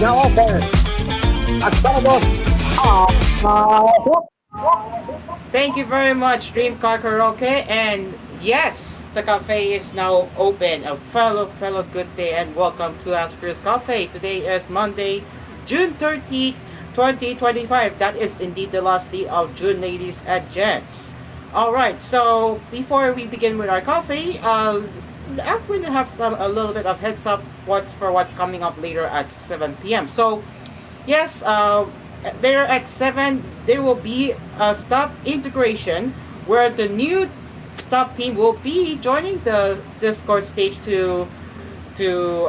now offer as follows. Whoop. Thank you very much, Dream Car Karaoke. And yes, the cafe is now open. A fellow, good day and welcome to Asphere's Cafe. Today is Monday, June 30th, 2025. That is indeed the last day of June, ladies and gents. Alright, so before we begin with our coffee, I'm going to have a little bit of heads up what's coming up later at 7 p.m. So yes, there at 7, there will be a stop integration where the new stop team will be joining the Discord stage to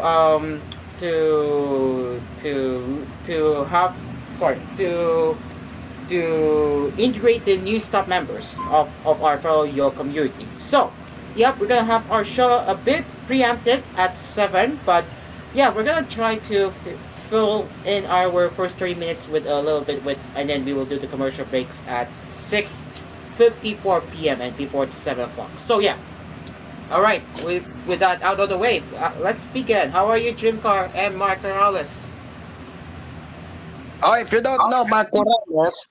um to have sorry to integrate the new stop members of our fellow Yo community. So, yep, we're gonna have our show a bit preemptive at 7, but yeah, we're gonna try to fill in our first 30 minutes with a little bit with, and then we will do the commercial breaks at 6:54 p.m. and before it's 7 o'clock. So yeah, all right. With that out of the way, let's begin. How are you, Jim Carr and Mark Morales? Oh, if you don't know, Marco Ramos,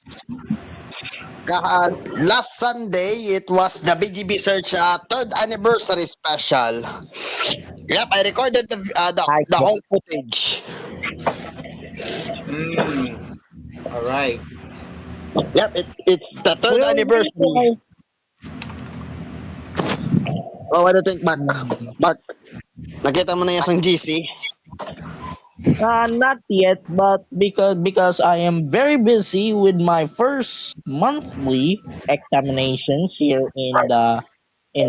last Sunday, it was the BGB Search third anniversary special. Yep, I recorded I the whole footage. Mm, all right. Yep, it's the third will anniversary. reply. Oh, what do you think, Mark? Mark, nakita mo na yung GC? Not yet, but because I am very busy with my first monthly examinations here in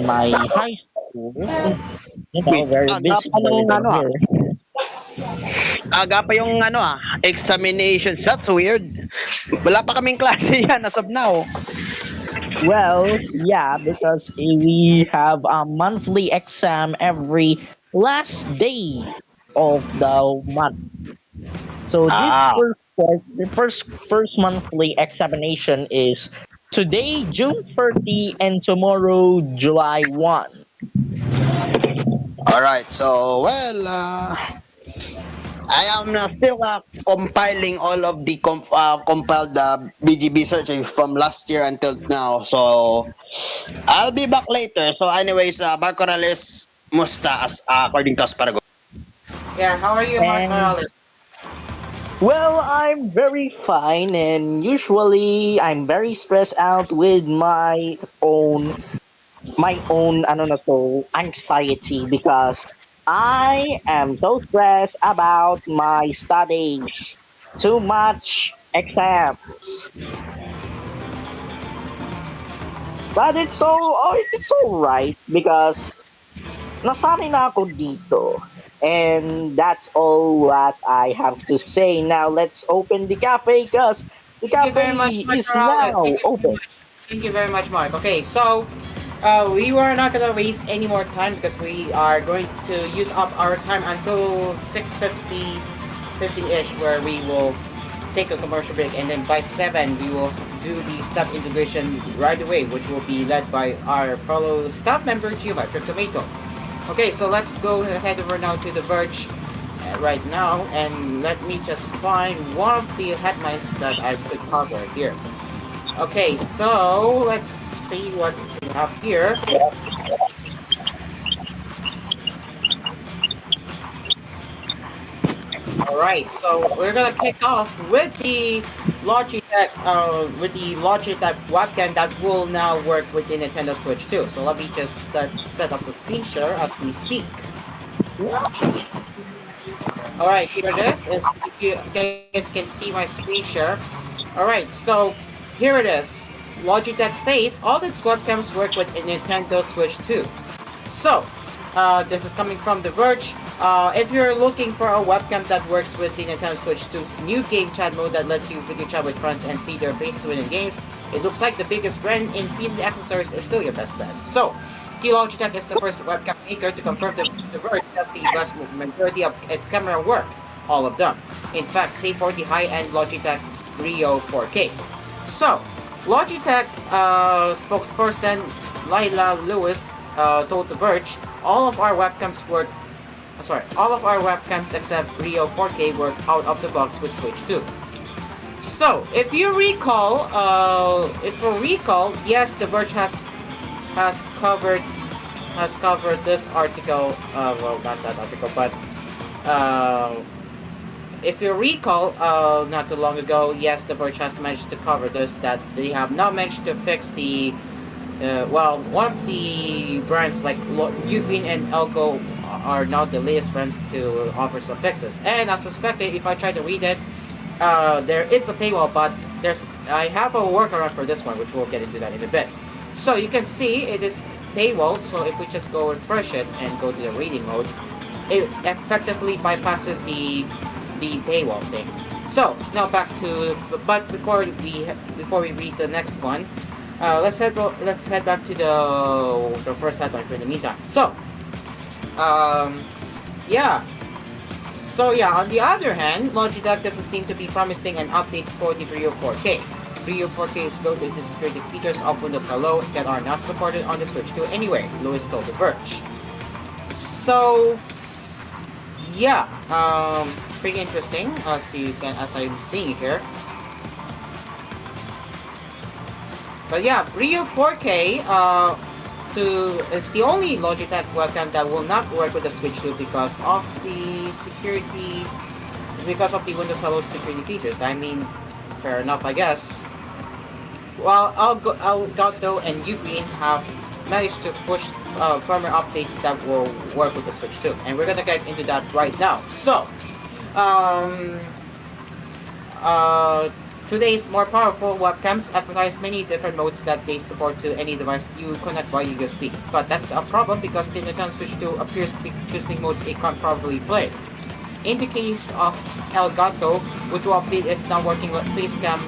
my high school. Wait, Very busy over here. aga pa yung examinations. That's weird. Wala pa kaming klase yan as of now. Well, yeah, because we have a monthly exam every last day of the month. So this Ah, first monthly examination is today June 30 and tomorrow July 1. alright. So, well, I am still compiling all of the compiled BGB searches from last year until now. So, I'll be back later. So, anyways, Marco Morales, musta according to Asparago. Yeah, how are you, Mark And Morales? well, I'm very fine and usually I'm very stressed out with my own ano na to, anxiety because I am so stressed about my studies. Too much exams. But it's all right because nasanay na ako dito. And that's all what I have to say. Now let's open the cafe because the Thank you very much, cafe Mark is Morales. now Thank you very open. much. Thank you very much, Mark. Okay, so we were not gonna waste any more time because we are going to use up our time until 6:50 ish, where we will take a commercial break, and then by 7 we will do the step integration right away, which will be led by our fellow staff member Gio Tomato. Okay, so let's go head over now to the Verge right now, and let me just find one of the headlines that I could cover here. Okay, so let's see what we have here. All right, so we're gonna kick off with the Logitech webcam that will now work with the Nintendo Switch too. So let me just set up the screen share as we speak. All right, here it is. If you guys can see my screen share. All right, so here it is. Logitech says all its webcams work with a Nintendo Switch 2. So, this is coming from The Verge. If you're looking for a webcam that works with the Nintendo Switch 2's new game chat mode that lets you video chat with friends and see their faces within games, it looks like the biggest brand in PC accessories is still your best bet. So, Logitech is the first webcam maker to confirm to The Verge that the vast majority of its camera work, all of them. In fact, save for the high-end Logitech Rio 4K. So, Logitech spokesperson Lila Lewis told The Verge, all of our webcams work all of our webcams except Rio 4K work out of the box with Switch 2. So, if you recall, yes, The Verge has covered this article. Well, not that article, but uh, if you recall, not too long ago, yes, The Verge has managed to cover this. That they have now managed to fix the one of the brands like Ugreen and Elko are now the latest brands to offer some fixes. And I suspected if I try to read it, there it's a paywall, but I have a workaround for this one, which we'll get into that in a bit. So you can see it is paywall. So if we just go refresh it and go to the reading mode, it effectively bypasses the paywall thing. So now back to, but before we read the next one, let's head back to the first headline for the meantime. Um, yeah. So yeah, on the other hand, Logitech doesn't seem to be promising an update for the Brio 4K. Brio 4K is built with the security features of Windows Hello that are not supported on the Switch 2 anyway, Lewis told The Verge. So yeah, pretty interesting as I'm seeing here. But yeah, Brio 4K is the only Logitech webcam that will not work with the Switch 2 because of the Windows Hello security features. I mean, fair enough, I guess. Well, Elgato and Ugreen have managed to push firmware updates that will work with the Switch 2, and we're gonna get into that right now. So, um, uh, today's more powerful webcams advertise many different modes that they support to any device you connect via USB. But that's a problem because the Nintendo Switch 2 appears to be choosing modes it can't probably play. In the case of Elgato, which will update is now working with Facecam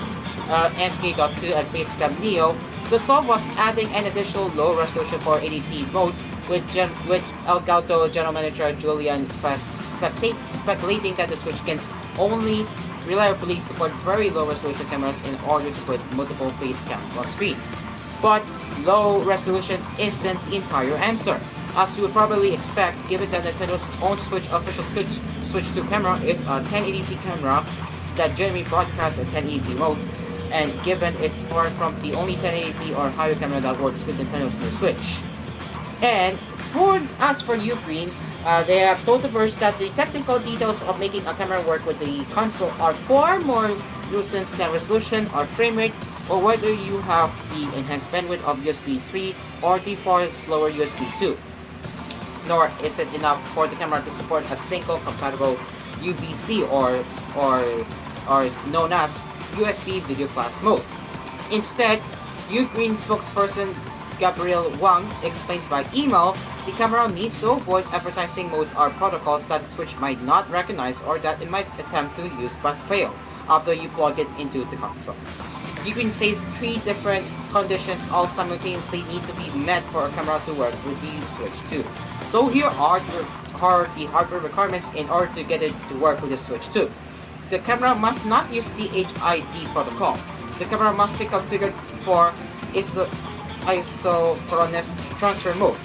MK.2 and Facecam Neo, the solve was adding an additional low-resolution 480p mode with Elgato General Manager Julian Fest speculating that the Switch can only reliably support very low-resolution cameras in order to put multiple face cams on screen. But low resolution isn't the entire answer. As you would probably expect, given that Nintendo's own official Switch 2 camera is a 1080p camera that generally broadcasts in 1080p mode, and given it's far from the only 1080p or higher camera that works with Nintendo's new Switch. And as for Ugreen, they have told The Verge that the technical details of making a camera work with the console are far more nuanced than resolution or frame rate, or whether you have the enhanced bandwidth of USB 3 or the far slower USB 2. Nor is it enough for the camera to support a single compatible UVC or known as USB video class mode. Instead, Ugreen spokesperson Gabriel Wang explains by email the camera needs to avoid advertising modes or protocols that the Switch might not recognize or that it might attempt to use but fail after you plug it into the console. Ugreen says 3 different conditions all simultaneously need to be met for a camera to work with the Switch 2. So here are the hardware requirements in order to get it to work with the Switch 2. The camera must not use the HID protocol. The camera must be configured for isochronous transfer mode,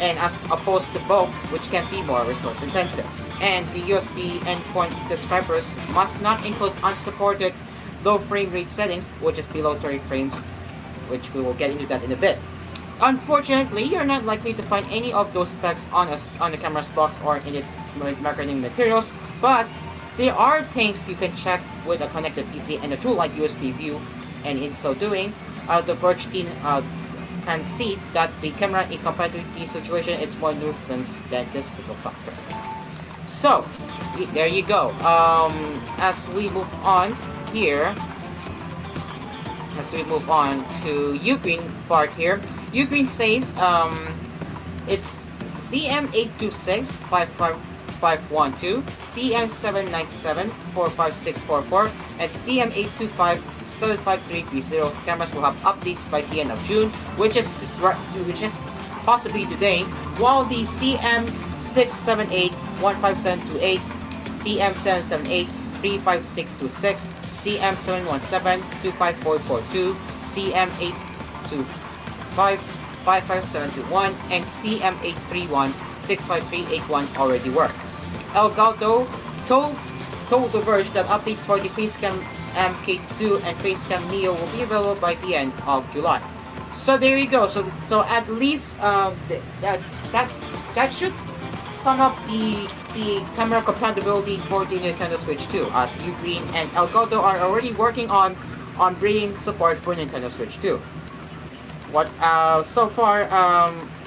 and as opposed to bulk, which can be more resource intensive. And the USB endpoint describers must not include unsupported low frame rate settings, which is below 30 frames, which we will get into that in a bit. Unfortunately, you're not likely to find any of those specs on the camera's box or in its marketing materials, but there are things you can check with a connected PC and a tool like USB View, and in so doing, the Verge team can see that the camera incompatibility situation is more nuanced than this single factor. So, there you go. As we move on here, as we move on to Ugreen part here, Ugreen says it's CM8265512, CM797 45644, and CM825 75330 cameras will have updates by the end of June, which is possibly today, while the CM678 CM778 35626, CM717 25442, CM825 55721, and CM831 65381 already work. Elgato told told The Verge that updates for the Facecam MK2 and Facecam Neo will be available by the end of July. So there you go. So at least that should sum up the camera compatibility for the Nintendo Switch 2, as Ugreen and Elgato are already working on bringing support for Nintendo Switch 2. What so far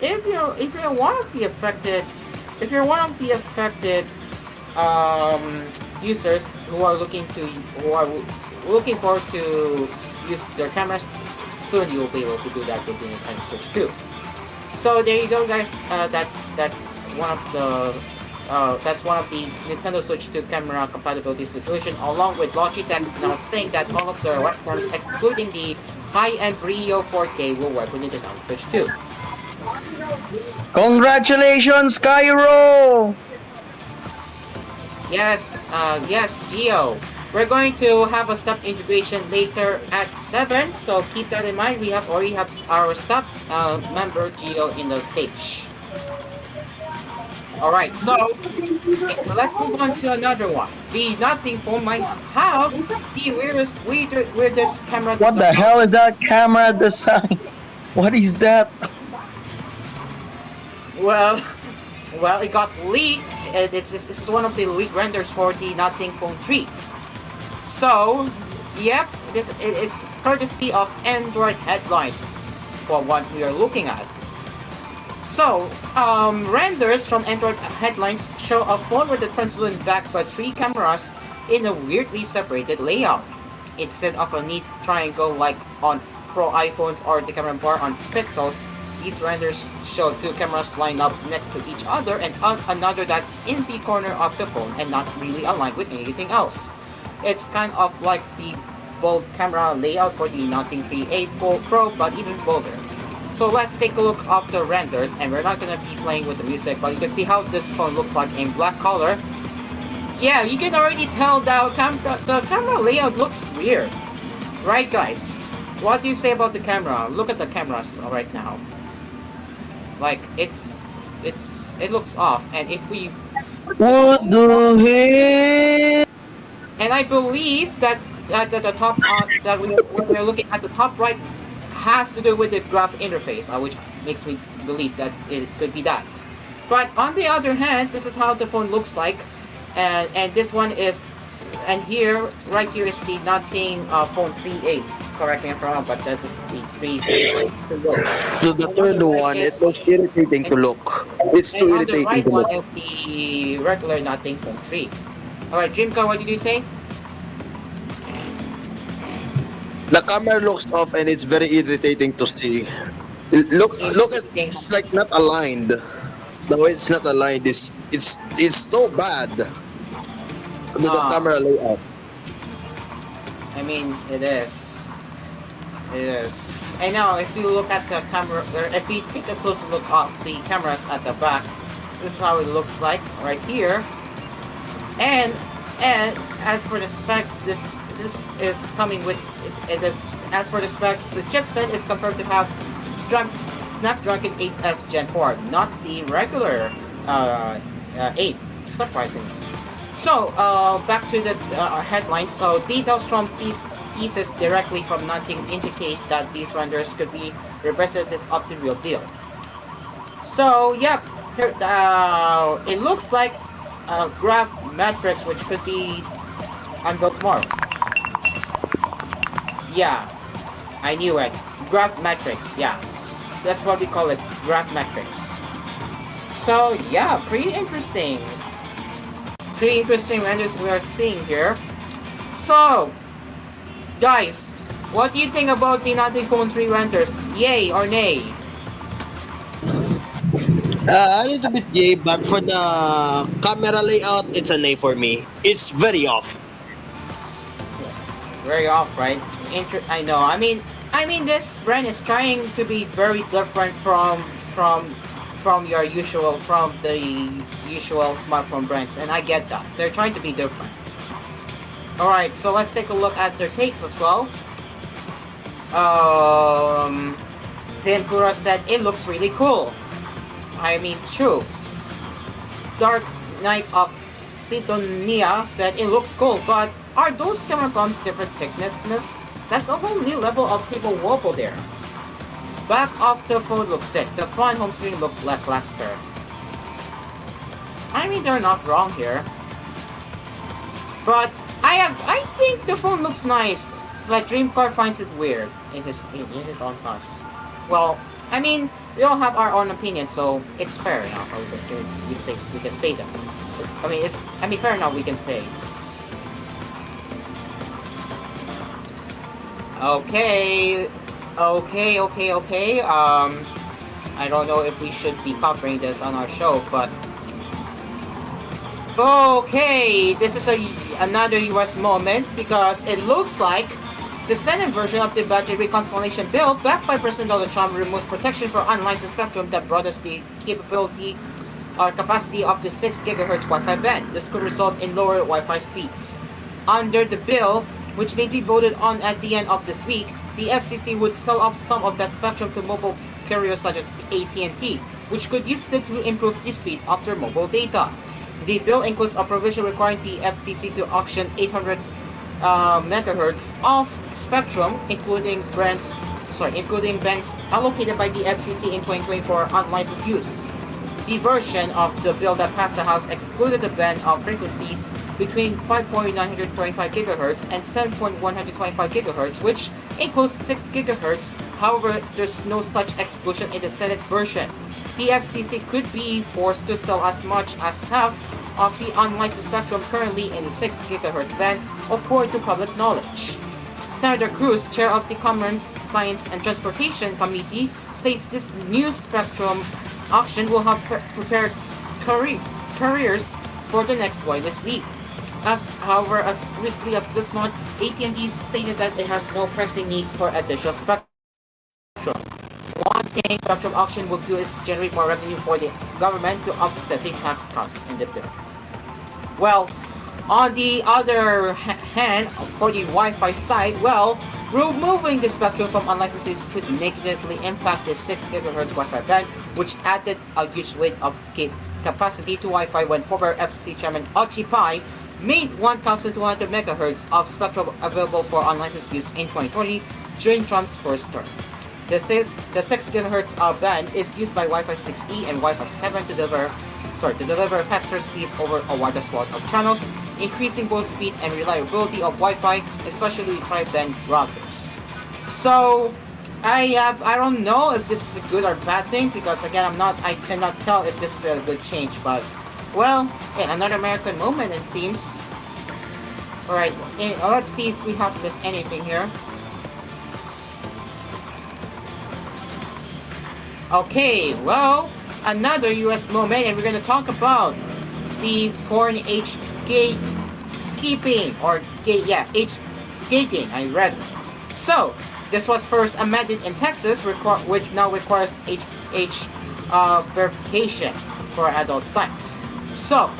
if you're one of the affected if you're one of the affected users who are looking forward to use their cameras, soon you will be able to do that with the Nintendo Switch 2. So there you go, guys. One of the that's one of the Nintendo Switch 2 camera compatibility situation, along with Logitech now saying that all of their webcams, excluding the high-end Brio 4K, will work with Nintendo Switch 2. Congratulations, Cairo! Yes, Geo. We're going to have a step integration later at 7, so keep that in mind. We have already have our step member Geo in the stage. Alright, so let's move on to another one. The Nothing phone might have the weirdest camera What the design. hell is that camera design? What is that? Well, well, it got leaked. This is one of the leaked renders for the Nothing Phone 3. So, yep, it's courtesy of Android headlines for what we are looking at. So, renders from Android headlines show a phone with a translucent back but three cameras in a weirdly separated layout. Instead of a neat triangle like on Pro iPhones or the camera bar on Pixels, these renders show two cameras lined up next to each other and another that's in the corner of the phone and not really aligned with anything else. It's kind of like the bold camera layout for the Nothing 3A Pro, but even bolder. So let's take a look at the renders, and we're not gonna be playing with the music, but you can see how this phone looks like in black color. Yeah, you can already tell the camera layout looks weird. Right, guys? What do you say about the camera? Look at the cameras right now. Like, it looks off, and if we... What the hell? And I believe that the top that we're looking at the top right has to do with the graph interface, which makes me believe that it could be that. But on the other hand, this is how the phone looks like, and this one is, and here, right here is the Nothing Phone 3A. Correct me if I'm wrong, but this is the 3. So the third one, it looks irritating to look. It's And too on the irritating right to one look. is the regular Nothing Phone 3. Alright, Jimka, what did you say? The camera looks off and it's very irritating to see. Look at Irritating. it's like not aligned. The way it's not aligned is it's so bad. The Ah, camera layout. I mean, it is. It is. And now, if you look at the camera, or if you take a closer look at the cameras at the back, this is how it looks like right here. And as for the specs, this is coming with it is, as for the specs, the chipset is confirmed to have Snapdragon 8S Gen 4, not the regular 8, surprisingly. So, back to the headlines. So, details from these pieces directly from Nothing indicate that these renders could be representative of the real deal. So, yep, here, it looks like a graph matrix, which could be unveiled tomorrow. Yeah, I knew it. Graph matrix, yeah. That's what we call it, graph matrix. So, yeah, pretty interesting. Pretty interesting renders we are seeing here. So, guys, what do you think about the Nothing Phone 3 renders? Yay or nay? A little bit yay, but for the camera layout, it's a nay for me. It's very off. Very off, right? I know. I mean, this brand is trying to be very different from your usual from the usual smartphone brands, and I get that. They're trying to be different. All right, so let's take a look at their takes as well. Tempura said it looks really cool. I mean, true. Dark Knight of Sidonia said it looks cool, but are those camera bumps different thicknesses? That's a whole new level of people wobble there. Back of the phone looks sick. The front home screen looked lackluster. I mean, they're not wrong here. But I think the phone looks nice. But Dreamcar finds it weird in his own house. Well, I mean, we all have our own opinion, so it's fair enough. We can say that. Fair enough. We can say. Okay, okay. I don't know if we should be covering this on our show, but okay, this is another U.S. moment because it looks like the Senate version of the budget reconciliation bill, backed by President Donald Trump, removes protection for unlicensed spectrum that broadens the capability or capacity of the 6 GHz Wi-Fi band. This could result in lower Wi-Fi speeds. Under the bill, which may be voted on at the end of this week, the FCC would sell off some of that spectrum to mobile carriers such as AT&T, which could use it to improve the speed of their mobile data. The bill includes a provision requiring the FCC to auction 800 megahertz of spectrum, including bands allocated by the FCC in 2020 for unlicensed use. The version of the bill that passed the House excluded the band of frequencies between 5.925 GHz and 7.125 GHz, which includes 6 GHz. However, there's no such exclusion in the Senate version. The FCC could be forced to sell as much as half of the unlicensed spectrum currently in the 6 GHz band, according to public knowledge. Senator Cruz, chair of the Commerce, Science, and Transportation Committee, states this new spectrum auction will have prepared carriers for the next wireless league. However, as recently as this month, AT&T stated that it has no pressing need for additional spectrum. One thing spectrum auction will do is generate more revenue for the government to offset the tax cuts in the bill. Well, on the other hand, for the Wi-Fi side, well, removing the spectrum from unlicensed use could negatively impact the 6 GHz Wi-Fi band, which added a huge weight of capacity to Wi-Fi when former FCC Chairman Archie Pai made 1,200 MHz of spectrum available for unlicensed use in 2020 during Trump's first term. The 6 GHz band is used by Wi-Fi 6E and Wi-Fi 7 to deliver faster speeds over a wider swath of channels, increasing both speed and reliability of Wi-Fi, especially tri-band routers. So, I don't know if this is a good or bad thing because again, I cannot tell if this is a good change, but well, yeah, another American moment it seems. Alright, let's see if we have missed anything here. Okay, well, another US moment, and we're going to talk about the porn age gatekeeping, or age gating, I read. So, this was first amended in Texas, which now requires age verification for adult sites. So,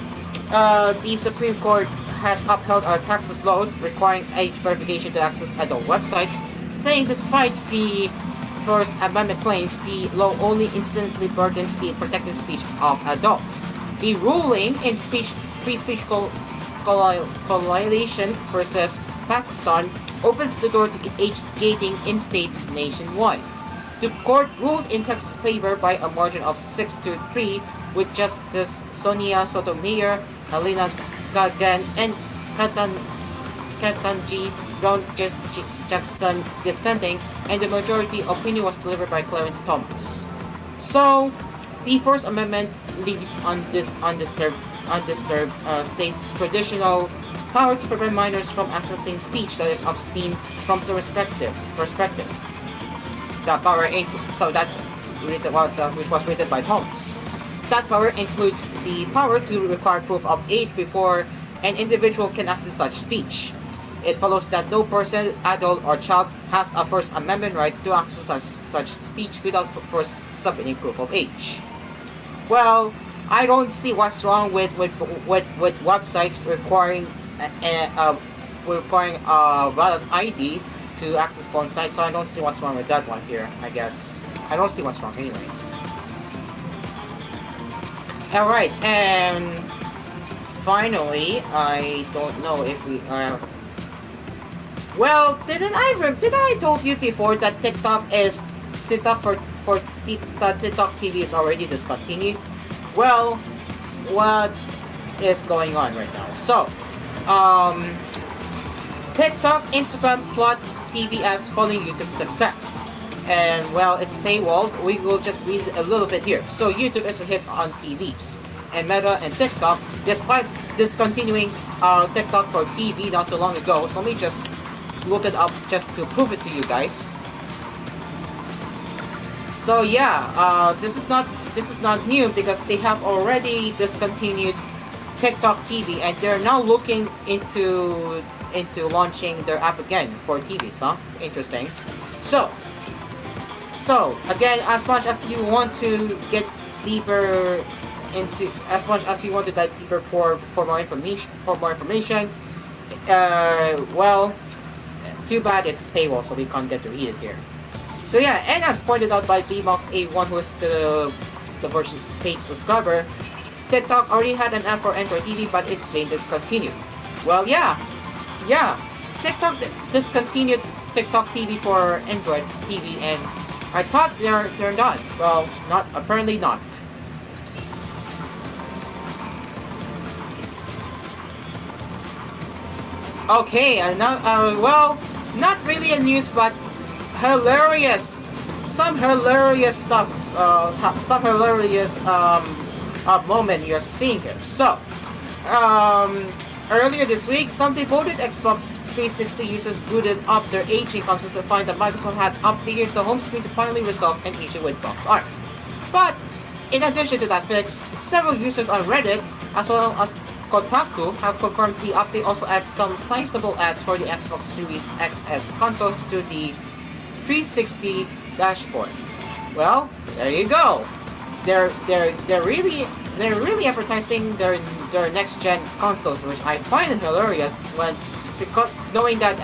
the Supreme Court has upheld our Texas law requiring age verification to access adult websites, saying despite the First Amendment claims the law only incidentally burdens the protected speech of adults. The ruling in Free Speech Coalition versus Pakistan opens the door to age gating in states nationwide. The court ruled in Texas' favor by a margin of 6-3, with Justice Sonia Sotomayor, Helena Kagan, and Ketanji Brown Jackson dissenting, and the majority opinion was delivered by Clarence Thomas. So, the First Amendment leaves undisturbed states' traditional power to prevent minors from accessing speech that is obscene from the perspective. That power, so that's which was written by Thomas. That power includes the power to require proof of age before an individual can access such speech. It follows that no person, adult, or child has a First Amendment right to access such speech without first submitting proof of age. Well, I don't see what's wrong with websites requiring a valid ID to access porn sites, so I don't see what's wrong with that one here, I guess. I don't see what's wrong anyway. All right, and finally, I don't know if we are. Well, did I told you before that TikTok TikTok TV is already discontinued? Well, what is going on right now? So, um, TikTok, Instagram, plot TV apps following YouTube's success. And well, it's paywalled. We will just read a little bit here. So YouTube is a hit on TVs. And Meta and TikTok, despite discontinuing TikTok for TV not too long ago, so let me just look it up just to prove it to you guys. So yeah, this is not new because they have already discontinued TikTok TV and they're now looking into launching their app again for TVs. Huh? Interesting. So again, as much as you want to get deeper into, as much as you want to dive deeper for more information, well, too bad it's paywall, so we can't get to read it here. So yeah, and as pointed out by BMox81, who is the versus page subscriber, TikTok already had an app for Android TV, but it's been discontinued. Well, yeah, TikTok discontinued TikTok TV for Android TV, and I thought they're done. Well, not apparently not. Okay, and now, well, not really a news, but hilarious. Some hilarious stuff. Some hilarious moment you're seeing here. So, um, earlier this week, some devoted Xbox 360 users booted up their aging consoles to find that Microsoft had updated the home screen to finally resolve an issue with box art. But in addition to that fix, several users on Reddit, as well as Kotaku, have confirmed the update also adds some sizable ads for the Xbox Series XS consoles to the 360 dashboard. Well, there you go. They're really advertising their next gen consoles, which I find it hilarious when because knowing that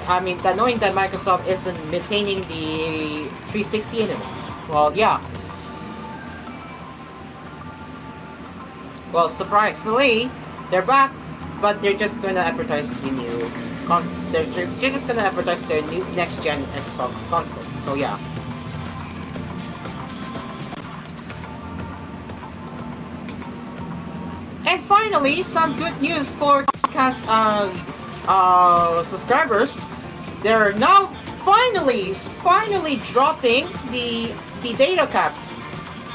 knowing that Microsoft isn't maintaining the 360 anymore. Well, yeah. Well, surprisingly, they're back, but they're just gonna advertise the new. They're just gonna advertise their new next gen Xbox consoles. So yeah. And finally, some good news for Comcast subscribers. They're now finally dropping the data caps.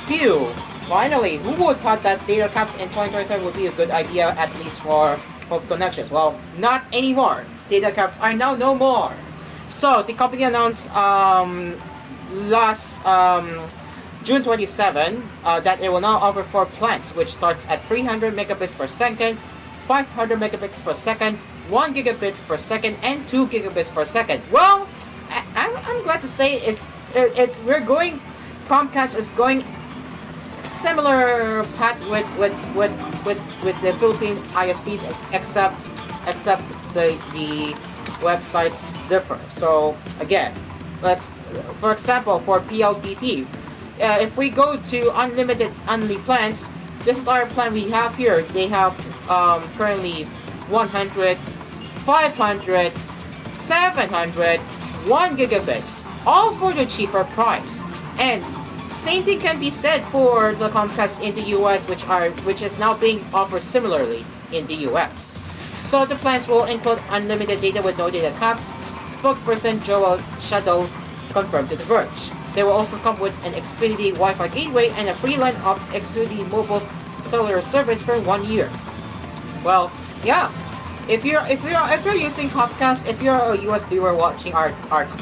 Phew! Finally, who would thought that data caps in 2025 would be a good idea, at least for home connections? Well, not anymore. Data caps are now no more. So the company announced last June 27 that it will now offer 4 plans, which starts at 300 megabits per second, 500 megabits per second, 1 gigabits per second, and 2 gigabits per second. Well, I'm glad to say we're going. Comcast is going similar path with the Philippine ISPs, except the websites differ. So again, let's for example for PLDT, if we go to unlimited only plans, this is our plan we have here. They have currently 100, 500, 700, 1 gigabits, all for the cheaper price. And same thing can be said for the Comcast in the US, which is now being offered similarly in the US. So the plans will include unlimited data with no data caps. Spokesperson Joel Shadow confirmed to The Verge. They will also come with an Xfinity Wi-Fi gateway and a free line of Xfinity mobile cellular service for 1 year. Well, yeah. If you're using Comcast, if you're a US viewer watching our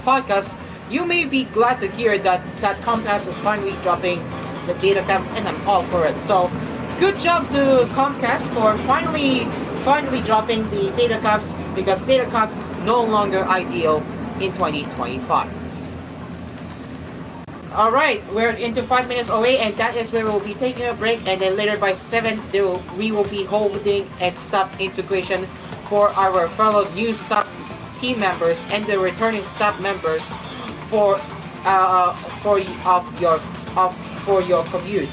podcast, you may be glad to hear that Comcast is finally dropping the data caps, and I'm all for it. So, good job to Comcast for finally dropping the data caps, because data caps is no longer ideal in 2025. All right, we're into 5 minutes away, and that is where we'll be taking a break. And then later by 7, we will be holding a staff integration for our fellow new staff team members and the returning staff members for your commute.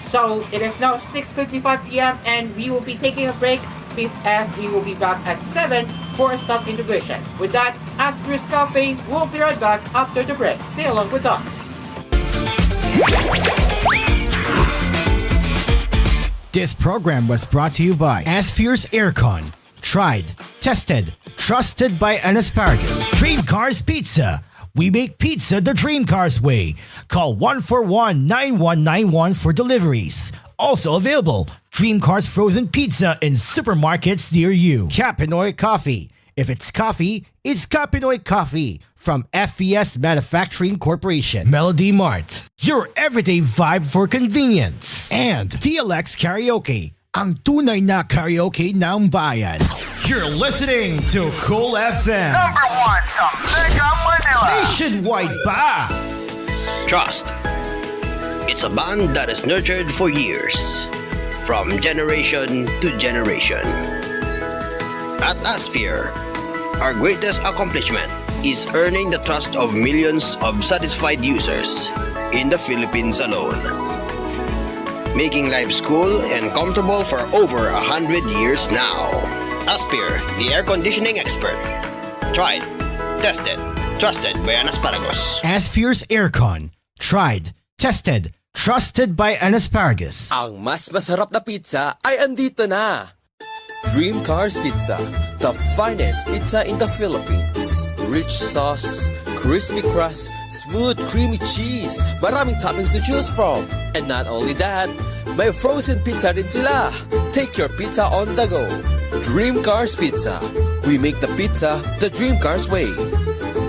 So it is now 6:55 p.m. and we will be taking a break as we will be back at 7 for a stop integration. With that, Asphere's Cafe will be right back after the break. Stay along with us. This program was brought to you by Asphere's Aircon. Tried, tested, trusted by an asparagus. Dream Cars Pizza. We make pizza the Dream Cars way. Call 141-9191 for deliveries. Also available, Dream Cars Frozen Pizza in supermarkets near you. Capinoy Coffee. If it's coffee, it's Capinoy Coffee from FES Manufacturing Corporation. Melody Mart. Your everyday vibe for convenience. And DLX Karaoke. Ang tunay na karaoke ng bayan. You're listening to Cool FM. Number one sa Mega Manila. Nationwide pa! Trust. It's a bond that is nurtured for years, from generation to generation. At Asphere, our greatest accomplishment is earning the trust of millions of satisfied users in the Philippines alone. Making life cool and comfortable for over 100 years now. Asphere, the air conditioning expert. Tried, tested, trusted by an asparagus. Asphere's Aircon. Tried, tested, trusted by an asparagus. Ang mas masarap na pizza ay andito na! Dream Cars Pizza, the finest pizza in the Philippines. Rich sauce, crispy crust, smooth creamy cheese, maraming toppings to choose from. And not only that, may frozen pizza rin sila. Take your pizza on the go. Dream Cars Pizza. We make the pizza the Dream Cars way.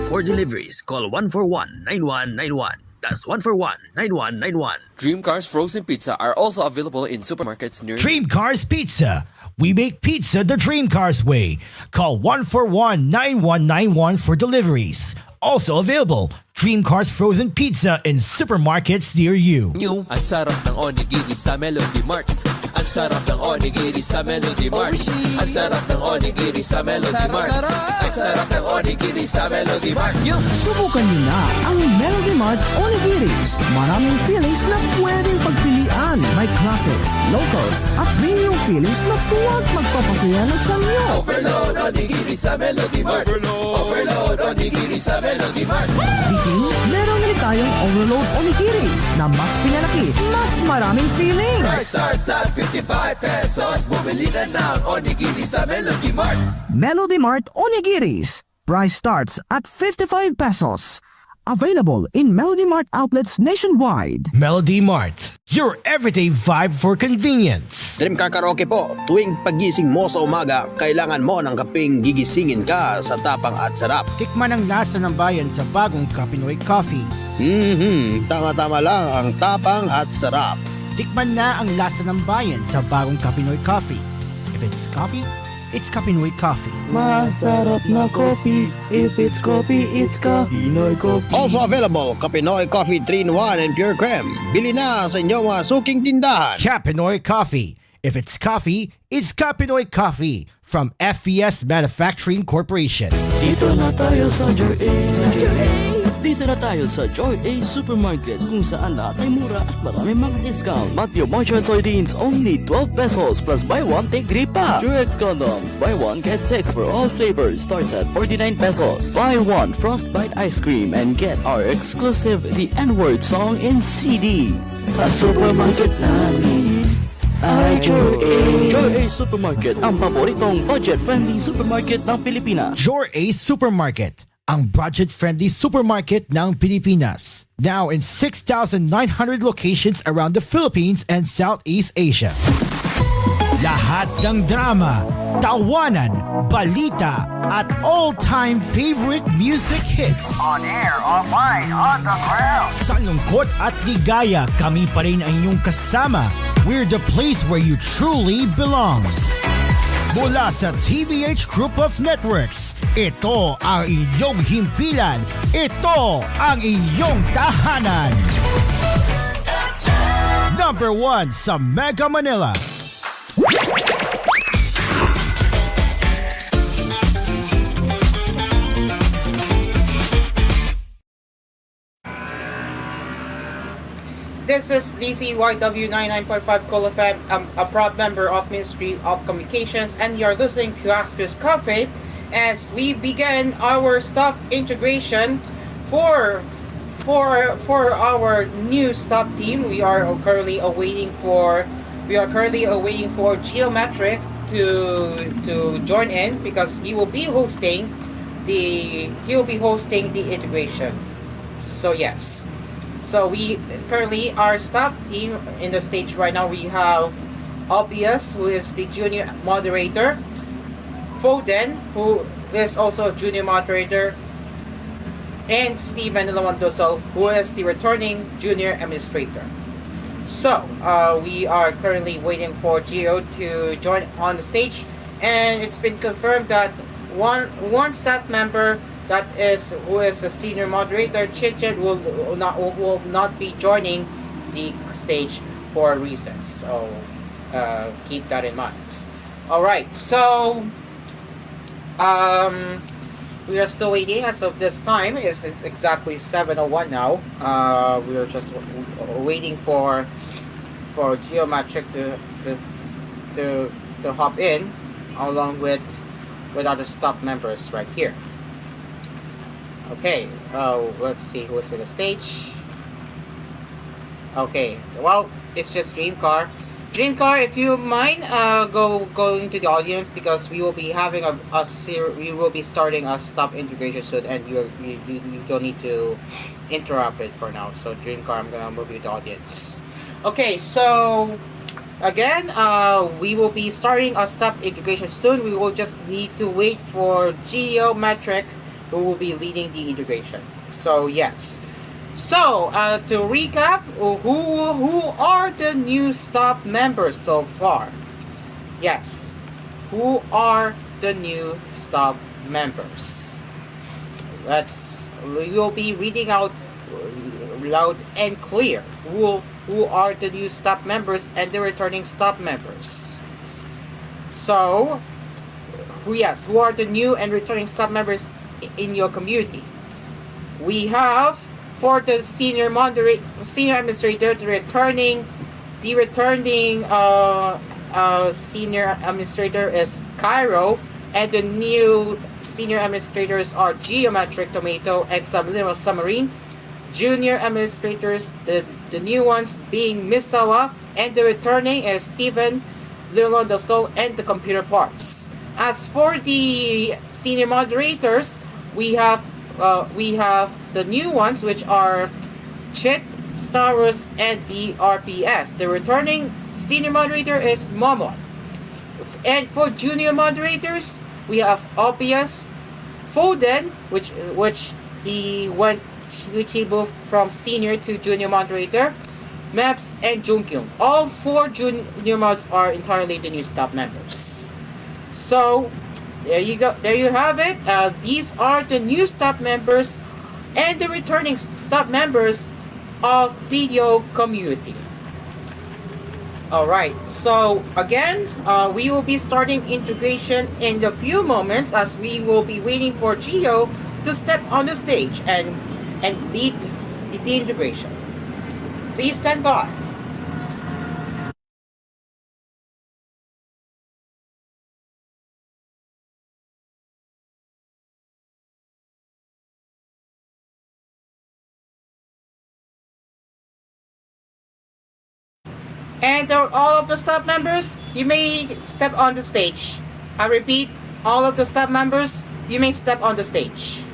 For deliveries, call 141-9191. That's 141-9191. Dream Cars Frozen Pizza are also available in supermarkets near Dream Cars Pizza. We make pizza the Dream Cars way. Call 141-9191 for deliveries. Also available, Dream Cars Frozen Pizza in supermarkets near you. New. Ang sarap ng onigiri sa Melody Mart. Ang sarap ng onigiri sa Melody Mart. Ang sarap ng onigiri sa Melody Mart. Ang sarap ng onigiri sa Melody Mart. Subukan niyo na ang Melody Mart Onigiris. Maraming feelings na pwedeng pagpilian. May classics, locals, at premium feelings na suwag magpapasaya ng sanyo. Overload onigiri sa Melody Mart. Overload onigiri sa Melody Mart. Biting, meron rin tayong overload onigiris na mas pinalaki, mas maraming feelings. Price starts at 55 pesos. Bumili na ng onigiri sa Melody Mart. Melody Mart Onigiris. Price starts at 55 pesos. Available in Melody Mart outlets nationwide. Melody Mart. Your everyday vibe for convenience. Dream Car Karaoke po, tuwing pagising mo sa umaga, kailangan mo ng kapeng gigisingin ka sa tapang at sarap. Tikman ang lasa ng bayan sa bagong Capinoy Coffee. Tama-tama lang ang tapang at sarap. Tikman na ang lasa ng bayan sa bagong Capinoy Coffee. If it's coffee, it's Capinoy Coffee. Masarap na coffee. If it's coffee, it's Capinoy Coffee. Also available, Kapinoy Coffee 3-in-1 and Pure Creme. Bili na sa inyong mga suking tindahan. Capinoy Coffee. If it's coffee, it's Capinoy Coffee from FES Manufacturing Corporation. Dito na tayo sa Joy A. Dito na tayo sa Joy A Supermarket kung saan lahat ay mura at marami mga discount. Matthew Marchand Soybeans only 12 pesos plus buy one take 3 pa. Durex condoms buy one get 6 for all flavors starts at 49 pesos. Buy one Frostbite ice cream and get our exclusive The N-Word song in CD. Sa supermarket namin ay Joy A. Joy A Supermarket, ang paboritong budget-friendly supermarket ng Pilipinas. Joy A Supermarket, ang budget-friendly supermarket ng Pilipinas. Now in 6,900 locations around the Philippines and Southeast Asia. Lahat ng drama, tawanan, balita, at all-time favorite music hits. On air, online, on the ground. Sa lungkot at ligaya, kami pa rin ang inyong kasama. We're the place where you truly belong. Mula sa TVH Group of Networks, ito ang inyong himpilan. Ito ang inyong tahanan. Number 1 sa Mega Manila. this is DCYW99.5 Cool FM, a proud member of Ministry of Communications, and you're listening to Asphere's Cafe as we begin our stop integration for for our new stop team. We are currently awaiting for Geometric to join in because he will be hosting the integration. So yes. So we currently our staff team in the stage right now. We have Obvious, who is the junior moderator, Foden, who is also a junior moderator, and Steven Lamondoso, who is the returning junior administrator. So we are currently waiting for Geo to join on the stage, and it's been confirmed that one staff member that is who is the senior moderator, Chichet, will not be joining the stage for a reason. So keep that in mind. All right, so um, we are still waiting as of this time. It's exactly 7:01 now. We are just waiting for Geometric to to hop in along with other staff members right here. Okay, let's see who is on the stage. Okay, well, it's just Dreamcar. Dreamcar, if you mind, going to the audience because we will be having we will be starting a stop integration soon, and you don't need to interrupt it for now. So Dreamcar, I'm gonna move you to the audience. Okay, so again, we will be starting a stop integration soon. We will just need to wait for Geometric, who will be leading the integration. So yes. So to recap, who are the new staff members so far? Yes, who are the new staff members? We will be reading out loud and clear. Who are the new staff members and the returning staff members? So, who are the new and returning staff members in your community? We have for the senior administrator, the returning senior administrator is Cairo, and the new senior administrators are Geometric Tomato and Subliminal Submarine. Junior administrators, the new ones being Misawa, and the returning is Steven, Leonardo the Soul, and the computer parts. As for the senior moderators, we have the new ones, which are Chit, Starus, and the RPS. The returning senior moderator is Momo. And for junior moderators, we have Obvious, Foden, which he moved from senior to junior moderator, Maps, and Junkyung. All four junior mods are entirely the new staff members. So there you go. There you have it. These are the new staff members and the returning staff members of DDO community. All right. So again, we will be starting integration in a few moments as we will be waiting for Geo to step on the stage and lead the integration. Please stand by. And all of the staff members, you may step on the stage. I repeat, all of the staff members, you may step on the stage.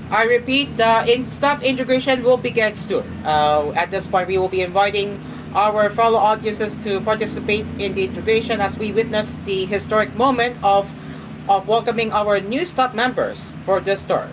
I repeat, the staff integration will begin soon. At this point, we will be inviting our fellow audiences to participate in the integration as we witness the historic moment of welcoming our new staff members for this tour.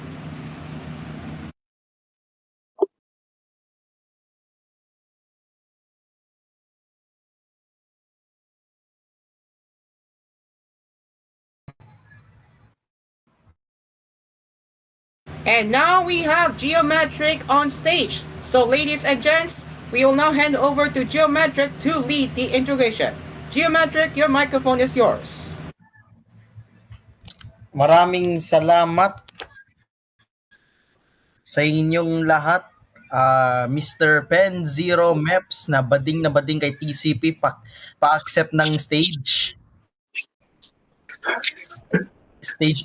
And now we have Geometric on stage. So ladies and gents, we will now hand over to Geometric to lead the integration. Geometric, your microphone is yours. Maraming salamat sa inyong lahat. Mr. Pen Zero Meps na bading kay TCP pa-accept ng stage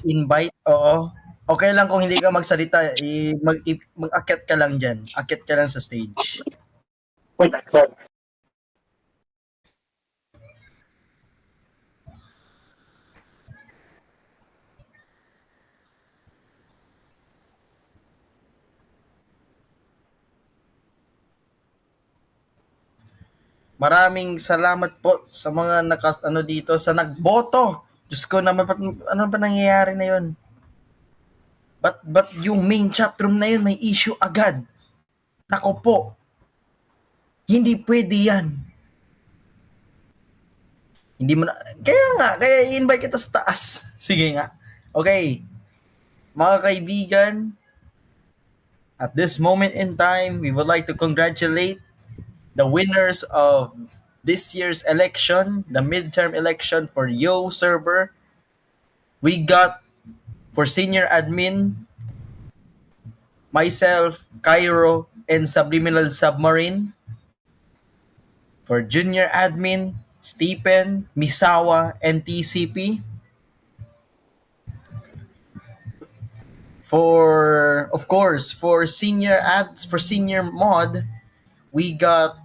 invite. Oo. Okay lang kung hindi ka magsalita, mag-akyat ka lang diyan. Akyat ka lang sa stage. Wait, sorry. Maraming salamat po sa mga dito sa nagboto. Diyos ko naman, ano ba nangyayari na 'yon? But yung main chat room na yun may issue agad. Nako po. Hindi pwede yan. Hindi mo na, kaya i-invite kita sa taas. Sige nga. Okay. Mga kaibigan, at this moment in time, we would like to congratulate the winners of this year's election, the midterm election for Yo server. We got for senior admin, myself, Cairo, and Subliminal Submarine. For junior admin, Stephen, Misawa, and TCP. Of course, for senior mod, we got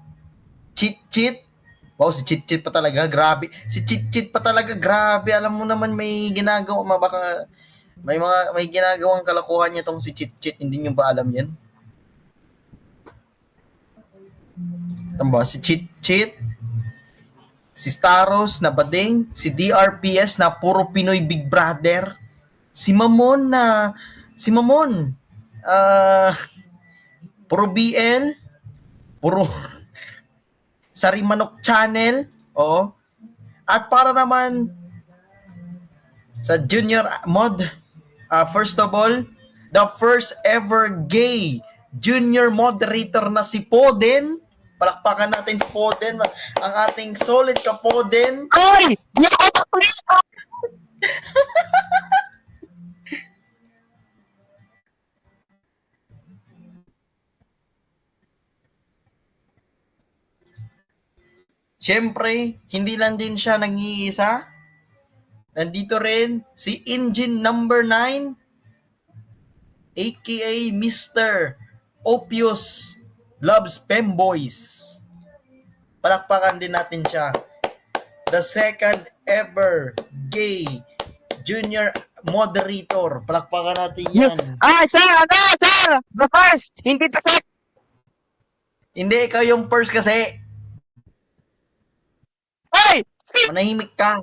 Cheat. Wow, si Cheat pa talaga, grabe. Si Cheat pa talaga, grabe. Alam mo naman may ginagawa, baka may ginagawang kalokohan niya tong si Cheat. Hindi niyo ba alam 'yan? Tama, si Cheat, si Staros na bading, si DRPS na puro Pinoy Big Brother, si Mamon, puro BL, puro Sarimanok Channel, oo. At para naman sa junior mod, first of all, the first ever gay junior moderator na si Poden. Palakpakan natin si Poden, ang ating solid ka Poden. Ay! Siyempre, hindi lang din siya nag-iisa. Nandito rin si Engine number 9, aka Mr. Opius Loves Femboys. Palakpakan din natin siya. The second ever gay junior moderator. Palakpakan natin yan. Sir! The first! Hindi pa check! Hindi, ikaw yung first kasi. Ay! Manahimik ka.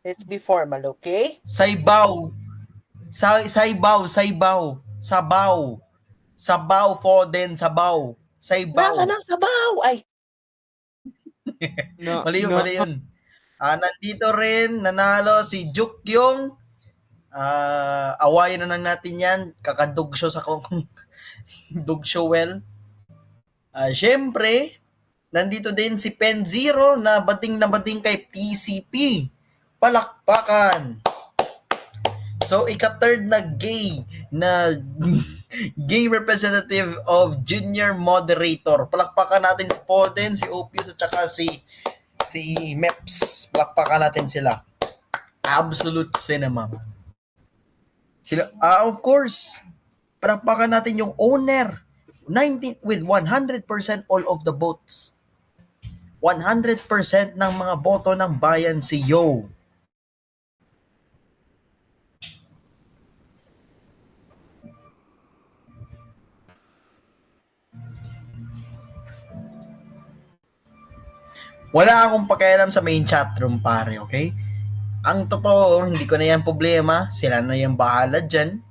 Let's be formal, okay? Saybaw. Sabaw, Foden, sabaw. Saybaw. Nasa na sabaw? Ay. Mali yun. Nandito rin, nanalo si Jukyong. Awayan na lang natin yan. Kakadugsyo sa dugsyo well. Siyempre, nandito din si Pen Zero na bading kay TCP. Palakpakan. So, ika-third na gay representative of junior moderator. Palakpakan natin si Poden, si Opius, at saka si Meps. Palakpakan natin sila. Absolute cinema. Sila, of course, palakpakan natin yung owner. 19 with 100% all of the votes. 100% ng mga boto ng bayan si Yo. Wala akong pakialam sa main chatroom, pare, okay? Ang totoo, hindi ko na yan problema. Sila na yung bahala dyan.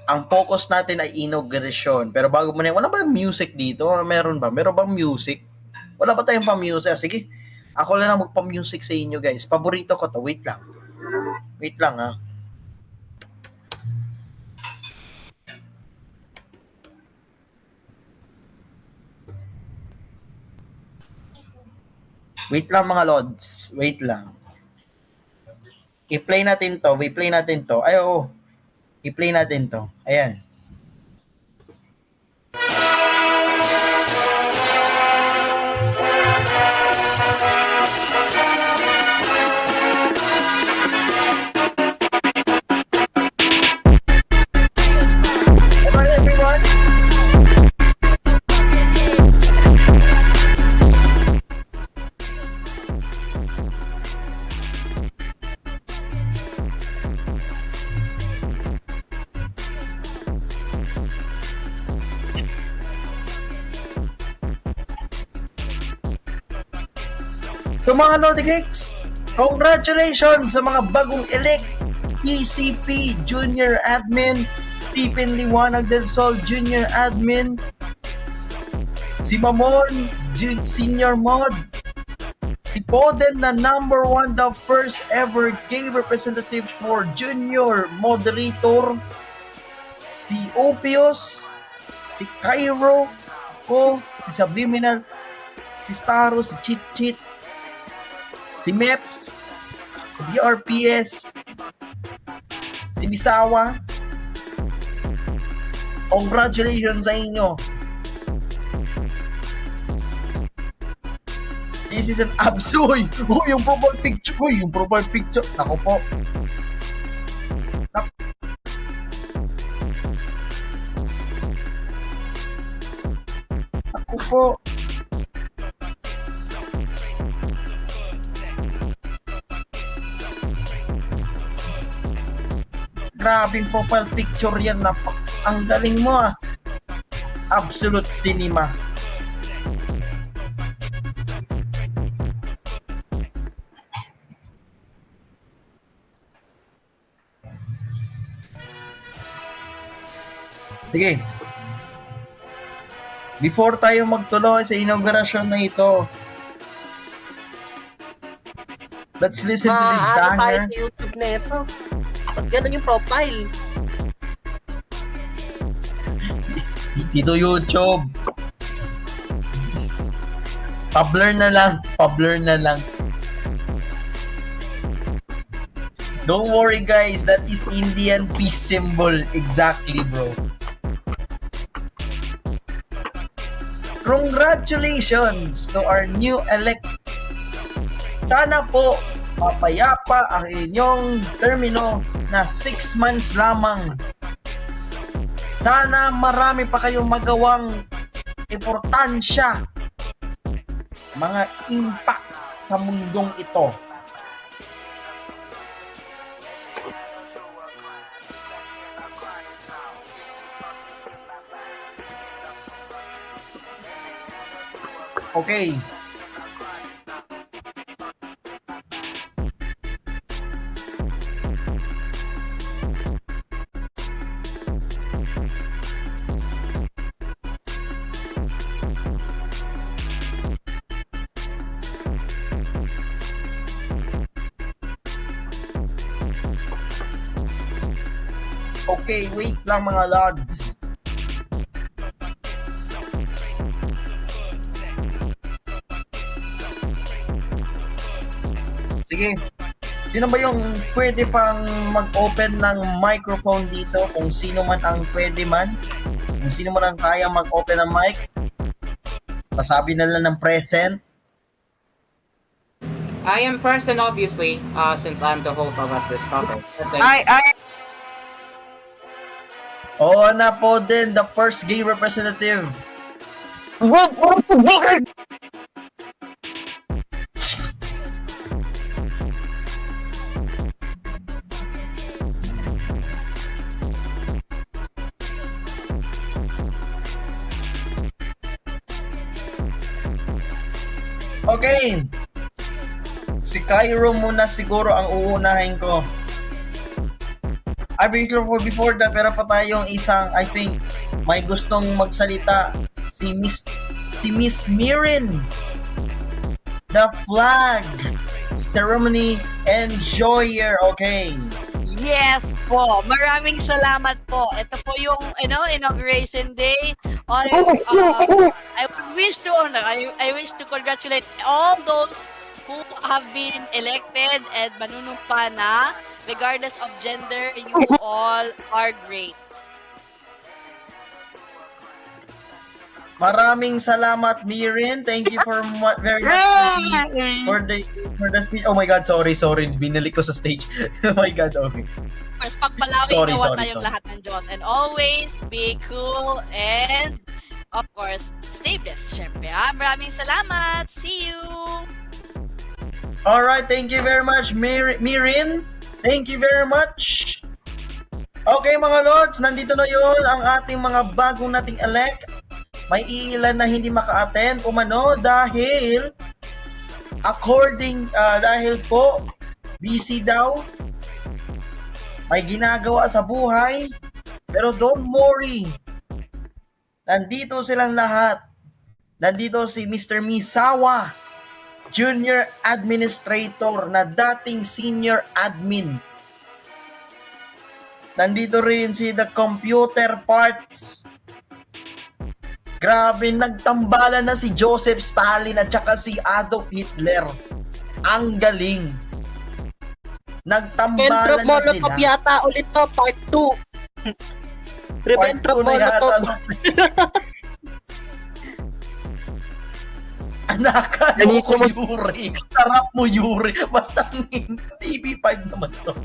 Ang focus natin ay inauguration. Pero bago mo na yan, wala ba music dito? Meron ba? Meron bang music? Wala ba tayong pa-music? Sige, Ako lang ang magpa-music sa inyo guys. Paborito ko to. Wait lang. Wait lang ha. Wait lang mga lods. Wait lang. I-play natin to. I-play natin to. Ay oo. I-play natin to. Ayan. Alright everyone. So mga Noticakes, congratulations sa mga bagong elect ECP Junior Admin, Stephen Liwanag del Sol Junior Admin, si Mamon Senior Mod, si Poden na number 1, the first ever gay representative for Junior Moderator, si Opios, si Cairo, si Subliminal, si Staro, si Cheat Cheat, si Meps, si BRPS, si Bisawa. Congratulations sa inyo. This is an absolute. Yung profile picture. Yung profile picture. Nako po. Nako po. Grabing profile picture yan. Ang galing mo ah. Absolute cinema. Sige. Before tayo magtuloy sa inaugurasyon na ito, let's listen to this Tayo banger. sa YouTube na ito. Ba't ganun yung profile? Dito YouTube. Pabler na lang. Pabler na lang. Don't worry guys, that is Indian peace symbol. Exactly bro. Congratulations to our new elect. Sana po mapayapa ang inyong termino na 6 months lamang. Sana marami pa kayong magawang importansya, mga impact sa mundong ito. Okay. Okay, wait lang mga lads. Sige. Sino ba yung pwede pang mag-open ng microphone dito? Kung sino man ang pwede man. Kung sino man ang kaya mag-open ng mic. Pasabi na lang ng present. I am present, obviously, since I'm the host of Asphere's Coffee. Oo na po din, the first gay representative. Okay. Si Cairo muna siguro ang uunahin ko. I've been before that, pero pa tayong isang, I think, may gustong magsalita. Si Miss Mirin. the flag ceremony enjoyer. Okay. Yes po. Maraming salamat po. Ito po yung inauguration day. I wish to congratulate all those who have been elected and manunumpa na. Regardless of gender, you all are great. Maraming salamat, Mirin. Thank you very much for the speech. Oh my God, sorry. Binalik ko sa stage. Oh my God, okay. Of course, pagpalawin nawa tayong lahat ng Diyos. And always be cool and, of course, stay blessed, syempre. Maraming salamat. See you! Alright, thank you very much, Mirin. Thank you very much. Okay, mga Lods, nandito na yun ang ating mga bagong nating elect. May ilan na hindi maka-attend umano dahil dahil po busy daw, may ginagawa sa buhay, pero don't worry, nandito silang lahat. Nandito si Mr. Misawa, Junior Administrator na dating Senior Admin. Nandito rin si The Computer Parts. Grabe, nagtambalan na si Joseph Stalin at saka si Adolf Hitler. Ang galing. Nagtambalan na sila. Molotov yata ulit to, part 2. Ribbentrop Molotov. Anakan mo ko, Yuri. Sarap mo, Yuri. Basta TV5 naman to.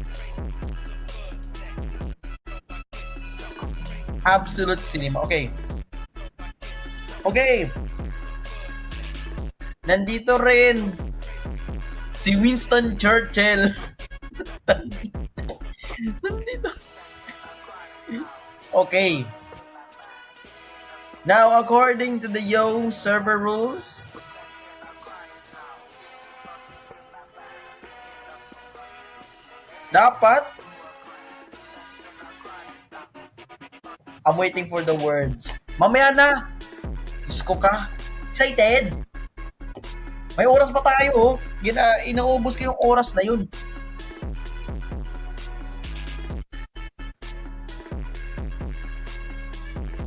Absolute cinema. Okay. Nandito rin si Winston Churchill. Nandito. Okay. Now, according to the Yo server rules, dapat I'm waiting for the words. Mamaya na! Diyos ko ka. Excited! May oras pa tayo, inaubos ko yung oras na yun.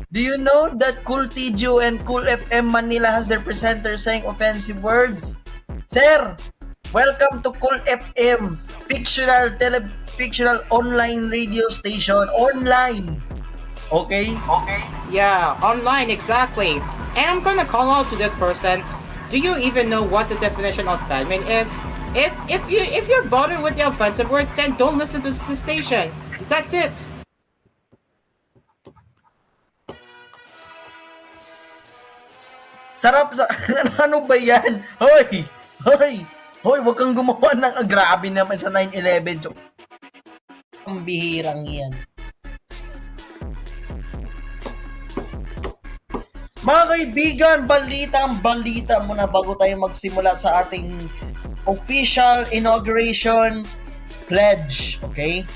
Do you know that Cool TGO and Cool FM Manila has their presenters saying offensive words? Sir, welcome to Cool FM, fictional online radio station. Online! Okay? Yeah, online, exactly. And I'm gonna call out to this person. Do you even know what the definition of famine is? If you're bothered with the offensive words, then don't listen to the station. That's it. Sarap sa... ano ba yan? Hoy! Huwag kang gumawa ng grabe naman sa 9/11. Ang bihirang yan. Mga kaibigan, balita muna bago tayo magsimula sa ating official inauguration pledge. Okay?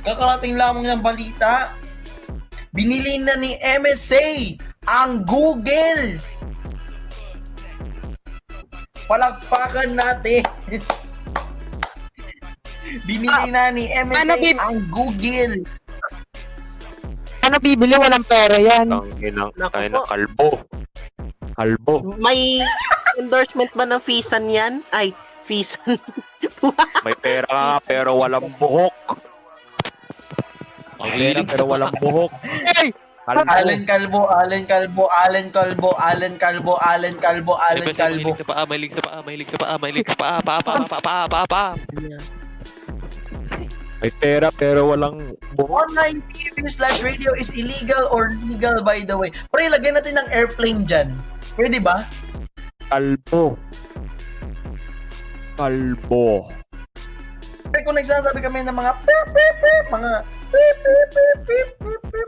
Kakarating lamang ng balita. Binili na ni MSA ang Google. Palakpakan natin. Binili na ni MSA ang Google. Ano bibili? Walang pera yan. Tayo na kalbo. May endorsement ba ng Fisan yan? Ay, Fisan. May pera nga pero walang buhok. May pera pero walang buhok. Hey! Allen Calvo. Mahilig sa paa. May pera pero walang buhok. Online TV/radio is illegal or legal, by the way. Pre, lagyan natin ng airplane dyan. Pwede ba? Kalbo. Pre, kung nagsasabi kami ng mga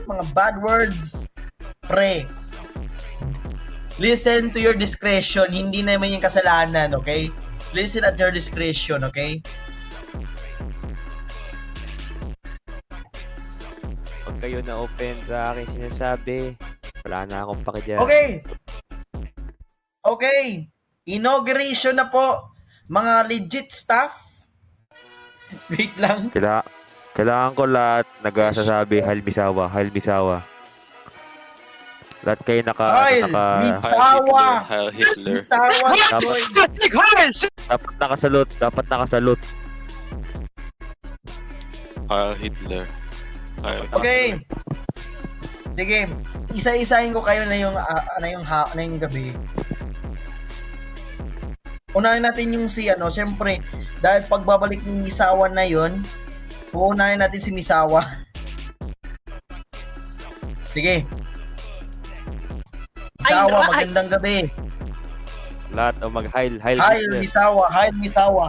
mga bad words, pre, listen to your discretion. Hindi naman yung kasalanan, okay? Listen at your discretion, okay? Pag kayo na-open sa akin sinasabi, wala na akong paki dyan. Okay. Okay. Inauguration na po. Mga legit staff. Wait lang. Kailangan ko lahat nagsasabi Hail Misawa, Hail Misawa. Lahat kayo Heil, Misawa. Heil Hitler. Misawa choice. dapat nakasalute. Heil Hitler. Heil Hitler. Okay. Sige, isa-isahin ko kayo na yung gabi. Unahin natin yung siyempre, dahil pagbabalik ni Misawa na yon, uunahin natin si Misawa. Sige. Misawa, magandang gabi. Lahat o mag-Hail Heil Hitler. Misawa, Heil Misawa.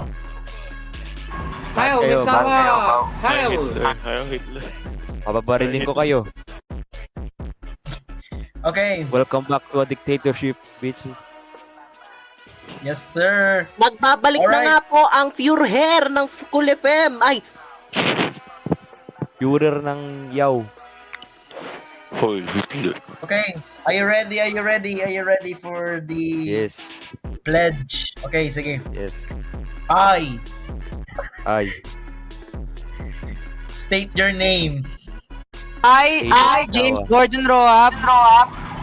Hail, kayo, Misawa! Heil Hail! Hitler. Heil Hitler. Papabarilin ko kayo. Okay. Welcome back to a dictatorship, bitches. Yes, sir. Nagbabalik na Alright. nga po ang Führer ng Cool FM. Ay, Führer ng Yaw. Heil Hitler. Okay. Are you ready? Are you ready? Are you ready for the Yes. pledge? Okay, sige. Yes. I Ay. state your name. Ay, James Misawa. Gordon Roap.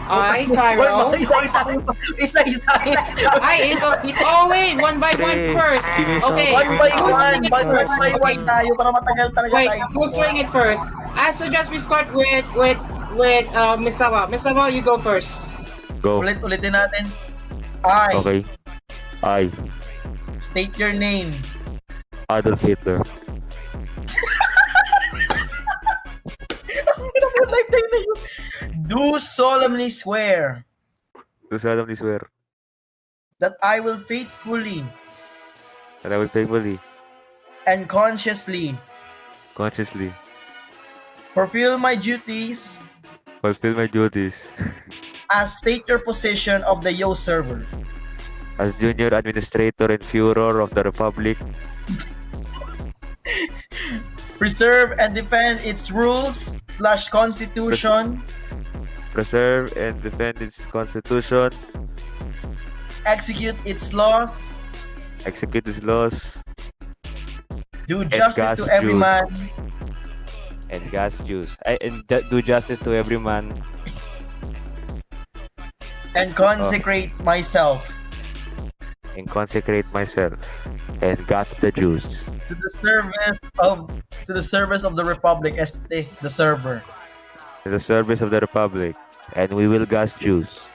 I, Cairo. Isa. Ay, oh wait, one by one first. Okay. One by who's one. doing it One first? by one tayo para matagal talaga Wait, tayo. who's doing it first? I suggest we start with Misawa. Misawa, you go first. Go. Ulitin natin. I Okay. Ay. state your name. Adolf Hitler. Do solemnly swear Do solemnly swear that I will faithfully that I will faithfully, and consciously consciously, fulfill my duties fulfill my duties as state your position of the Yo server. as Junior Administrator and Führer of the Republic, Preserve and defend its rules / constitution. preserve and defend its constitution, Execute its laws. execute its laws, Do justice gas to every juice. man. and do justice to every man, And consecrate myself and consecrate myself, and gas the Jews to the service of the Republic. The server. to the service of the Republic, and we will gas Jews.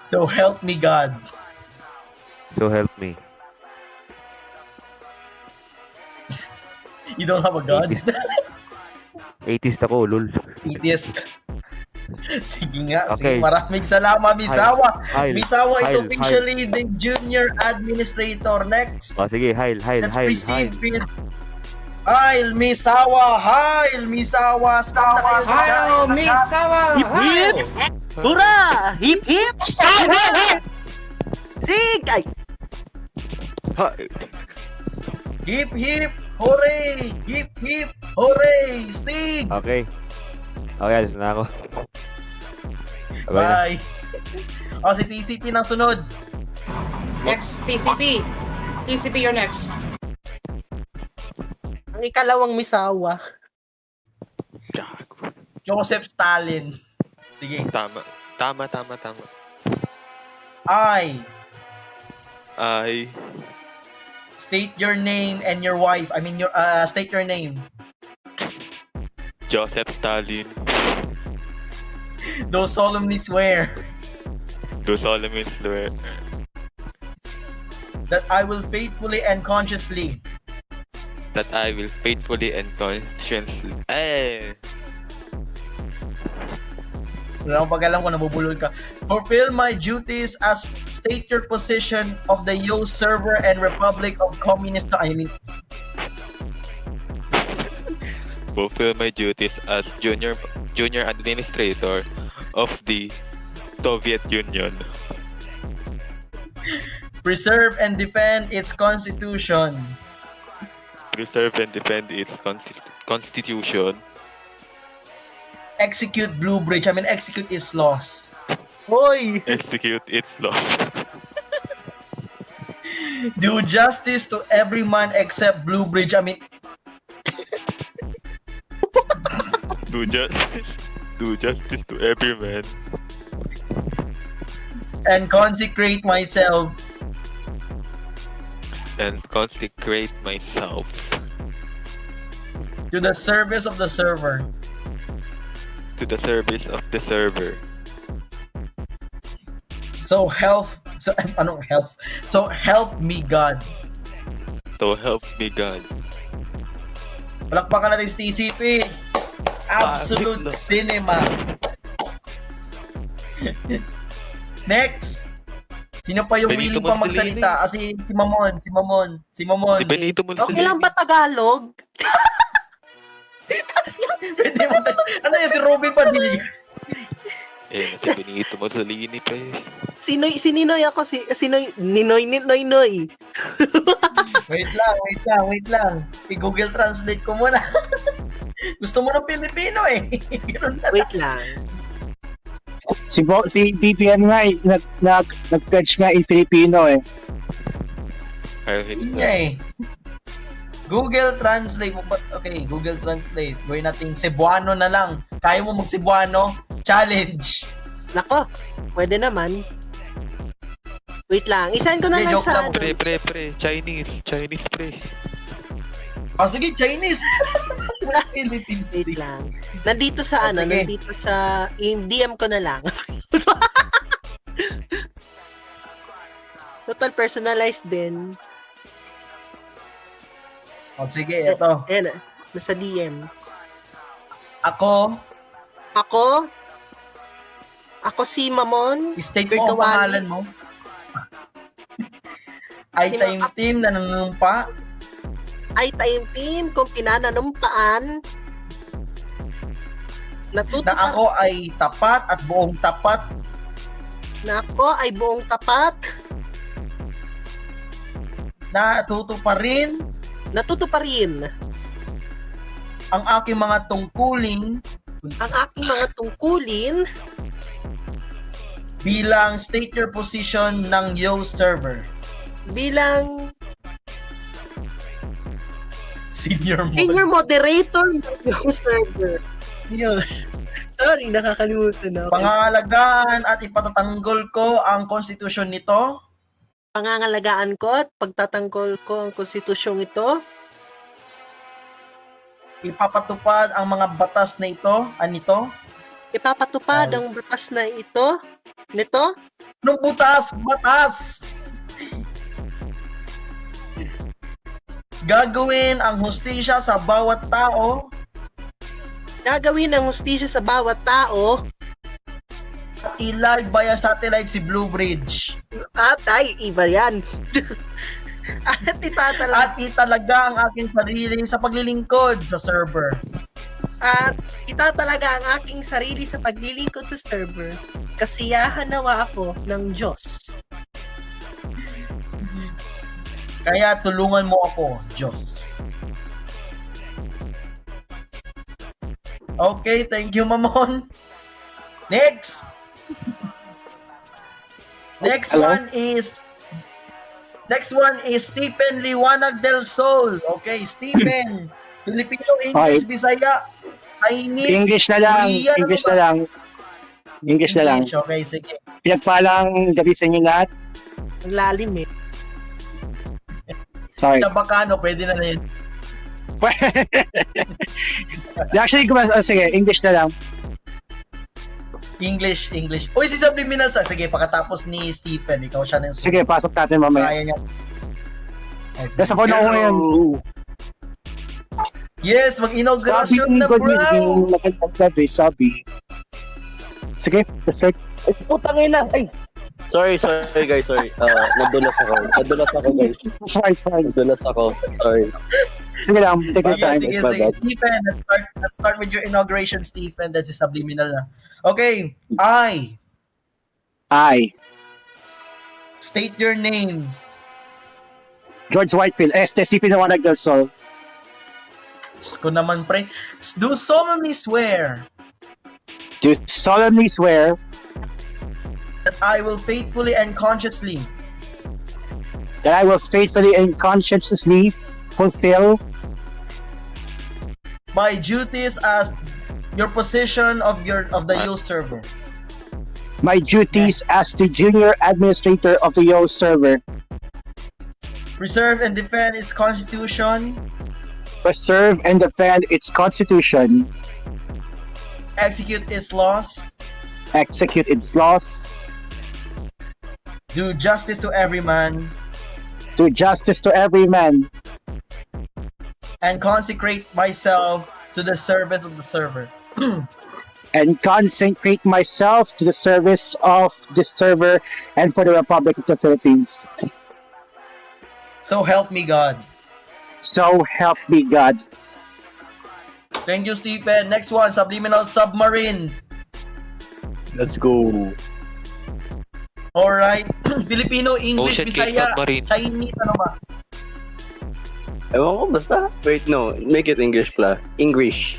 So help me God. So help me. You don't have a God? 80s ako, lol. Yes. Sige nga, Okay. sige. Maraming salamat, Misawa. Heil, Misawa is Heil, officially the junior administrator. Next, O sige, Hail. let's proceed with Heil, Misawa. Heil, Misawa. Spam na kayo sa chat. Hail, Misawa! Hip hip! Hurra! Hip hip! Sig! Ay, Hip, hip, hooray! Hip, hip, hooray! Sig! Okay. Okay, alis na ako. Bye na. Bye. O, si TCP nang sunod. Next, TCP. TCP, you're next. ang ikalawang Misawa. Joseph Stalin. Sige. Tama. I I, state your name and your wife. I mean, state your name. Joseph Stalin, Do solemnly swear do solemnly swear that I will faithfully and consciously that I will faithfully and conscientiously wala akong pag-alam kung nabubulol ka. Fulfill my duties as state your position of the Yo server and Republic of Communist. fulfill my duties as junior administrator of the Soviet Union. Preserve and defend its constitution. Preserve and defend its constitution. Execute execute its laws. Hoy! Execute its laws. Do justice to every man except Blue Bridge. I mean, Do justice. Do justice to every man. and consecrate myself And consecrate myself to the service of the server. to the service of the server. So help me God. So help me God. Palakpakan natin si TCP. Absolute Bakit, no? cinema. Next. Sino pa yung Benito willing pa Mussolini. magsalita? Si Mamon. Si Benito Mussolini. Okay lang ba Tagalog? Pwede mo ano yun, si Robin Padilla? Si Benito Mussolini pa eh. Si Ninoy ako, Ninoy. Wait lang. I-Google Translate ko muna. Gusto mo ng Pilipino eh. Wait lang. Si BBM nga, nag-pledge nga in Filipino eh. Ayaw hindi Nga eh. Google Translate mo. Okay, Google Translate. Gawin natin Cebuano na lang. Kaya mo mag-Cebuano? Challenge. Nako, pwede naman. Wait lang, isahin ko na lang joke sa lang. ano. Pre. Chinese pre. Sige, Chinese. Philippines. Wait lang. Nandito sa ano, sige. nandito sa DM ko na lang. Total personalized din. Sige, ito. Ayan, nasa DM. Ako si Mamon. State mo ang pangalan mo. I-Time Team na nanunumpa. I-Time Team kung pinananumpaan. Na ako ay tapat at buong tapat. Na ako ay buong tapat. Natutuparin ang aking mga tungkulin bilang state your position ng Yo server. Bilang Senior moderator ng Yo server. Yun. Sorry, nakakalimutan ako. Pangangalagaan at ipatatanggol ko ang konstitusyon nito. Pangangalagaan ko at pagtatanggol ko ang konstitusyong ito. Ipapatupad ang mga batas na ito. Anito? Ipapatupad ang batas na ito. Nito? Nung batas! Gagawin ang hustisya sa bawat tao. Gagawin ang hustisya sa bawat tao. At i-live via satellite si Blue Bridge. At ay, iba yan. At italaga ang aking sarili sa paglilingkod sa server. At itatalaga ang aking sarili sa paglilingkod sa server. Kasiyahan nawa ako ng Diyos. Kaya tulungan mo ako, Diyos. Okay, thank you, Mamon. Next one is Stephen Liwanag del Sol. Okay, Stephen. Filipino, English, Bisaya, Chinese, English na lang. Okay, sige. Pinagpalang gabi sa inyo lahat. Ang lalim eh. Sorry. Chabacano, pwede na rin. Actually, sige, English na lang. English. Uy, si Subliminal sa. Sige, pakatapos ni Stephen, ikaw siya ng Sige, pasok natin mamaya. Kaya niya. Kasi ako na ako ngayon. Yes, mag-inauguration na, bro! Magandang gabi, sabi. Sige, let's start. Ay, putang ina! Ay! Sorry guys, sorry. Nadulas ako guys. Sorry. Nadulas ako, sorry. Sige lang, take your time. Sige. Stephen, let's start with your inauguration, Stephen. That's Subliminal na. Okay, I state your name. George Whitefield, STCP Liwanag del Sol. Ko naman, pre. Do solemnly swear Do solemnly swear I will faithfully and consciously that I will faithfully and conscientiously fulfill my duties as your position of the Yo server. my duties as the junior administrator of the Yo server, Preserve and defend its constitution. preserve and defend its constitution, Execute its laws. execute its laws, Do justice to every man. do justice to every man, And consecrate myself to the service of the server. and consecrate myself to the service of the server and for the Republic of the Philippines. So help me God. So help me God. Thank you, Stephen. Next one, subliminal submarine. Let's go. Alright. Filipino, English, Ocean Gate Bisaya, submarine. Chinese, ano ba? Ewan ko, basta. Wait, no. Make it English pala. English.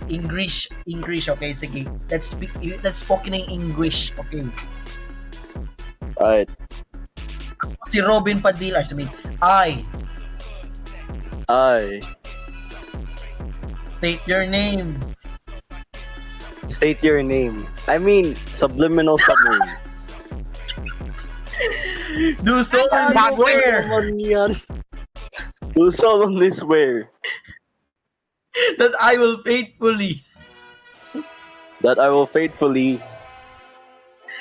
English. Okay, sige. Let's spoken in English. Okay. Alright. Si Robin Padilla, sabi, I state your name. State your name. I mean, subliminal submarine. Do solemnly swear Do solemnly swear that I will faithfully that I will faithfully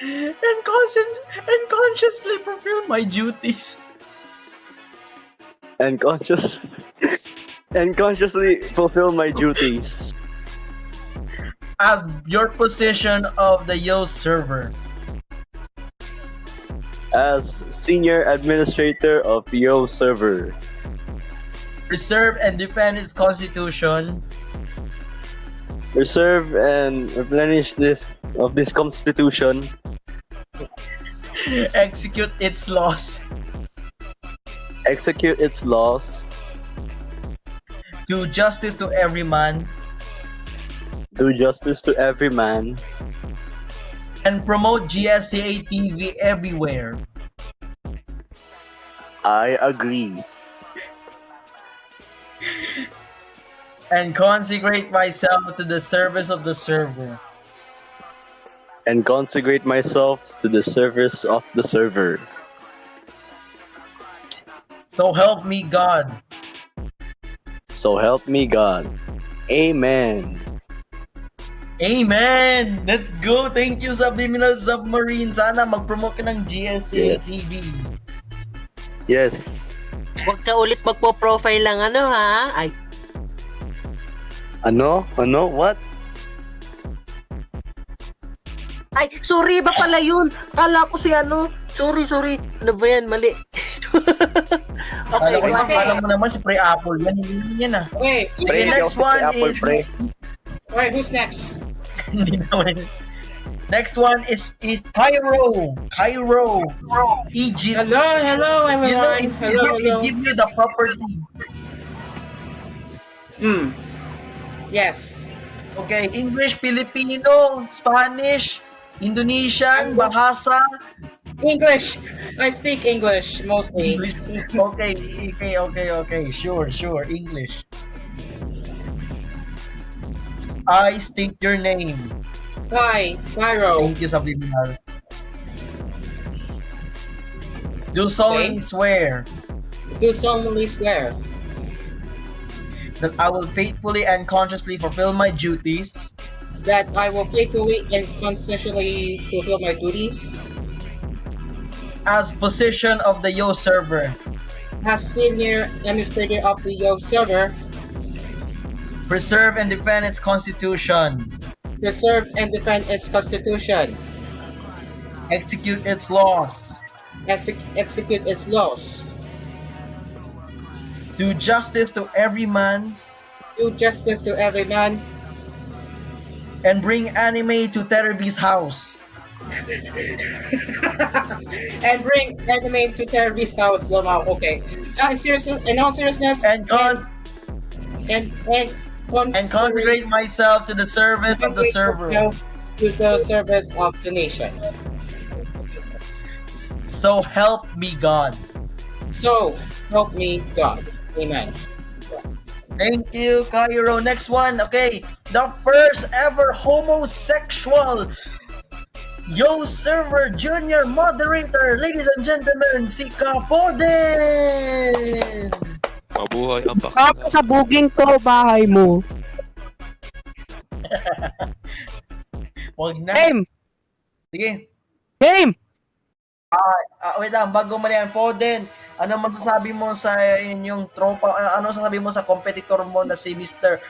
and consciously fulfill my duties and consciously fulfill my duties as your position of the Yo server. as senior administrator of Yo server. Preserve and defend its constitution. Preserve and replenish this constitution. Execute its laws. Execute its laws. Do justice to every man. Do justice to every man. And promote GSCA TV everywhere. I agree. And consecrate myself to the service of the server. And consecrate myself to the service of the server. So help me God. So help me God. Amen. Amen! Let's go! Thank you, Subliminal Submarine. Sana mag-promote ka ng GSA Yes. TV. Yes. Huwag ka ulit magpo-profile lang ano ha? Ay, Ano? What? ay, sorry ba pala yun? Kala ko si ano. Sorry. Ano ba yan? Mali. Okay, Alam mo naman si Pre Apple. Yan, hindi yan ah. Okay, Okay, next one is... alright, who's next? Hindi naman. Next one is Cairo, Egypt. Hello, everyone. You know, hello. it give you the property. Yes. Okay, English, Filipino, Spanish, Indonesian, Bahasa. English. I speak English mostly. Okay. Sure, English. I state your name. Hi, Cairo. Thank you, Subliminal. Do solemnly swear Do solemnly swear that I will faithfully and consciously fulfill my duties that I will faithfully and conscientiously fulfill my duties as position of the Yo server. as senior administrator of the Yo server, Preserve and defend its constitution. preserve and defend its constitution, Execute its laws. execute its laws, Do justice to every man. do justice to every man, And bring anime to Terry's house. and bring anime to terrorist house. Wow, okay. In all seriousness, And and consecrate myself to the service of the server. to the service of the nation. So help me God. So help me God. Amen. Thank you, Cairo. Next one, okay. The first ever homosexual Yo Server Junior Moderator, ladies and gentlemen, si Kafoden! Mabuhay ang Papasabugin ko bahay mo. Wag na. Game! Sige. Game! Wait lang, bago mo na yan, Foden, ano masasabi mo sa inyong tropa, ano masasabi mo sa competitor mo na si Mr.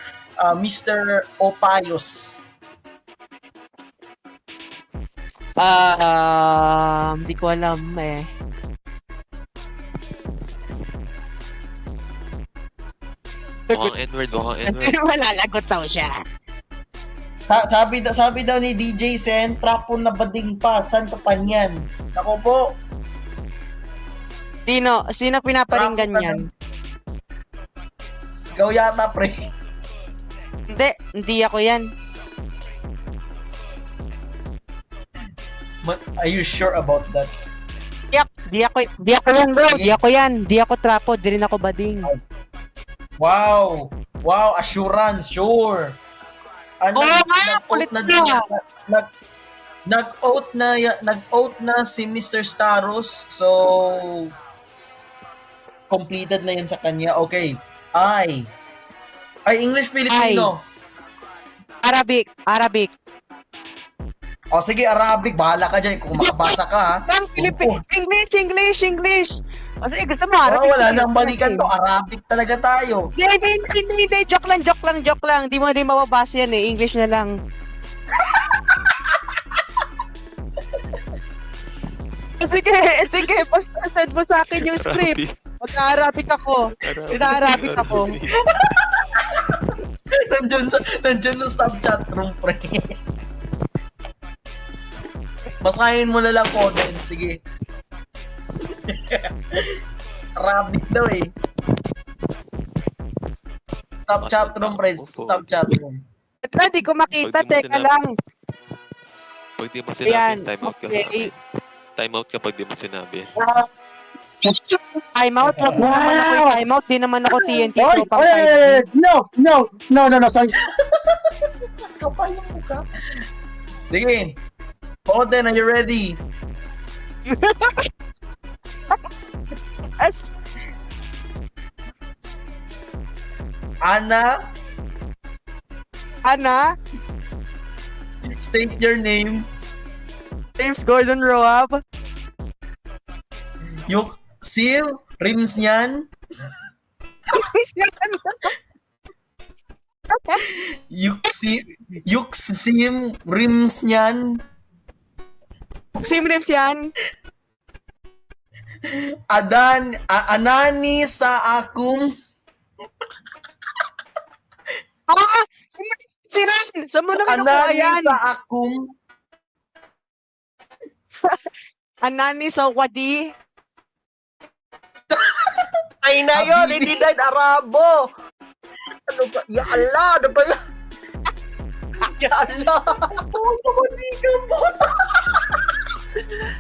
Opayos? Hindi ko alam eh. Mukhang N-word, mukhang N-word. Malalagot daw siya. Sabi daw ni DJ Sen, trapo na bading pa, saan ka pa niyan? Ako po. Sino pinaparinggan yan? Ikaw yata, pre. Hindi ako yan. Are you sure about that? Yep, di ako yan bro, di ako yan. Di ako trapo, di rin ako bading. Wow, assurance, sure. Nag-oath na si Mr. Staros, so completed na yun sa kanya. Okay. Ay, English Filipino. Arabic. O sige, Arabic. Bahala ka dyan kung makabasa ka, ha? English. O sige, gusto mo Arabic. Wala nang balikan to. Arabic talaga tayo. Hindi. Joke lang. Di mo mababasa yan eh. English na lang. Sige. Basta send mo sa akin yung script. Mag-Arabic ako. Nandiyan sa stop chat room, pre. Basahin mo na lang po din. Sige. Arabic daw eh. Stop chat room, pre. Stop chat room. Di ko makita. Teka lang. Pag di mo sinabi, time out ka. Time out kapag di mo sinabi. Time out? Wag mo naman ako yung time out. Di naman ako TNT Pro pang 5. No, sorry. Kapal yung mukha. Sige. Foden, are you ready? Yes. Ana? State your name. James Gordon Roab. Yuksim Rimsyan. Yuksim Rimsyan. Anani sa akong Siran! Saan mo na kinukuha Anani yan? sa akong Anani sa wadi? Ay na yun, hindi na Arabo. Ano ba? Ya Allah, ano ba yan? Ya Allah.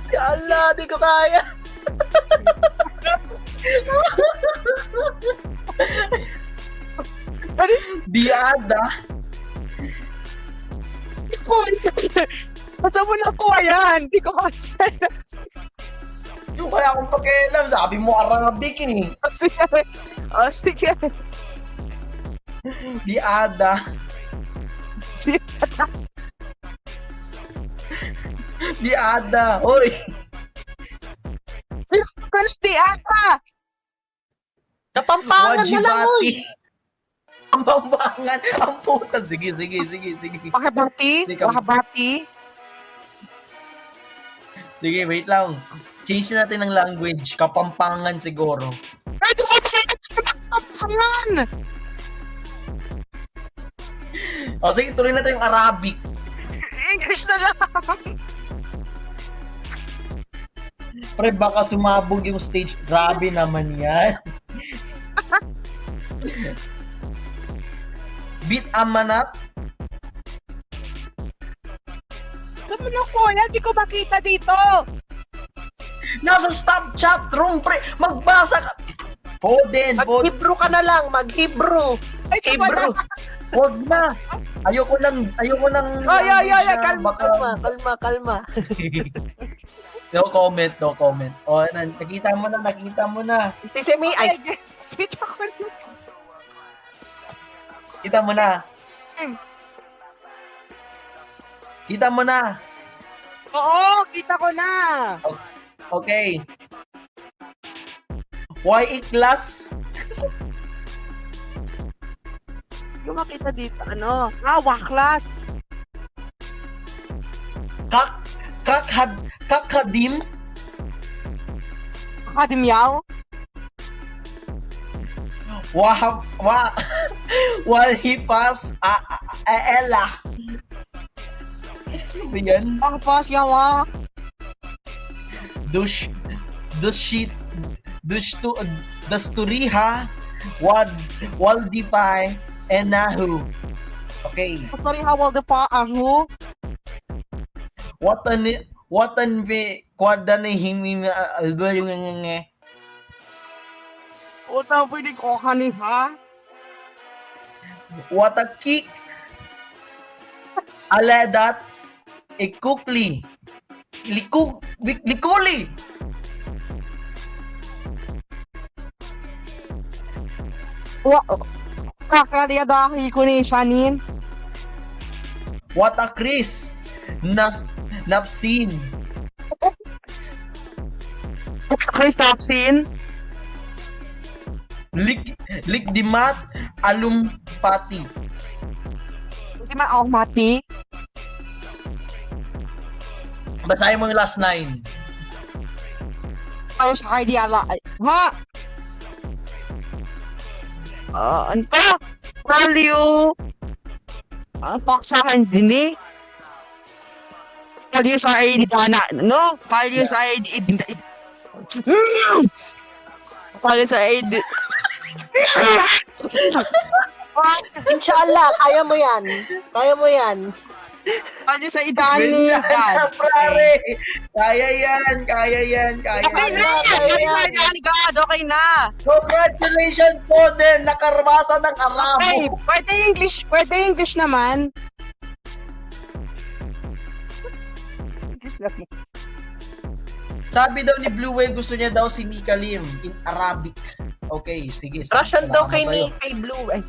Ya Allah, di ko kaya. Biada. Saan mo nakuha yan? Di ko kasi. Wala akong pakialam. Sabi mo Arabic eh. Sige. Biada. Biada. Hoy. Biada. Kapampangan na lang, uy. Ang pambangan. Ang puta. Sige. Wahabati. Sige, wait lang. Change natin ng language. Kapampangan siguro. O sige, tuloy natin yung Arabic. English na lang. Pre, baka sumabog yung stage. Grabe naman yan. Bit amanat. Ano kuya? Hindi ko makita dito. Nasa stop chat room, pre. Magbasa ka. Foden. Mag-Hebrew ka na lang. Mag-Hebrew. Ay, Hebrew. Huwag na. Ayoko nang Ay. siya, Kalma, baka- kalma. No comment. O, nakita mo na. Tisemi, ay. Kita ko na. Kita mo na. Kita mo na. Oo, kita ko na. Okay. Why iklas? Yung makita dito, ano? Waklas. Kakadim? Kadimyaw? Walhipas Ella. Ano ba yan? Ang fast yawa. Dasturiha Waldify Enahu. Okay. Sorry, hawal de pa aho. Watan vi kwada na himi Uta pwede ko kanin ha? Watakik Aledat Ikukli Likuli Kakaliadahi ko ni Shanin. Watakris Napsin Christopsin. Likdimat Alumpati. Hindi man ako mati. Basahin mo yung last 9. Ayaw sa kay Diala. Ha? Ano pa? Value. Paksahan din eh. Value sa ID dana. No? Value sa ID. Value sa ID. Inshallah, kaya mo yan. Value sa idani. Pare. Kaya yan. Okay na! Okay na! Congratulations po din. Nakarmasa ng Arabo. Okay, pwede English naman. Sabi daw ni Blue Wave, gusto niya daw si Mika Lim in Arabic. Okay, sige. Russian daw kay salamat sa'yo. kay Blue. Ay.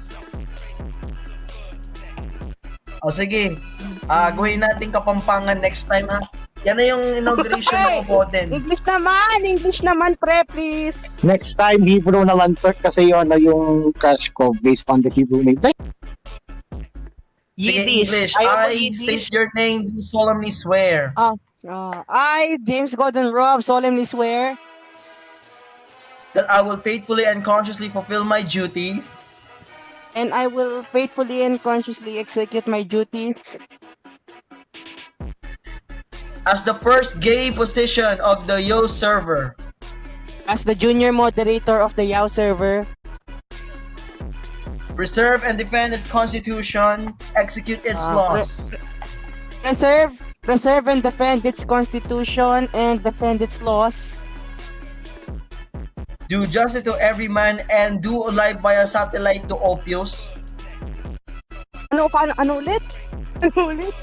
O sige. Gawin natin Kapampangan next time ha. Yan na yung inauguration ng Foden. English naman, pre, please. Next time, Hebrew naman kasi yun na yung crush ko based on the Hebrew name. Sige, Yiddish. English. Ayaw mo I Yiddish? state your name, do solemnly swear. I, James Gordon Robb, solemnly swear That I will faithfully and consciously fulfill my duties. and I will faithfully and consciously execute my duties As the first gay position of the Yo server. as the junior moderator of the Yao server, Preserve and defend its constitution. Execute its laws. preserve and defend its constitution and defend its laws. Do justice to every man and do live via satellite to Opus. Ano ulit? Ano ulit?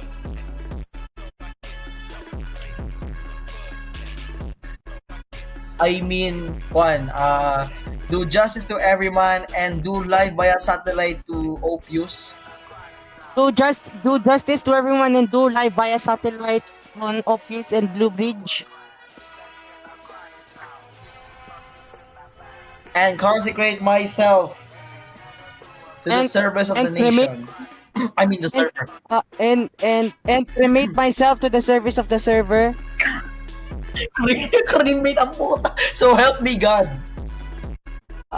I mean, do justice to every man and do live via satellite to Opus. Do justice to everyone and do live via satellite on Opus and Blue Bridge. And consecrate myself to the service of the nation. I mean the server. And cremate myself to the service of the server. Cremate ang puta. So help me God.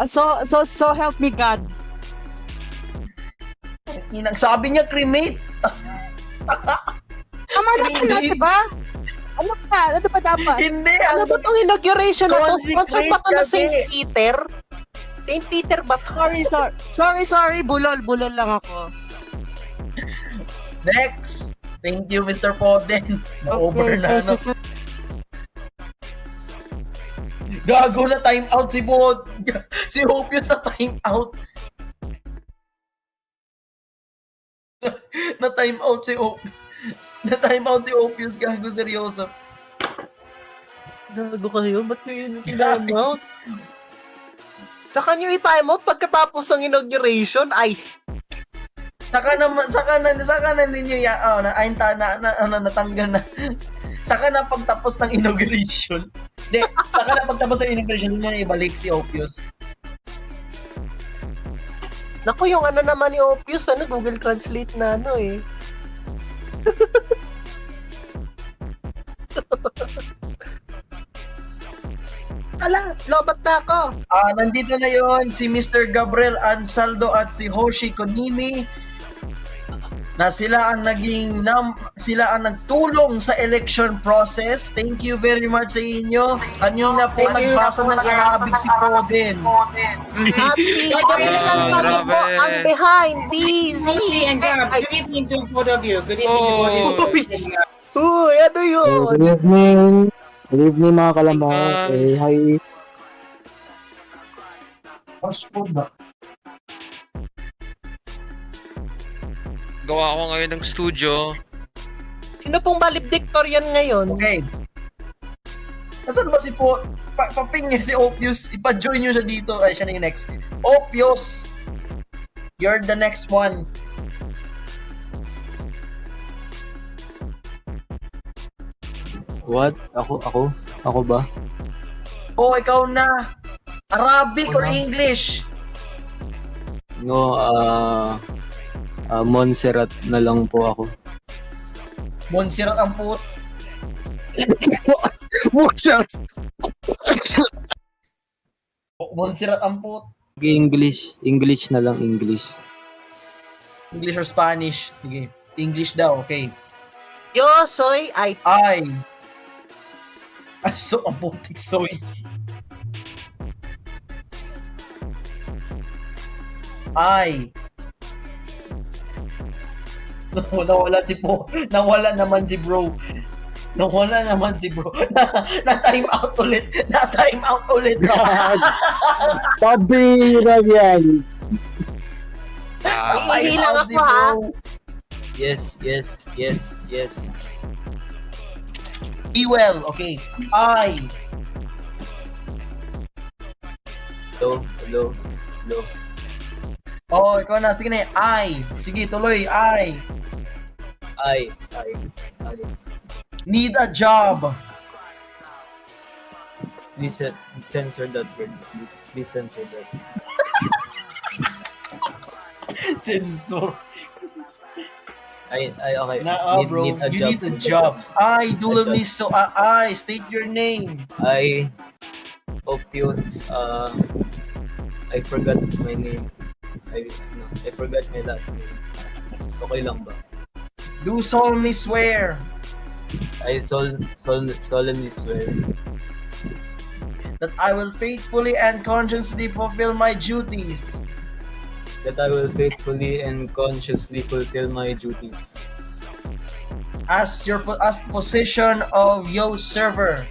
So help me God. Sabi niya cremate. Tama na ano, diba? Ano pa dapat? Hindi. Ano ba itong inauguration na to? Sponsor ba to ng St. Consecrate Peter? St. Peter ba to? Sorry. Bulol lang ako. Next. Thank you, Mr. Poden. Na-over Okay, na, thank no? you, sir. Gago na time out si Bod. Si Hopius na time out. Na time out si Na time out si Hopius. Gago, seryoso. Gago kayo, ba't nyo yun time out? Saka nyo i-time out pagkatapos ng inauguration, ay, Saka na ninyo natanggal na. Saka na pagtapos ng inauguration. Hindi, saka na pagtapos ng inauguration, ninyo na ibalik si Opus. naku, yung ano naman ni Opus, Google Translate na eh. Ala, lobat na ako. Nandito na yon si Mr. Gabriel Ansaldo at si Hoshi Konimi na sila ang nagtulong sa election process. Thank you very much sa inyo. Kanina po nagbasa ng Arabic si Poden. At si Gabriel Ansaldo po ang behind the Hoshi and Gab, good evening to both of you. Good evening to both of you. Uy, ano yun? Good evening. Good evening mga kalamang. Hi. Gawa ko ngayon ng studio. Sino pong valedictorian ngayon? Okay. Nasaan ba si paping niya si Opus? Ipa-join nyo siya dito. Ay, siya na yung next. Opus! You're the next one. What? Ako ba? Oh, ikaw na. Arabic or English? No, Montserrat na lang po ako. Montserrat ang put. Montserrat! Montserrat ang put. English na lang, English. English or Spanish? Sige. English daw, okay. Yo soy ay. So, ang putik soy. Nawala naman si bro. Na-time out ulit. Tabi na yan. Hihilang ako ha. Yes. Ewell, okay. Hello. Oh, ikaw na. Sige na. Sige, tuloy. I. Need a job. Please censor that word. Please censor that. Censor. Okay. Bro. Need a You job. need a job. State your name. Opus. I forgot my name. I forgot my last name. Okay lang ba? Do solemnly swear. I solemnly swear that I will faithfully and consciously fulfill my duties. That I will faithfully and consciously fulfill my duties. As position of Yo server.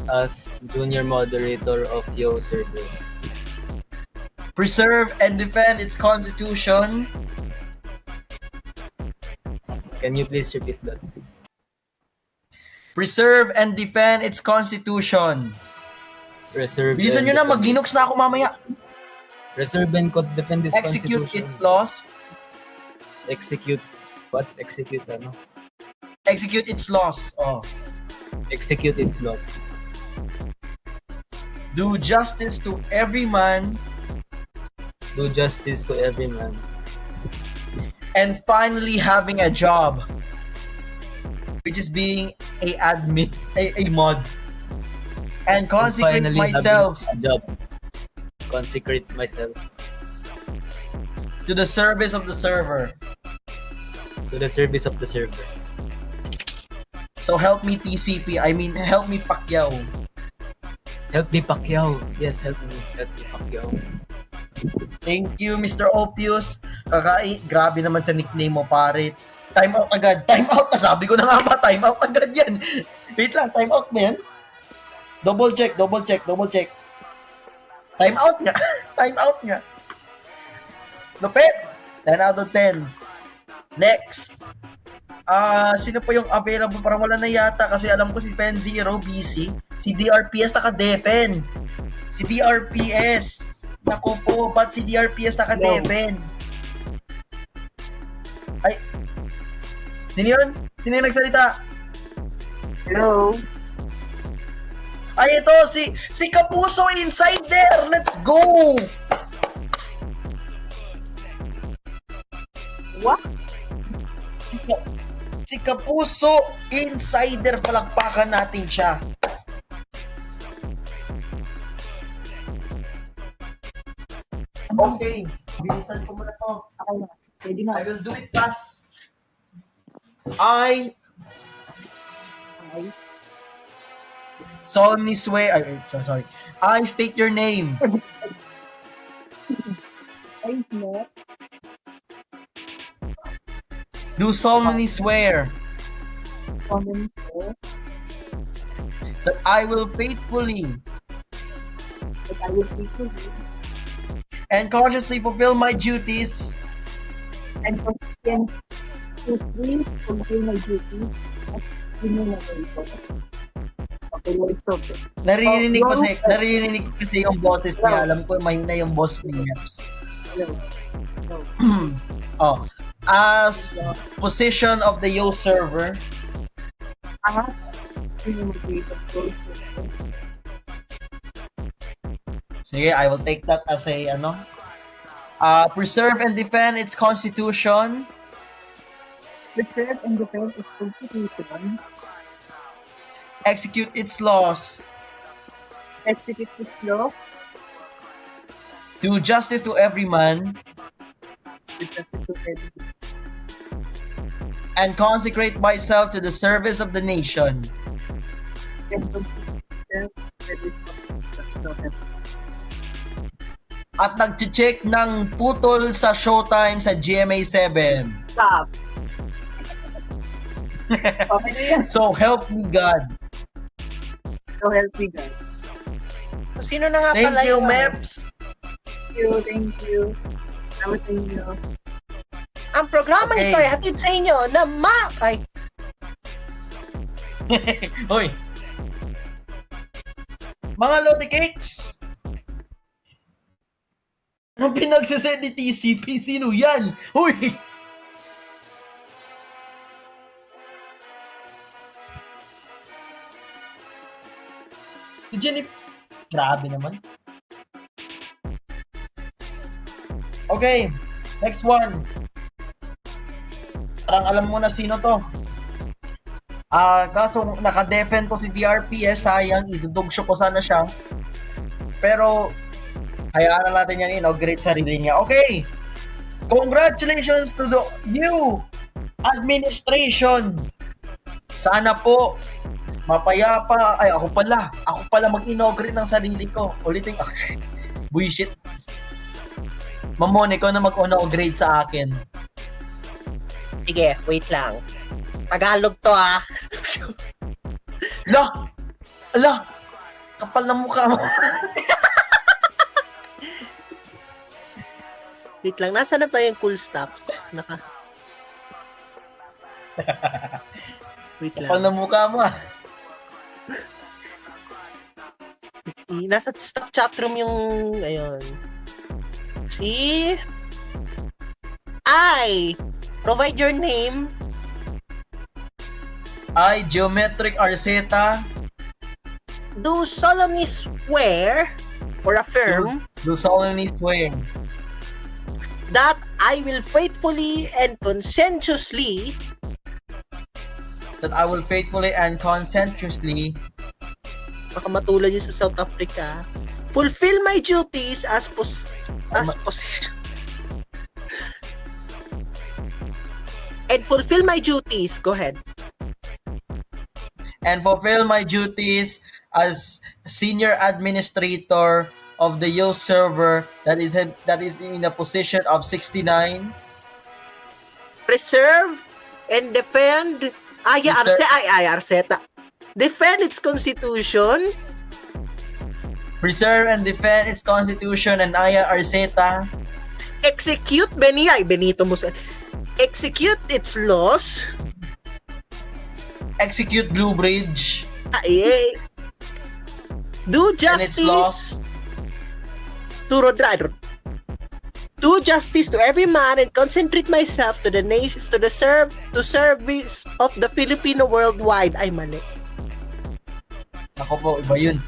As junior moderator of Yo server. Preserve and defend its constitution. Can you please repeat that? Preserve and defend its constitution. Preserve. Bilisan nyo na, mag-Linux na ako mamaya. Preserve and defend its Execute constitution. its laws. Execute. What? Execute ano? Execute its laws. Oh. Execute its laws. Do justice to every man. Do justice to every man. And finally having a job. Which is being a admin, a mod. And consecrate myself. A job. Consecrate myself. To the service of the server. To the service of the server. So help me TCP. I mean, help me Pacquiao. Help me Pacquiao. Yes, help me Pacquiao. Thank you, Mr. Opus. Grabe naman sa nickname mo, pare. Time out agad. Time out. Sabi ko na nga ba, time out agad yan. Wait lang, time out ba yan? Double check, double check, double check. Time out nga. Time out nga. Lupit. 10 out of 10. Next. Sino pa yung available? Parang wala na yata kasi alam ko si Pen Zero busy. Si DRPS naka-defen. Si DRPS. Naku po, ba't si DRPS naka-defen? Ay. Sino yun? Sino yung nagsalita? Hello? Ay, ito, si Kapuso inside there! Let's go! What? Si Kapuso Insider, palakpakan natin siya. Okay, bilisan ko muna to. I will do it fast. I solemnly swear, sorry. I state your name. Do solemnly swear that I will faithfully and consciously fulfill my duties and consistently fulfill my duties as Naririnig ko kasi yung boses niya. Alam ko mahina yung boss ni Neps. As position of the Yo server. Sige, I will take that as a preserve and defend its constitution. Preserve and defend its constitution. Execute its laws. Execute its law. Do justice to every man. And consecrate myself to the service of the nation. At nag-check ng putol sa showtime sa GMA7. Stop. So help me God. So help me God. Sino na nga Thank pala you, yun? Meps. Thank you. Salamat sa inyo. Ang programa Okay. ito ay hatid sa inyo na ay. Hoy. Mga Lodi Cakes. Anong pinagsaset ni TCP? Sino yan? Hoy. Si Jenny. Grabe naman. Okay. Next one. Parang alam mo na sino to. Kaso naka-defend to si DRPS, sayang, idudugso ko sana siya. Pero, hayaan na natin yan inaugurate sarili niya. Okay! Congratulations to the new administration! Sana po, mapayapa. Ay, ako pala mag-inaugurate ng sarili ko. Ulitin, bullshit. Mamon, ikaw na mag-inaugurate sa akin. Sige, wait lang. Tagalog to Ala! Kapal na mukha mo. Wait lang, nasa na ba yung cool stuff? Wait lang. Kapal na mukha mo Nasa staff chatroom yung, ayun. Provide your name. I, Geometric Arceta. Do solemnly swear or affirm Do solemnly swear that I will faithfully and conscientiously and conscientiously baka matulad yun sa South Africa, fulfill my duties as position and fulfill my duties. Go ahead. and fulfill my duties as senior administrator of the Yo server that is in the position of 69. Preserve and defend Arceta. Defend its constitution. Preserve and defend its constitution and Aya Arceta. Execute execute its laws. Execute Blue Bridge. Do and its justice laws. do justice to every man and concentrate myself to the nations to service of the Filipino worldwide. Ay, mali. Ako po, iba yun.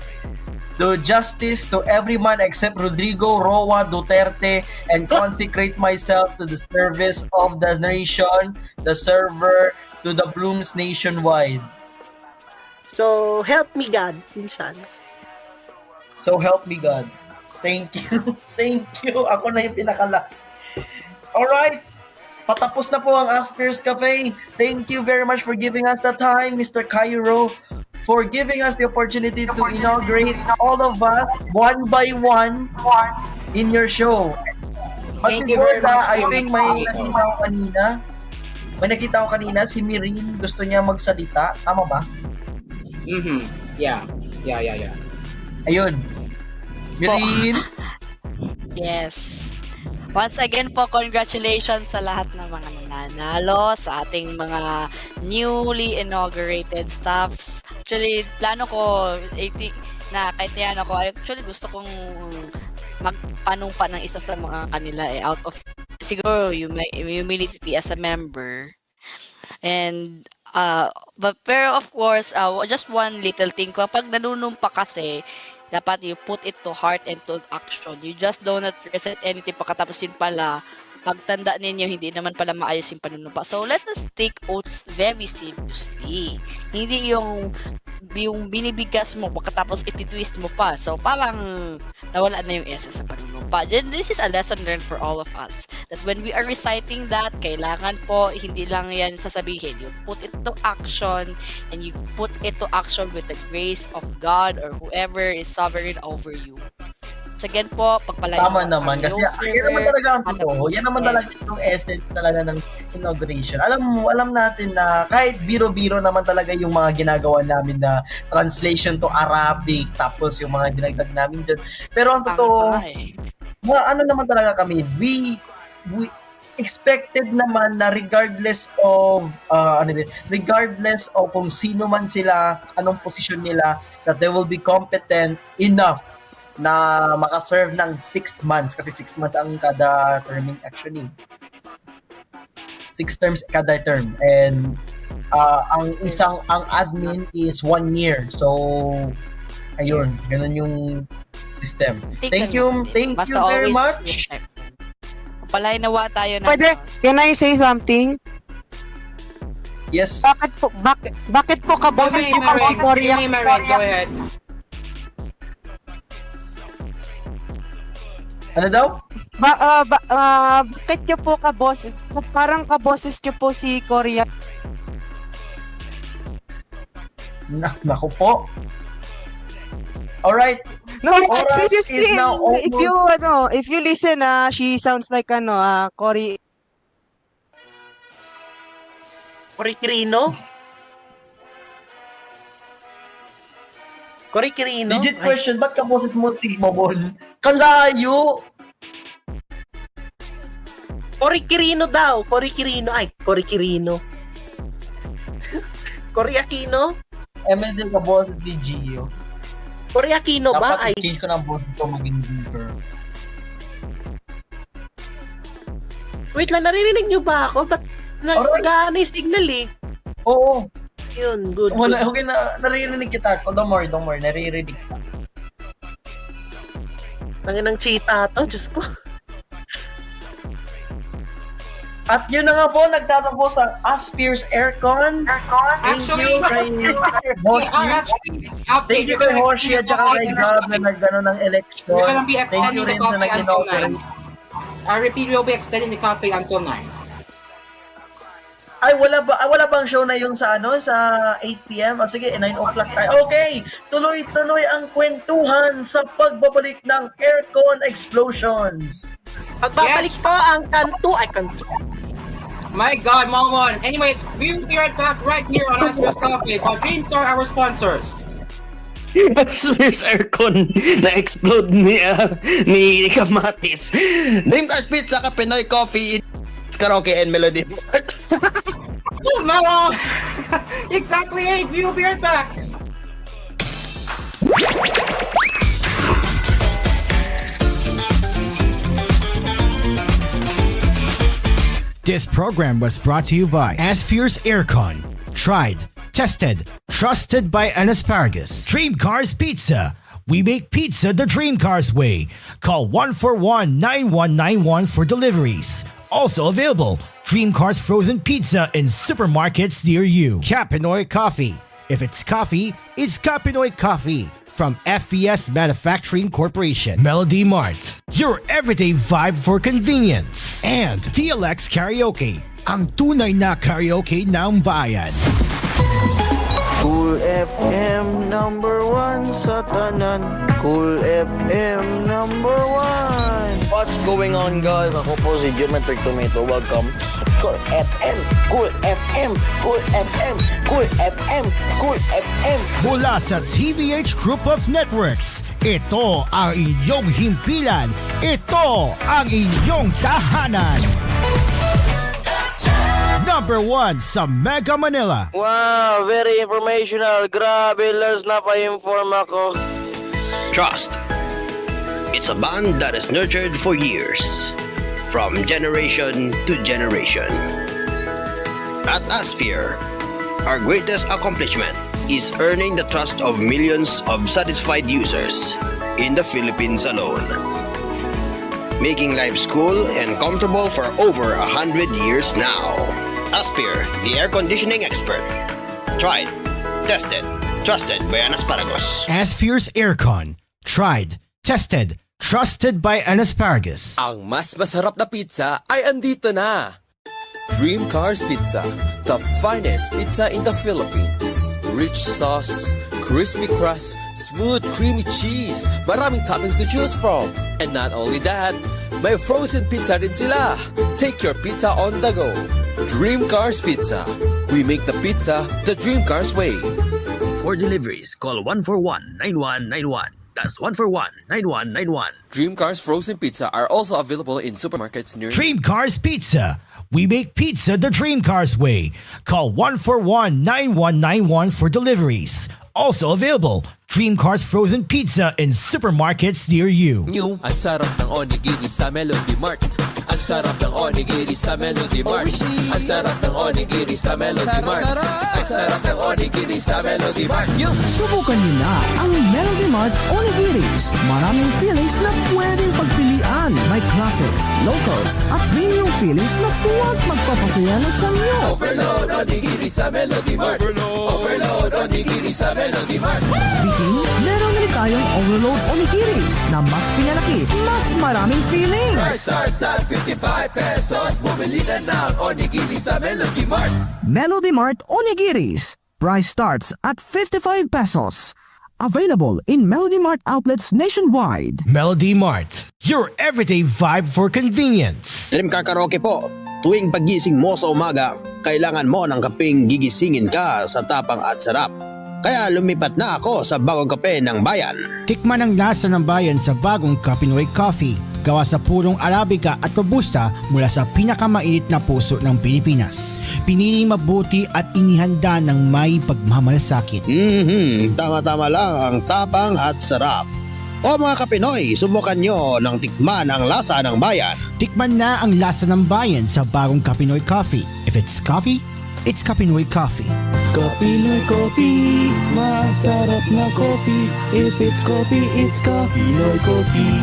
Do justice to every man except Rodrigo Roa Duterte and consecrate myself to the service of the nation, the server, to the blooms nationwide. So, help me God, minsan. So help me God. Thank you. Thank you. Ako na yung pinakalas. Alright. Patapos na po ang Asphere's Cafe. Thank you very much for giving us the time, Mr. Cairo, for giving us the opportunity to inaugurate all of us one by one in your show. But Thank you before very that, much. I think may nakita ko kanina, si Mirin gusto niya magsalita. Tama ba? Yeah. Ayun. Mirin. Yes. Once again po, congratulations sa lahat ng mga nananalo, sa ating mga newly inaugurated staffs. Actually, plano ko, na kahit yan ako, actually gusto kong magpanumpa ng isa sa mga kanila out of siguro humility as a member. And pero of course, just one little thing, kapag nanunumpa kasi, dapat you put it to heart and to action. You just do not reset anything pagkatapos yun pala, pagtanda ninyo, hindi naman pala maayos yung panunumpa. So, let us take oaths very seriously. Hindi yung binibigkas mo pagkatapos ititwist mo pa. So, parang nawala na yung essence sa panunumpa. This is a lesson learned for all of us. That when we are reciting that, kailangan po, hindi lang yan sasabihin. You put it to action and you put it to action with the grace of God or whoever is sovereign over you. So again po, pagpalain Tama mo naman. ang Kasi user, yan naman talaga ang totoo. Yan naman talaga yung essence talaga ng inauguration. Alam natin na kahit biro-biro naman talaga yung mga ginagawa namin na translation to Arabic, tapos yung mga dinagdag namin dyan. Pero ang totoo, mga ano naman talaga kami, we expected naman na regardless of kung sino man sila, anong posisyon nila, that they will be competent enough na makaserve ng 6 months kasi 6 months ang kada terming actually. 6 terms kada term and ang admin is 1 year. So ayun, ganun yung system. Thank you very much. Palain nawa tayo na. Pwede, can I say something? Yes. Bakit po kaboses niyo po si Korea? Go ahead. Ano daw? Bakit niyo po kaboses? Parang kaboses niyo po si Korea. Naku po. Alright. No, seriously, is now if you listen, she sounds like Cory. Cory Quirino? Cory Quirino? Legit question, ba't ka boses mo si Mabol? Kalayo! Cory Quirino daw. Cory Quirino. Ay, Cory Quirino. Cory Aquino? MSD ka boses ni Gio. Cory Aquino ba? Dapat i-change ko ng boses ko maging deeper. Wait lang, naririnig niyo ba ako? Ba't nag-ano yung signal eh? Oo. Yun, good. Wala, okay na, naririnig kita. Don't worry, naririnig kita. Nanginang cheetah to, Diyos ko. At yun na nga po, nagtatapos ang Asphere's Aircon. Thank you kay Hoshi. Thank you kay Hoshi at saka kay Gab na nagano ng election. Thank you rin sa nag-inaugurate. I repeat, we'll be extending the coffee until 9. Ay, wala bang show na yung sa sa 8 PM? O sige, 9 o'clock tayo. Okay, tuloy-tuloy ang kwentuhan sa pagbabalik ng Aircon Explosions. Pagbabalik po ang kanto. My God, Momon. Anyways, we will be right back right here on Asphere's Coffee. But dreams are our sponsors. Asphere's aircon na-explode ni Kamatis. Dreamcast Pizza, Pinoy Coffee, Karaoke, and Melody Mart. No! Exactly 8. We will be right back. This program was brought to you by Asphere's Aircon. Tried, tested, trusted by an asparagus. Dream Cars Pizza. We make pizza the Dream Cars way. Call 141-9191 for deliveries. Also available, Dream Cars Frozen Pizza in supermarkets near you. Pinoy Coffee. If it's coffee, it's Pinoy Coffee. From FBS Manufacturing Corporation. Melody Mart. Your everyday vibe for convenience. And TLX Karaoke. Ang tunay na karaoke ng bayan. Cool FM number 1 sa tanan. Cool FM number 1. What's going on, guys? Ako po si Geometric Tomato. Welcome. Cool FM, Cool FM, Cool FM, Cool FM, Cool FM. Mula sa TVH Group of Networks, ito ang inyong himpilan. Ito ang inyong tahanan. Number 1 sa Mega Manila. Wow, very informational. Grabe, Lars, napa-inform ako. Trust. It's a bond that is nurtured for years, from generation to generation. At Asphere, our greatest accomplishment is earning the trust of millions of satisfied users in the Philippines alone, making life cool and comfortable for over 100 years now. Asphere, the air conditioning expert. Tried, tested, trusted by an asparagus. Asphere's Aircon. Tried, tested, trusted by an asparagus. Ang mas masarap na pizza ay andito na. Dream Cars Pizza, the finest pizza in the Philippines. Rich sauce, crispy crust, smooth creamy cheese, maraming toppings to choose from. And not only that, may frozen pizza rin sila. Take your pizza on the go. Dream Cars Pizza. We make the pizza the Dream Cars way. For deliveries, call 141-9191. That's 141-9191. Dream Cars Frozen Pizza are also available in supermarkets near Dream Cars Pizza. We make pizza the Dream Cars way. Call 141-9191 for deliveries. Also available, Dream Cars Frozen Pizza in supermarkets near you. New, ang sarap ng onigiri sa Melody Mart. Ang sarap ng onigiri sa Melody Mart. Ang sarap ng onigiri sa Melody Mart. Ang sarap ng onigiri sa Melody Mart. Subukan niyo na ang Melody Mart Onigiris. Maraming feelings na pwedeng pagpilian. May classics, locals, at premium feelings na suwag magpapasaya ng samyo. Overload onigiri sa Melody Mart. Overload onigiri sa Melody Mart. Bikin, meron rin tayong overload onigiris na mas pinalaki, mas maraming feelings. Price starts at 55 pesos. Bumili na ng onigiri sa Melody Mart. Melody Mart Onigiris. Price starts at 55 pesos. Available in Melody Mart outlets nationwide. Melody Mart, your everyday vibe for convenience. Dream Car Karaoke po. Tuwing pagising mo sa umaga, kailangan mo ng kapeng gigisingin ka sa tapang at sarap. Kaya lumipat na ako sa bagong kape ng bayan. Tikman ang lasa ng bayan sa bagong Pinoy Coffee. Gawa sa purong Arabica at Robusta mula sa pinakamainit na puso ng Pilipinas. Pinili mabuti at inihanda ng may pagmamalasakit. Tama-tama lang ang tapang at sarap. O mga Kapinoy, subukan nyo ng tikman ang lasa ng bayan. Tikman na ang lasa ng bayan sa bagong Pinoy Coffee. If it's coffee, it's Pinoy Coffee. Pinoy Coffee, masarap na coffee. If it's coffee, it's Pinoy Coffee.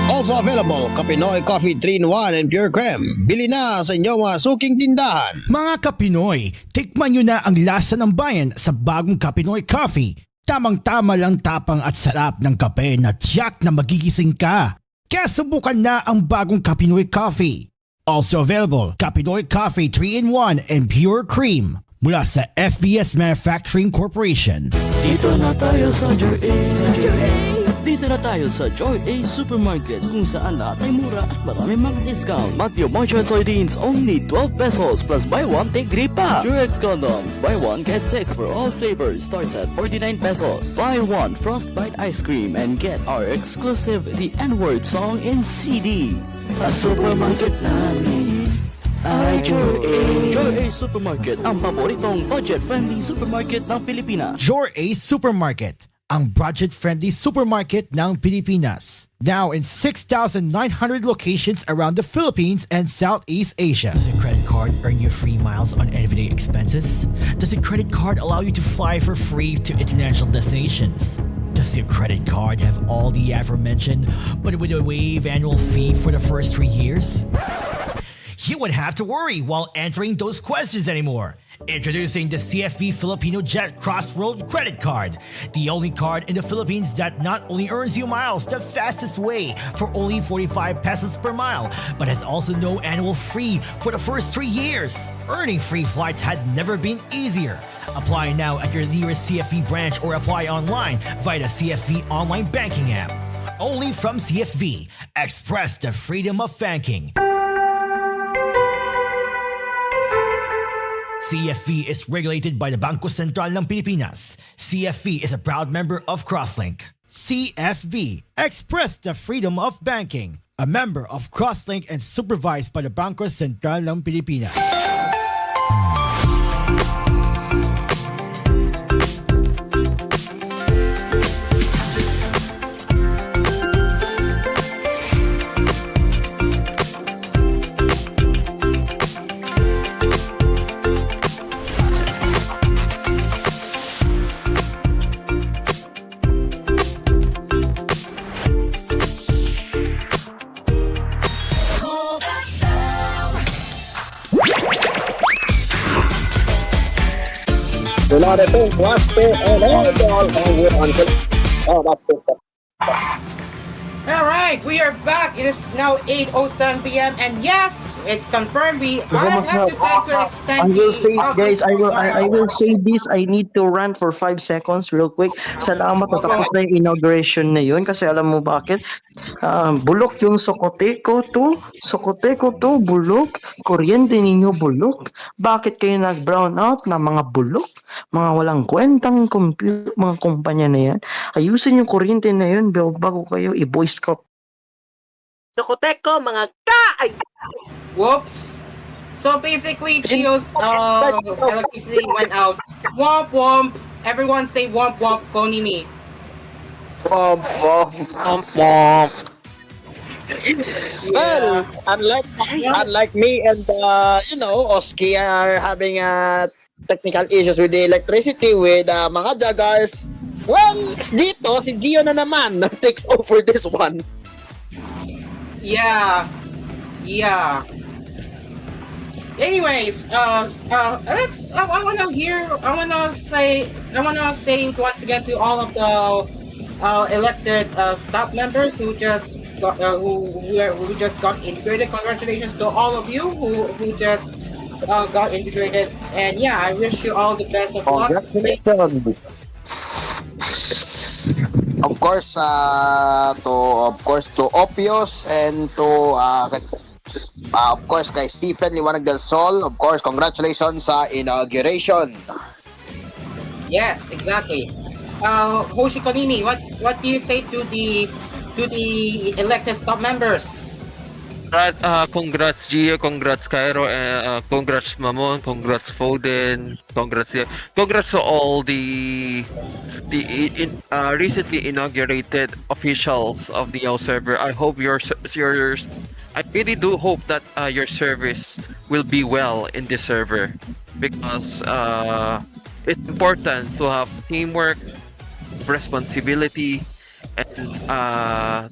Also available, Kapinoy Coffee 3-in-1 and Pure Creme. Bili na sa inyong mga suking tindahan. Mga Kapinoy, tikman nyo na ang lasa ng bayan sa bagong Pinoy Coffee. Tamang-tama lang tapang at sarap ng kape na tiyak na magigising ka. Kaya subukan na ang bagong Pinoy Coffee. Also available, Pinoy Coffee 3-in-1 and Pure Cream mula sa FBS Manufacturing Corporation. Dito na tayo sa Joy A. Dito na tayo sa Joy A Supermarket kung saan lahat ay mura at maraming mga discount. Matthew Moisture Soybeans only 12 pesos plus buy one take 3 pa. Durex condoms buy one get 6 for all flavors starts at 49 pesos. Buy one Frostbite ice cream and get our exclusive The N-Word song in CD. Sa supermarket namin ay Joy A. Joy A Supermarket, ang paboritong budget-friendly supermarket ng Pilipinas. Joy A Supermarket, ang budget-friendly supermarket ng Pilipinas. Now in 6,900 locations around the Philippines and Southeast Asia. Does your credit card earn you free miles on everyday expenses? Does your credit card allow you to fly for free to international destinations? Does your credit card have all the aforementioned, but with a waive annual fee for the first 3 years? You wouldn't have to worry while answering those questions anymore. Introducing the CFV Filipino Jet Cross World Credit Card, the only card in the Philippines that not only earns you miles the fastest way for only 45 pesos per mile, but has also no annual fee for the first 3 years. Earning free flights had never been easier. Apply now at your nearest CFV branch or apply online via the CFV online banking app. Only from CFV. Express the freedom of banking. CFV is regulated by the Bangko Sentral ng Pilipinas. CFV is a proud member of Crosslink. CFV, express the freedom of banking. A member of Crosslink and supervised by the Bangko Sentral ng Pilipinas. United Asphere and all with until Alright, we are back. It is now 8:07 p.m. and yes, it's confirmed we I have decided to extend I will the say, offer guys, I tomorrow. will say this. I need to rant for 5 seconds real quick. Salamat na tapos na yung inauguration na yun kasi alam mo bakit? Bulok yung sokote ko to, bulok. Kuryente ninyo bulok. Bakit kayo nag-brown out na mga bulok? Mga walang kwentang mga kumpanya na yan. Ayusin yung kuryente na yun bago kayo i-boy scout. Sokoteko, mga ka! Ay! Whoops. So basically, Gio's electricity went out. Womp womp. Everyone say womp womp, Koni me. Womp womp. Womp womp. Well, unlike me and Oski are having technical issues with the electricity with mga joggers. Well, dito si Gio na naman takes over this one. Yeah. Anyways, let's. I wanna say once again to all of the elected staff members who just got integrated. Congratulations to all of you who just got integrated. And yeah, I wish you all the best of luck. Congratulations. Of course, to Opios and to of course kay Stephen Liwanag del Sol. Of course, congratulations sa inauguration. Yes, exactly. Hoshi Konimi, what do you say to the elected staff members? Congrats Gio, congrats Cairo, congrats Mamon, congrats Foden, congrats to all the recently inaugurated officials of the Yao server. I hope I really do hope that your service will be well in this server, because it's important to have teamwork, responsibility, and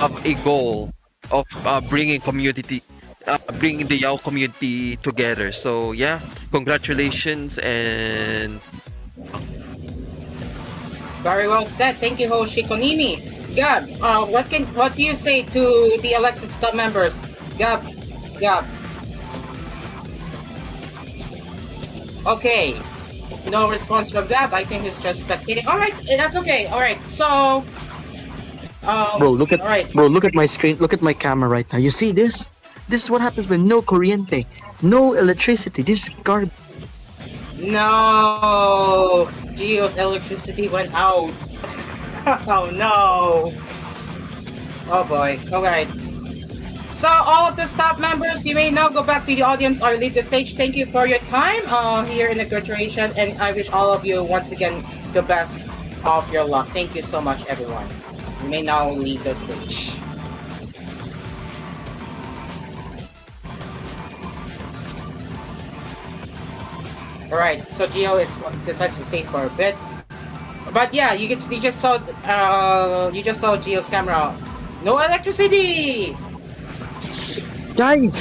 have a goal of bringing the Yao community together. So yeah, congratulations and Very well said. Thank you, Hoshi Konimi. Gab, what do you say to the elected staff members? Gab. Okay. No response from Gab. I think it's just spectating. Alright, that's okay. Alright, so Bro, look at All right. bro, look at my screen. Look at my camera right now. You see this? This is what happens when no corriente, no electricity. This is garbage. No, Geo's electricity went out. Oh no. Oh boy. Alright. So all of the staff members, you may now go back to the audience or leave the stage. Thank you for your time here in the graduation, and I wish all of you once again the best of your luck. Thank you so much, everyone. You may now leave the stage. Alright, so Geo is decides to stay for a bit. But yeah, you just saw Geo's camera. No electricity! Guys,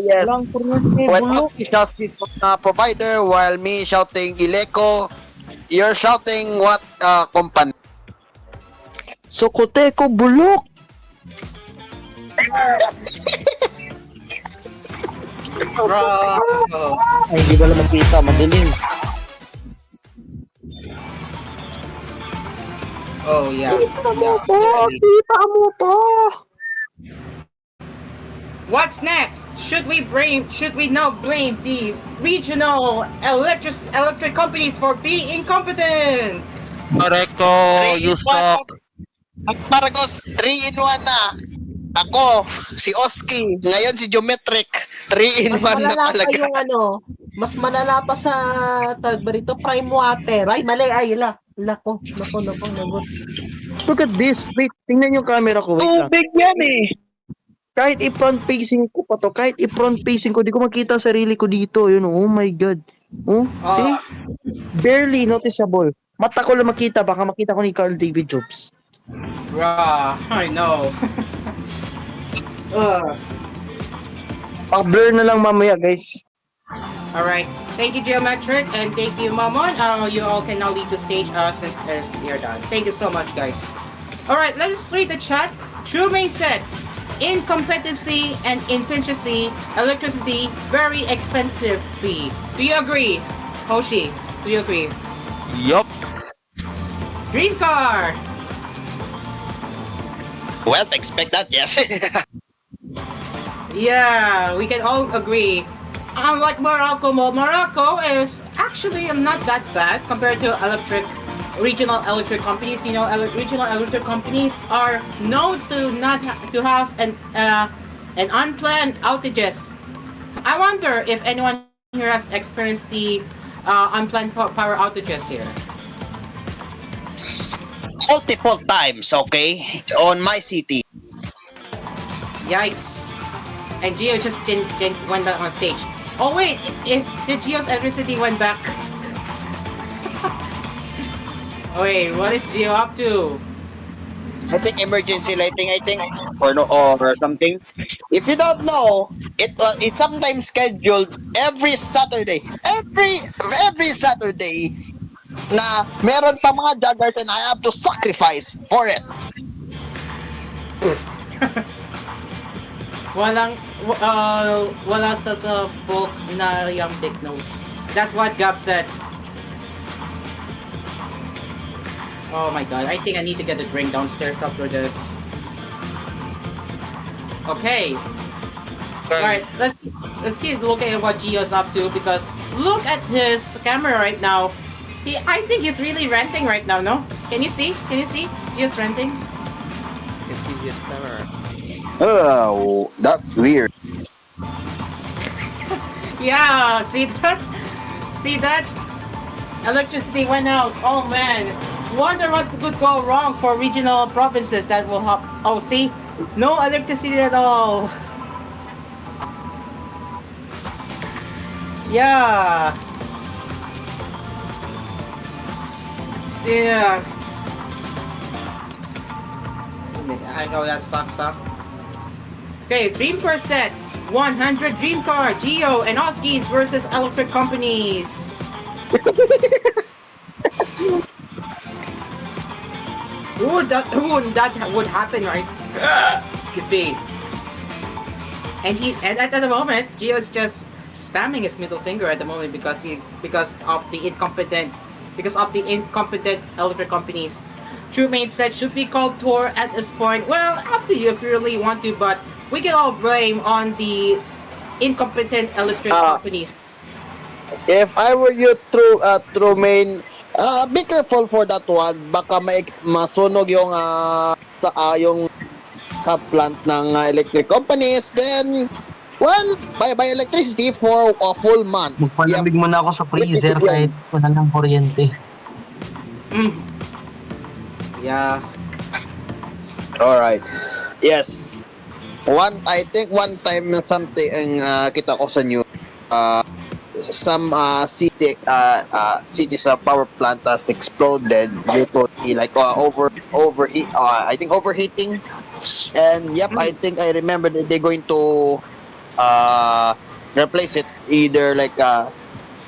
Yes. walang kuryente, When bulok. Oki shouts his provider, while me shouting Ileco, you're shouting what company? Sokoteko, bulok. Bro! Ay, hindi pala makita, madilim. Oh yeah. Kita mo Yeah. to, kita mo to. What's next? Should we now blame the regional electric companies for being incompetent? Correcto, you suck. Marcos, 3 in 1 na. Ako, si Oski, ngayon si Geometric, 3 in Mas 1 na malala pa talaga. yung mas malala pa sa tawag ba rito, prime water. Ay, mali. Ay, lako. Look at this. Wait, tingnan yung camera ko. Wait lang. Tubig yan eh. Kahit i-front facing ko pa to, kahit i-front facing ko, di ko makita sarili ko dito. Yun, oh my God. Oh, see? Barely noticeable. Mata ko lang makita, baka makita ko ni Carl David Jobs. Bruh, I know. Pa-blur na lang mamaya, guys. Alright. Thank you, Geometric, and thank you, Mamon. You all can now leave the stage since we are done. Thank you so much, guys. Alright, let's read the chat. Truman said, incompetency and inefficiency, electricity, very expensive fee. Do you agree? Hoshi, do you agree? Yup. Dream car! Well, expect that, yes. Yeah, we can all agree. Unlike Morocco is actually not that bad compared to regional electric companies. You know, regional electric companies are known to not to have an unplanned outages. I wonder if anyone here has experienced the unplanned power outages here. Multiple times, okay? On my city. Yikes! And Geo just went back on stage. Oh wait, did Geo's electricity went back? Wait, what is Geo up to? I think emergency lighting, or something. If you don't know, it's sometimes scheduled every Saturday. Every Saturday na meron pa mga joggers and I have to sacrifice for it. Wala sa book na yung dick nose. That's what Gab said. Oh my god, I think I need to get a drink downstairs after this. Okay. Alright, let's keep looking at what Gio's up to, because look at his camera right now. I think he's really ranting right now, no? Can you see? Gio's ranting? It's his camera. Oh, that's weird. Yeah, see that? Electricity went out. Oh man. Wonder what could go wrong for regional provinces that will have. Oh, see? No electricity at all. Yeah. Yeah. I know that sucks. Okay, Dream per set. 100 Dream Car, Geo, and Oskies versus electric companies. That would happen, right? Excuse me. And at the moment, Geo is just spamming his middle finger at the moment because of the incompetent electric companies Truemaine said should be called Tor at this point. Well, up to you if you really want to, but we can all blame on the incompetent electric Uh, companies. if I were you, through main, be careful for that one. Baka masunog yung yung sa plant ng electric companies. Then, well, buy electricity for a full month. Yep. Magpalamig muna ako sa freezer Repeat yun. kahit wala ng kuryente. Mm. Yeah. All right. Yes. I think one time na something kita ko sa news, some city sa power plant has exploded due to the, like overheat. I think overheating. And yep, I think I remember that they're going to replace it either like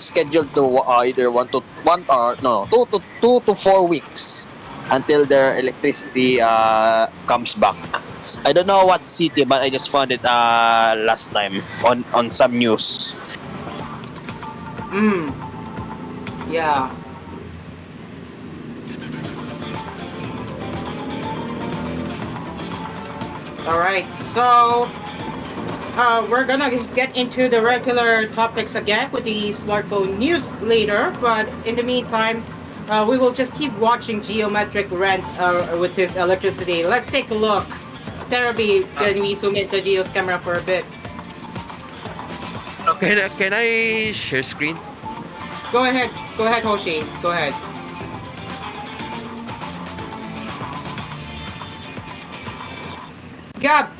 scheduled to either 1 to 1 or no 2 to 4 weeks until their electricity comes back. I don't know what city, but I just found it last time on some news. Mm. Yeah. All right. So we're gonna get into the regular topics again with the smartphone news later, but in the meantime, we will just keep watching Geometric Rent with his electricity. Let's take a look. Therapy, can we zoom into Geo's camera for a bit? Can I share screen? Go ahead, Hoshi. Go ahead. Gab,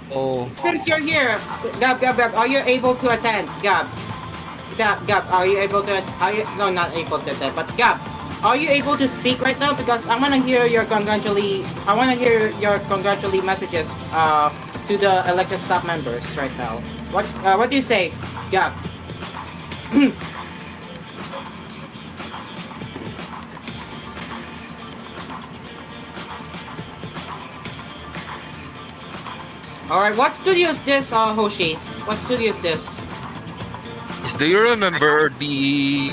since you're here, Gab, are you able to attend? Gab, are you able to? No, not able to attend, but Gab, are you able to speak right now? Because I want to hear your congratulatory messages to the elected staff members right now. What do you say, Gab? Alright, what studio is this, Hoshi? What studio is this? Do you remember the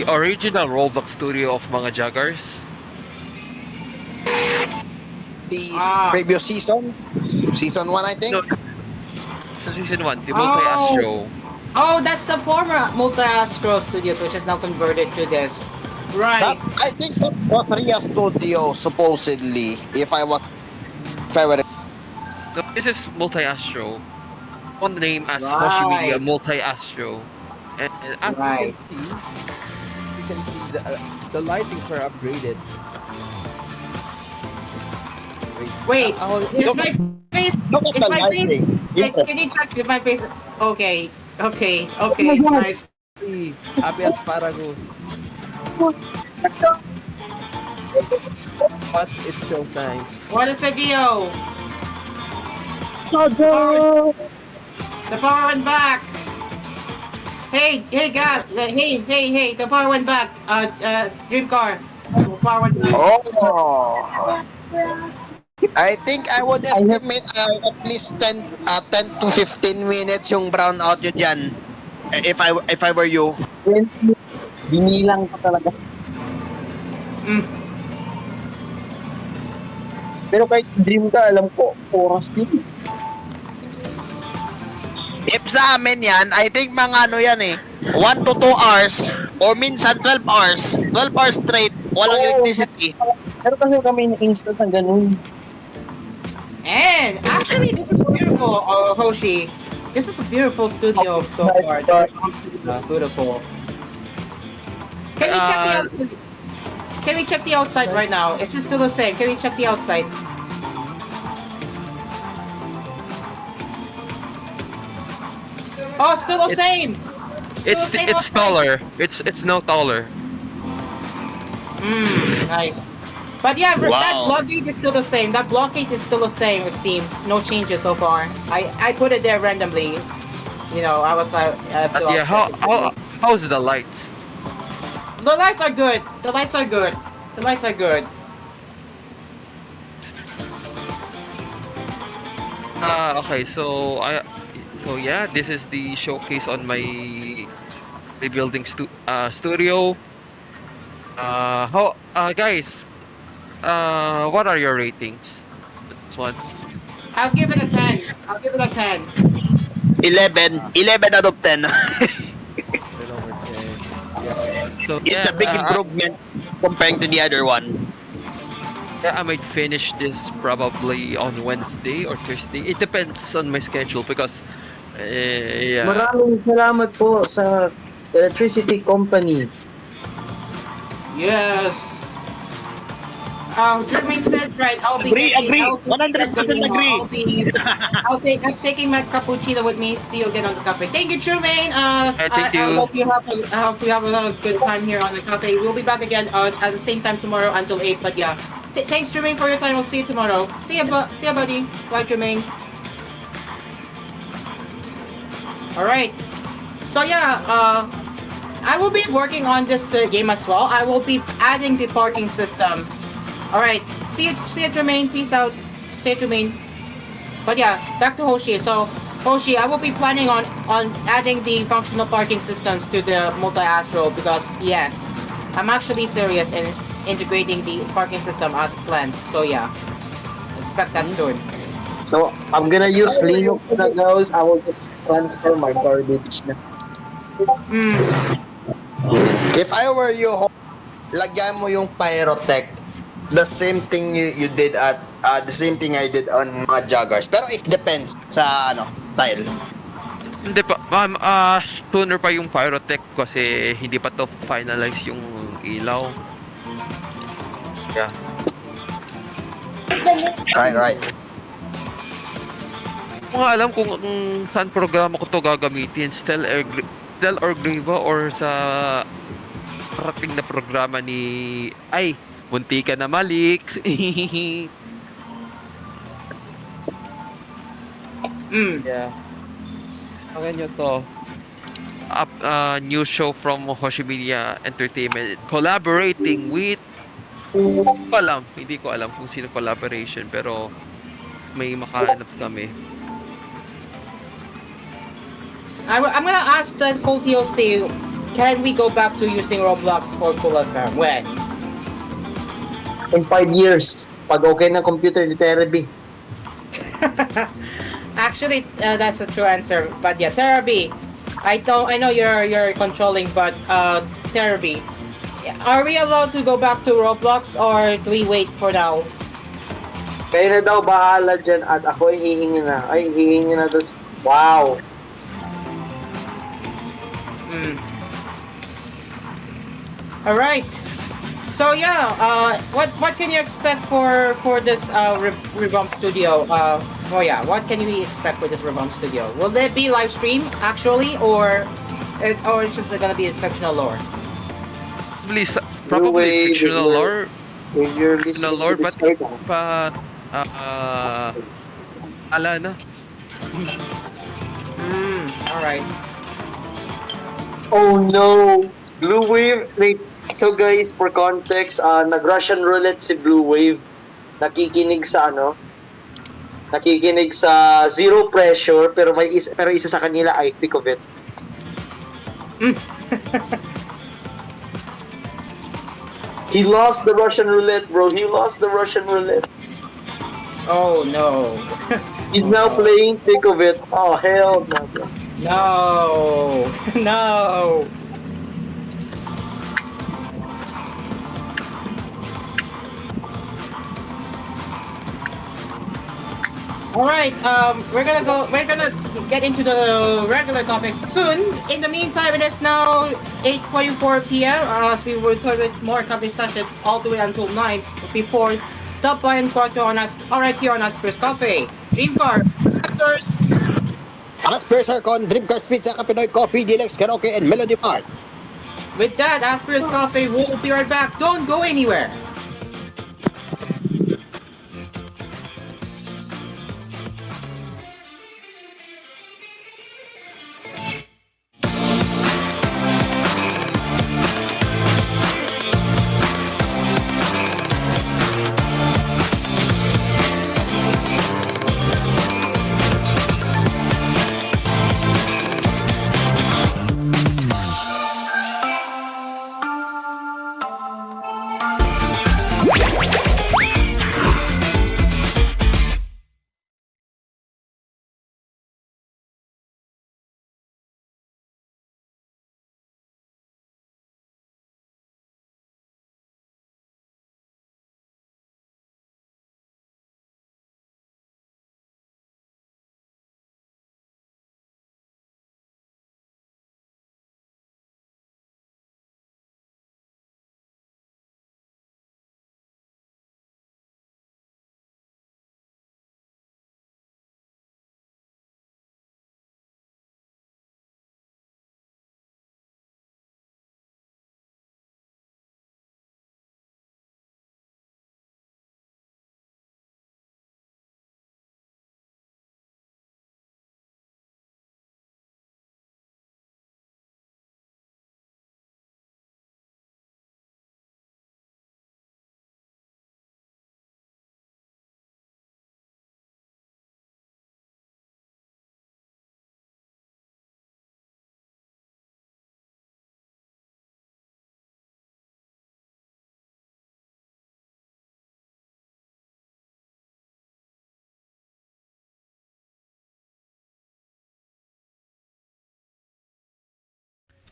original Roblox studio of mga Jaggers? The previous season 1, I think. No, so season 1, the multi-astro. Oh, that's the former Multi-Astro Studios, which is now converted to this. Right. I think that was Ria Studio supposedly. If I were. No, this is multi-astro. On the name as AspMedia multi-astro. And as you can see the lightings are upgraded. Wait, is my face? Is my face? Can you check if my face? Okay, nice. See, happy asparagus. But it's so nice. What is it, Gio? The power went back. Hey, Gab. Hey, the power went back. Dream car. The power went back. Oh. I think I would estimate at least 10 to 15 minutes yung brownout yun dyan. If I were you. Binilang ko talaga. Pero kahit dream ka, alam ko, oras yun. If sa amin yan, I think mga ano yan eh, 1 to 2 hours or minsan 12 hours. 12 hours straight, walang electricity. Pero kasi kami na-install ng ganun. And actually, this is beautiful, Hoshi. This is a beautiful studio so far. The studio is beautiful. Can we check the outside? Can we check the outside right now? Is it still the same? Can we check the outside? Oh, still the same. Still the same It's outside. taller. It's no taller. Nice. But yeah, that Wow. blockade is still the same. That blockade is still the same, it seems. No changes so far. I put it there randomly. You know, I was Yeah, how's the lights? The lights are good. The lights are good. The lights are good. Okay, so yeah, this is the showcase on my rebuilding studio. Guys, What are your ratings? This one. I'll give it a 10. I'll give it a 10. 11 out of 10. 10/10. Yeah. So It's yeah, a big improvement comparing to the other one. yeah, I might finish this probably on Wednesday or Thursday. It depends on my schedule because yeah. Maraming salamat po sa electricity company. Yes. Jermaine said right. Agree, I'll be get 100% going. agree. I'm taking my cappuccino with me. See you again on the cafe. Thank you, Jermaine. Thank I you. hope you have I hope you have a good time here on the cafe. We'll be back again at the same time tomorrow until 8. But yeah, thanks, Jermaine, for your time. We'll see you tomorrow. See ya, buddy. Bye, Jermaine. All right. So yeah, I will be working on this game as well. I will be adding the parking system. All right. See you, Jermaine. Peace out. See you, Jermaine. But yeah, back to Hoshi. So Hoshi, I will be planning on adding the functional parking systems to the multi-astro because yes, I'm actually serious in integrating the parking system as planned. So yeah, expect that soon. So, I'm gonna use Linux na guys. I will just transfer my garbage na. If I were you, lagyan mo yung pyrotech. The same thing you did at the same thing I did on mga joggers. Pero it depends sa style. Hindi pa, sooner pa yung pyrotech kasi hindi pa to finalize yung ilaw. Yeah. Right. Mga alam kung saan programa ko to gagamitin, Stel or Griva or sa parating na programa ni munti ka na malik. Yeah. Pakinggan nyo to. New show from AspMedia Entertainment collaborating with hindi ko alam kung sino collaboration pero may makahanap kami. I'm gonna ask the Cold TLC, can we go back to using Roblox for Cool FM? When? In 5 years, pag okay ng computer ni Terry. Actually, that's a true answer. But yeah, Therapy. I know you're controlling, but Therapy. Are we allowed to go back to Roblox or do we wait for now? Kayo na daw bahala dyan at ako ay hihingi na. Ay, hihingi na. Wow. All right. So yeah, what can you expect for this revamp studio? What can we expect for this revamp studio? Will there be live stream actually, or it's just gonna be a fictional lore? Probably fictional lore. If you're fictional lore, but ala na. All right. Oh no! Blue Wave, wait. So guys, for context, nag-Russian roulette si Blue Wave. Nakikinig sa Nakikinig sa zero pressure pero isa sa kanila I pick of it. He lost the Russian roulette, bro. He lost the Russian roulette. Oh no. He's now playing pick of it. Oh hell no. Bro. No. No. All right, we're gonna get into the regular topics soon. In the meantime, it is now 8:44 p.m. As we will return with more coffee sessions all the way until 9 before Top and Quarto on us. All right, here on Asphere's Cafe. Dream Car, sponsors. Asphere's Aircon, Dream Car Pizza, Pinoy Coffee, Deluxe Karaoke, and Melody Mart. With that, Asphere's Cafe will be right back. Don't go anywhere.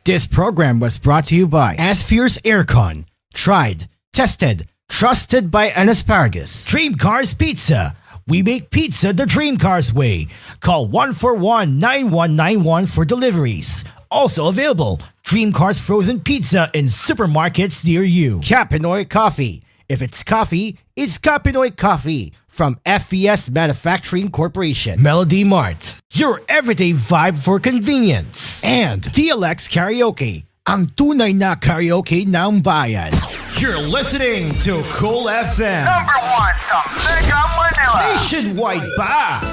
This program was brought to you by Asphere's Aircon. Tried, tested, trusted by an asparagus. Dream Cars Pizza. We make pizza the Dream Cars way. Call 141-9191 for deliveries. Also available, Dream Cars Frozen Pizza in supermarkets near you. Capinoy Coffee. If it's coffee, it's Capinoy Coffee from FES Manufacturing Corporation. Melody Mart. Your everyday vibe for convenience. And DLX Karaoke. Ang tunay na karaoke ng bayan. You're listening to Cool FM. Number one sa Mega Manila. Nationwide pa.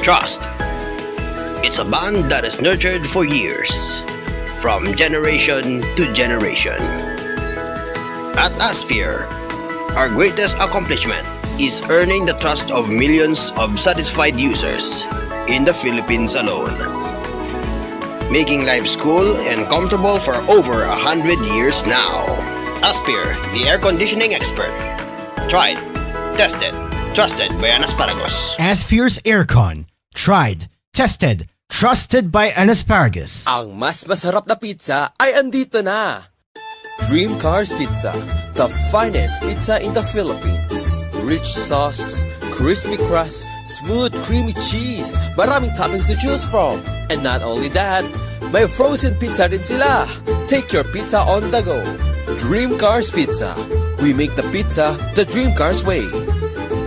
Trust. It's a bond that is nurtured for years, from generation to generation. At Asphere, our greatest accomplishment is earning the trust of millions of satisfied users in the Philippines alone. Making life cool and comfortable for over 100 years now. Asphere, the air conditioning expert. Tried, tested, trusted by an asparagus. Asphere's Aircon. Tried, tested, trusted by an asparagus. Ang mas masarap na pizza ay andito na. Dream Cars Pizza, the finest pizza in the Philippines. Rich sauce, crispy crust, smooth creamy cheese, maraming toppings to choose from. And not only that, may frozen pizza rin sila. Take your pizza on the go. Dream Cars Pizza. We make the pizza the Dream Cars way.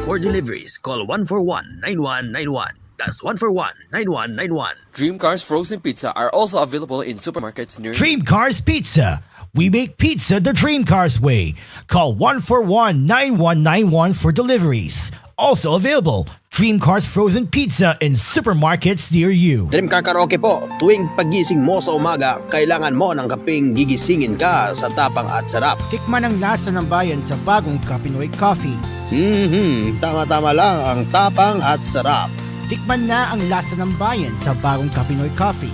For deliveries, call 141-9191. That's 141-9191. Dream Cars Frozen Pizza are also available in supermarkets near Dream Cars Pizza. We make pizza the Dream Cars way. Call 141-9191 for deliveries. Also available, Dream Cars Frozen Pizza in supermarkets near you. Dream Car Karaoke po, tuwing pagising mo sa umaga, kailangan mo ng kapeng gigisingin ka sa tapang at sarap. Tikman ang lasa ng bayan sa bagong Capinoy Coffee. Tama-tama lang ang tapang at sarap. Tikman na ang lasa ng bayan sa bagong Capinoy Coffee.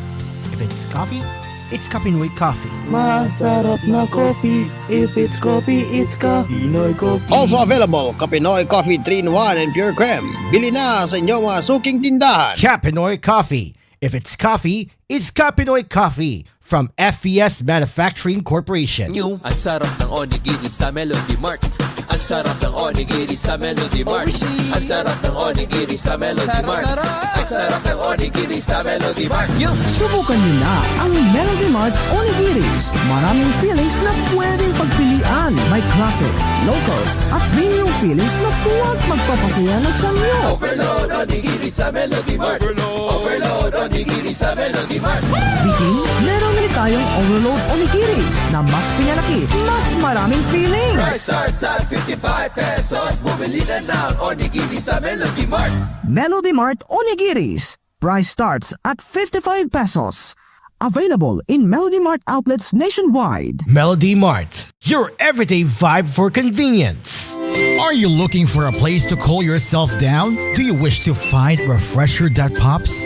If it's coffee, it's Capinoy Coffee. Masarap na coffee. If it's coffee, it's Capinoy Coffee. Also available, Kapinoy Coffee 3-in-1 and Pure Creme. Bili na sa inyong mga suking tindahan. Capinoy Coffee. If it's coffee, it's Capinoy Coffee from FES Manufacturing Corporation. New. Ang sarap ng onigiri sa Melody Mart. Ang sarap ng onigiri sa Melody Mart. Ang sarap ng onigiri sa Melody Mart. Ang sarap ng onigiri sa Melody Mart. Subukan niyo na ang Melody Mart Onigiris. Maraming feelings na pwedeng pagpilian. May classics, locals, at premium feelings na suwag magpapasaya ng samyo. Overload onigiri sa Melody Mart. Overload onigiri sa Melody Mart. Biking, meron rin tayong Overload Onigiris na mas pinalaki, mas maraming feelings. Price starts at 55 pesos. Bumili na ng onigiri sa Melody Mart. Melody Mart Onigiris. Price starts at 55 pesos. Available in Melody Mart outlets nationwide. Melody Mart, your everyday vibe for convenience. Are you looking for a place to cool yourself down? Do you wish to find refresher that pops?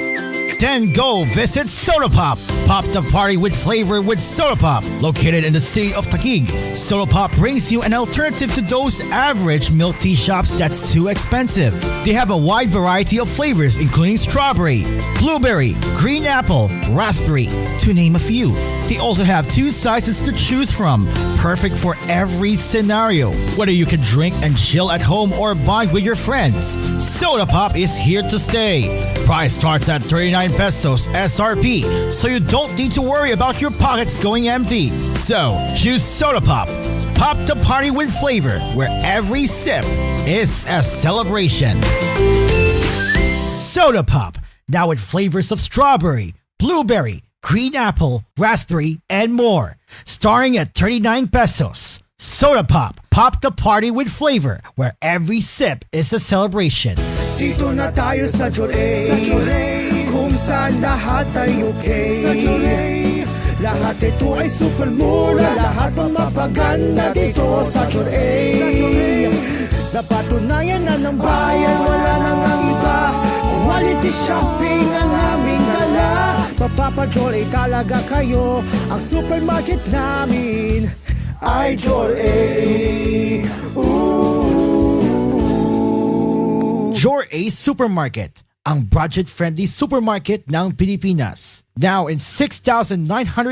Then go visit Soda Pop. Pop the party with flavor with Soda Pop. Located in the city of Taguig, Soda Pop brings you an alternative to those average milk tea shops that's too expensive. They have a wide variety of flavors including strawberry, blueberry, green apple, raspberry, to name a few. They also have 2 sizes to choose from, perfect for every scenario. Whether you can drink and chill at home or bond with your friends, Soda Pop is here to stay. Price starts at 39 pesos SRP, so you don't need to worry about your pockets going empty. So, choose Soda Pop. Pop the party with flavor, where every sip is a celebration. Soda Pop, now with flavors of strawberry, blueberry, green apple, raspberry, and more. Starting at 39 pesos. Soda Pop. Pop the party with flavor, where every sip is a celebration. Dito na tayo sa Joray, kung saan lahat ay okay. Sa Joray, lahat ito ay super mura, lahat pang mapaganda dito sa Joray. Napatunayan na ng bayan, wala nang ang iba. Quality shopping ang aming dala. Mapapa-Joray talaga kayo, ang supermarket namin ay Joray. Joray Supermarket, ang budget-friendly supermarket ng Pilipinas. Now in 6,900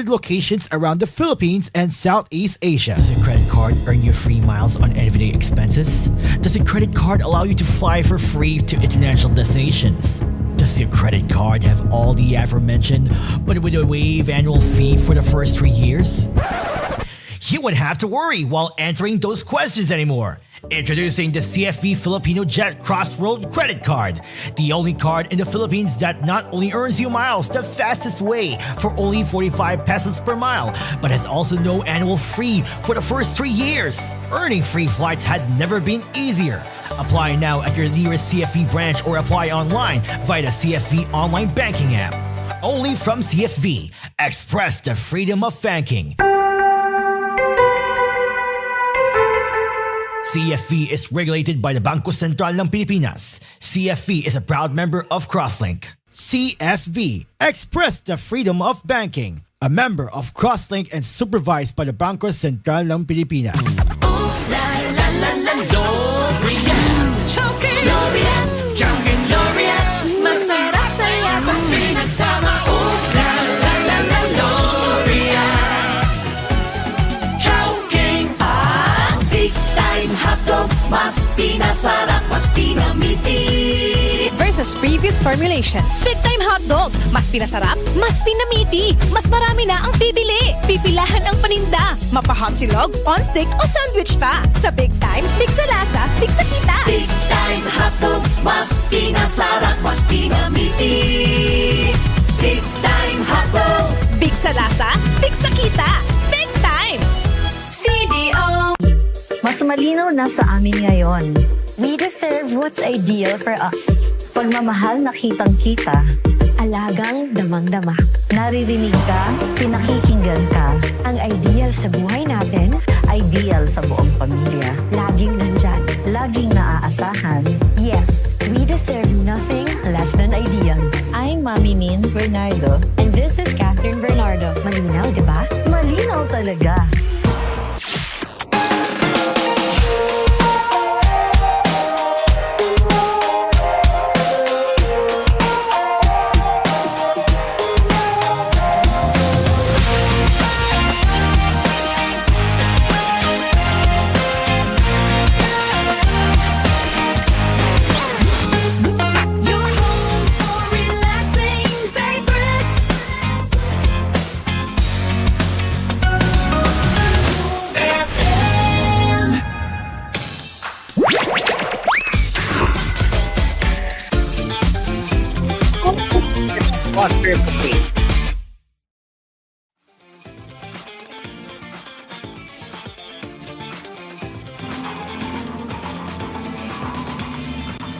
locations around the Philippines and Southeast Asia. Does your credit card earn you free miles on everyday expenses? Does your credit card allow you to fly for free to international destinations? Does your credit card have all the aforementioned, but with a waive annual fee for the first 3 years? You wouldn't have to worry while answering those questions anymore. Introducing the CFV Filipino Jet Cross World Credit Card, the only card in the Philippines that not only earns you miles the fastest way for only 45 pesos per mile, but has also no annual fee for the first 3 years. Earning free flights had never been easier. Apply now at your nearest CFV branch or apply online via the CFV online banking app. Only from CFV. Express the freedom of banking. CFV is regulated by the Bangko Sentral ng Pilipinas. CFV is a proud member of Crosslink. CFV. Express the freedom of banking. A member of Crosslink and supervised by the Bangko Sentral ng Pilipinas. Mas pinasarap, mas pinamiti versus previous formulation. Big Time Hotdog, mas pinasarap, mas pinamiti, mas marami na ang bibili. Pipilahan ang paninda, mapa-hot silog, on stick o sandwich pa. Sa Big Time, big sa lasa, big sa kita. Big Time Hotdog, mas pinasarap, mas pinamiti. Big Time Hotdog, big sa lasa, big sa kita. Big Time! CDO. Mas malinaw na sa amin ngayon. We deserve what's ideal for us. Pagmamahal na kitang-kita. Alagang damang-dama. Naririnig ka, pinakikinggan ka. Ang ideal sa buhay natin. Ideal sa buong pamilya. Laging nandyan. Laging naaasahan. Yes, we deserve nothing less than ideal. I'm Mami Min Bernardo. And this is Catherine Bernardo. Malinaw, di ba? Malinaw talaga.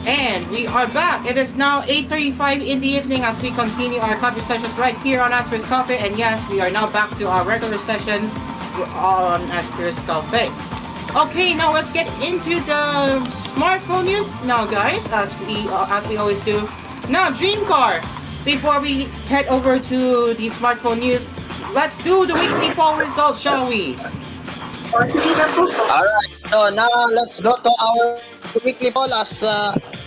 And we are back. It is now 8:35 in the evening as we continue our coffee sessions right here on Asphere's Cafe. And yes, we are now back to our regular session on Asphere's Cafe. Okay, now let's get into the smartphone news now, guys, as we always do. Now, Dream Car. Before we head over to the smartphone news, let's do the weekly poll results, shall we? Alright, so now let's go to our weekly poll as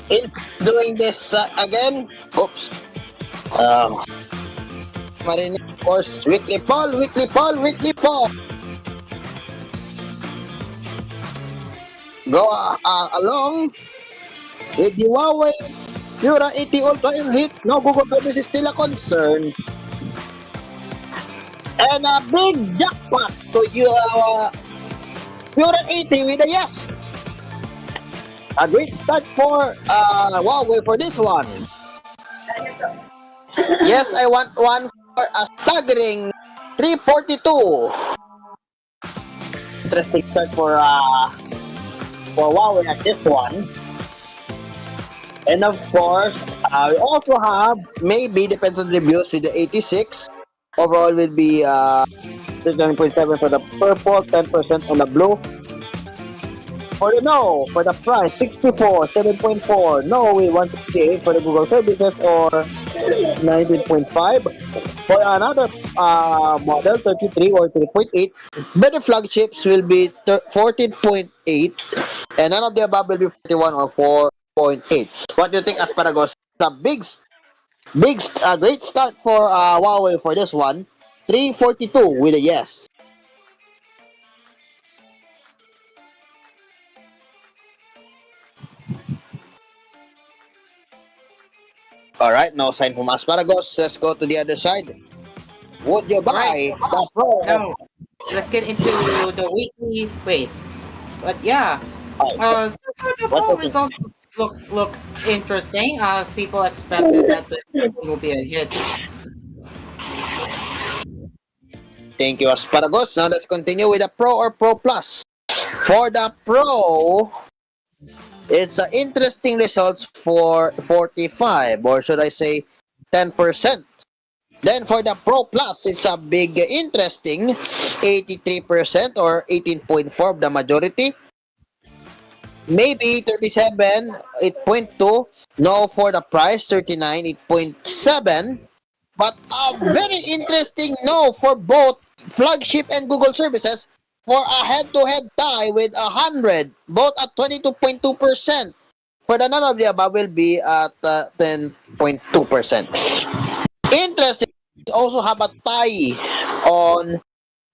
in doing this again. Oops. Marinig, of course, weekly poll. Go along with the Huawei Pura 80 Ultra in hit. No Google Service is still a concern. And a big jackpot to you, Pura 80 with a yes. A great start for Huawei for this one. Yes, I want one for a staggering 342. Interesting start for Huawei at this one. And of course, we also have, maybe depends on reviews, with the 86. Overall will be 9.7 for the purple, 10% on the blue. For the no, for the price, 64, 7.4. No, we want to see for the Google services, or 19.5. For another model, 33 or 3.8. But the flagships will be 14.8. And none of the above will be 41 or 4.8. What do you think, Asparagus? a great start for Huawei for this one. 342 with a yes. All right, no sign from Asparagus. Let's go to the other side. Would you All right. buy the Pro? Now let's get into the weekly. Wait, but yeah. So far the poll results look interesting as people expected that the will be a hit. Thank you, Asparagus. Now let's continue with the Pro or Pro Plus. For the Pro, it's an interesting results for 45, or should I say 10%. Then for the Pro Plus, it's a big interesting 83% or 18.4 of the majority. Maybe 37, 8.2. No for the price, 39, 8.7. But a very interesting no for both flagship and Google services for a head-to-head tie with 100, both at 22.2%. For the none of the above will be at 10.2%. Interesting, also have a tie on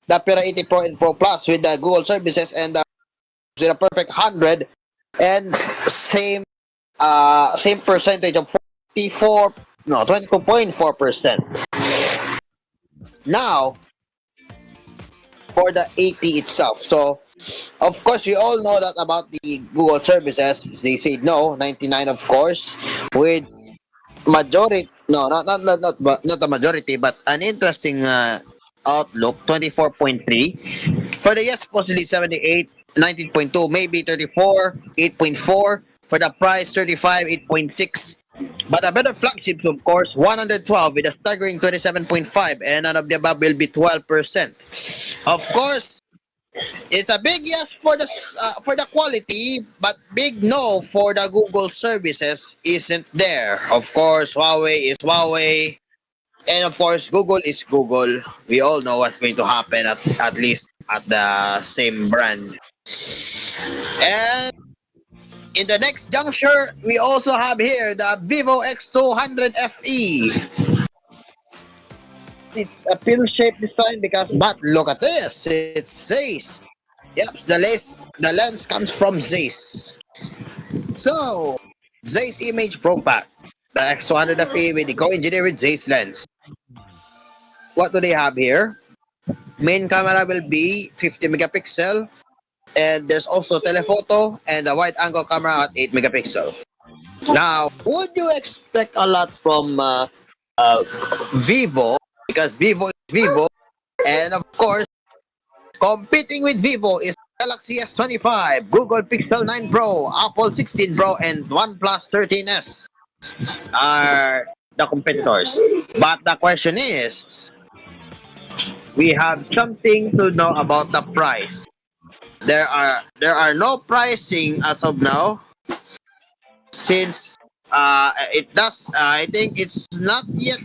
the Pira 80 Pro and Pro Plus with the Google services and with a perfect 100 and same percentage of 44 no 22.4%. Now for the 80 itself. So of course we all know that about the Google services. They say no 99 of course with majority no not the majority but an interesting outlook 24.3 for the yes possibly 78 19.2 maybe 34 8.4 for the price 35 8.6 but a better flagships of course 112 with a staggering 27.5 and none of the above will be 12%. Of course it's a big yes for the quality, but big no for the Google services isn't there. Of course, Huawei is Huawei, and of course, Google is Google. We all know what's going to happen at least at the same brand. And in the next juncture, we also have here the Vivo X200 FE. It's a pill-shaped design because, but look at this, it says. Yep, the lens comes from Zeiss. So, Zeiss Image Pro Pack. The X200 FE with the co-engineered Zeiss lens. What do they have here? Main camera will be 50 megapixel and there's also telephoto and a wide angle camera at 8 megapixel. Now, would you expect a lot from Vivo? Because Vivo is Vivo and of course competing with Vivo is Galaxy S25, Google Pixel 9 Pro, Apple 16 Pro, and OnePlus 13s are the competitors. But the question is, we have something to know about the price. There are no pricing as of now since it does I think it's not yet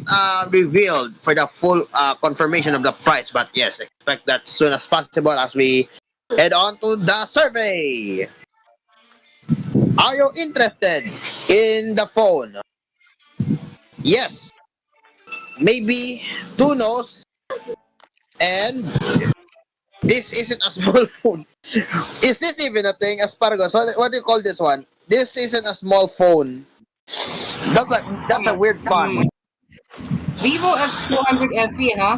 revealed for the full confirmation of the price, but yes, expect that soon as possible as we head on to the survey. Are you interested in the phone? Yes, maybe two no's, and this isn't a small phone. Is this even a thing, asparagus? What do you call this one? This isn't a small phone. That's a weird fun. Vivo X200 FE, huh?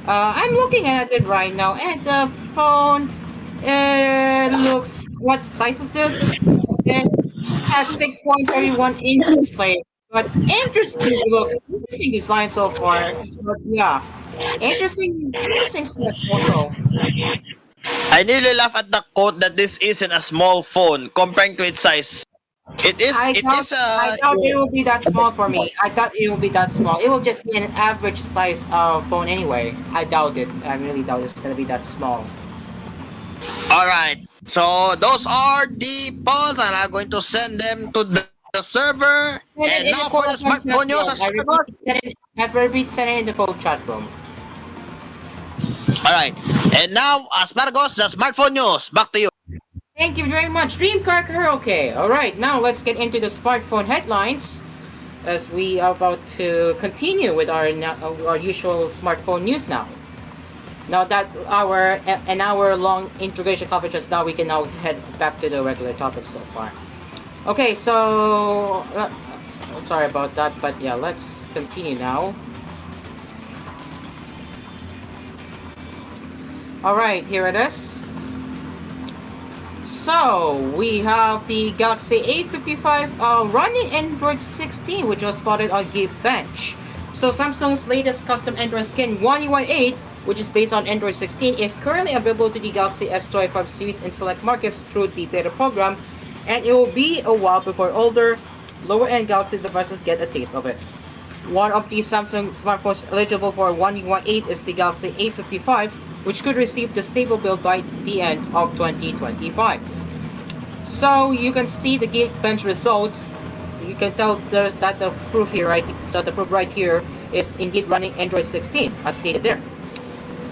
I'm looking at it right now, and the phone looks. What size is this? It has 6.31 inch display, but interesting design so far. But yeah, interesting specs also. I nearly laugh at the quote that this isn't a small phone comparing to its size. It is. I It doubt is. I doubt it will be that small for me. I thought it will be that small. It will just be an average size phone anyway. I doubt it. I really doubt it's gonna be that small. All right. So those are the polls, and I'm going to send them to the server. Send it And in the now for the chat smartphone news. room. I repeat, send it in the code chat room. All right. And now, Aspargos, the smartphone news. Back to you. Thank you very much, Dream Car Karaoke. All right, now let's get into the smartphone headlines. as we are about to continue with our usual smartphone news now. Now that our an hour long integration coverage is now, we can now head back to the regular topics so far. Okay, so sorry about that, but yeah, let's continue now. All right, here it is. So we have the Galaxy A55 running Android 16, which was spotted on Geekbench. So Samsung's latest custom Android skin 1UI8, which is based on Android 16, is currently available to the Galaxy S25 series in select markets through the beta program, and it will be a while before older, lower-end Galaxy devices get a taste of it. One of the Samsung smartphones eligible for 1UI8 is the Galaxy A55, which could receive the stable build by the end of 2025. So you can see the Geekbench results. You can tell that the proof here, right here, is indeed running Android 16, as stated there.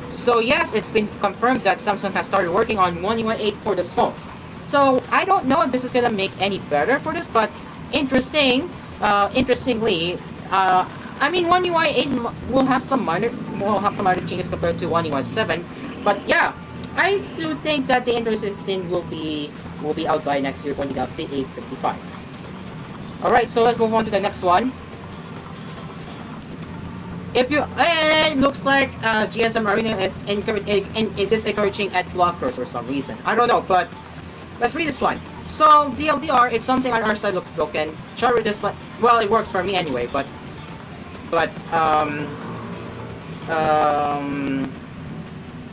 So yes, it's been confirmed that Samsung has started working on 1UI8 for this phone. So I don't know if this is gonna make any better for this, but interestingly, I mean 1UI8 will have some minor changes compared to 1UI7, but yeah, I do think that the Android 16 will be out by next year for the Galaxy A55. All right, so let's move on to the next one. If you, it looks like GSM Arena is encouraging ad blockers for some reason. I don't know, but let's read this one. So DLDR, if something on our side looks broken, try with this one. Well, it works for me anyway, but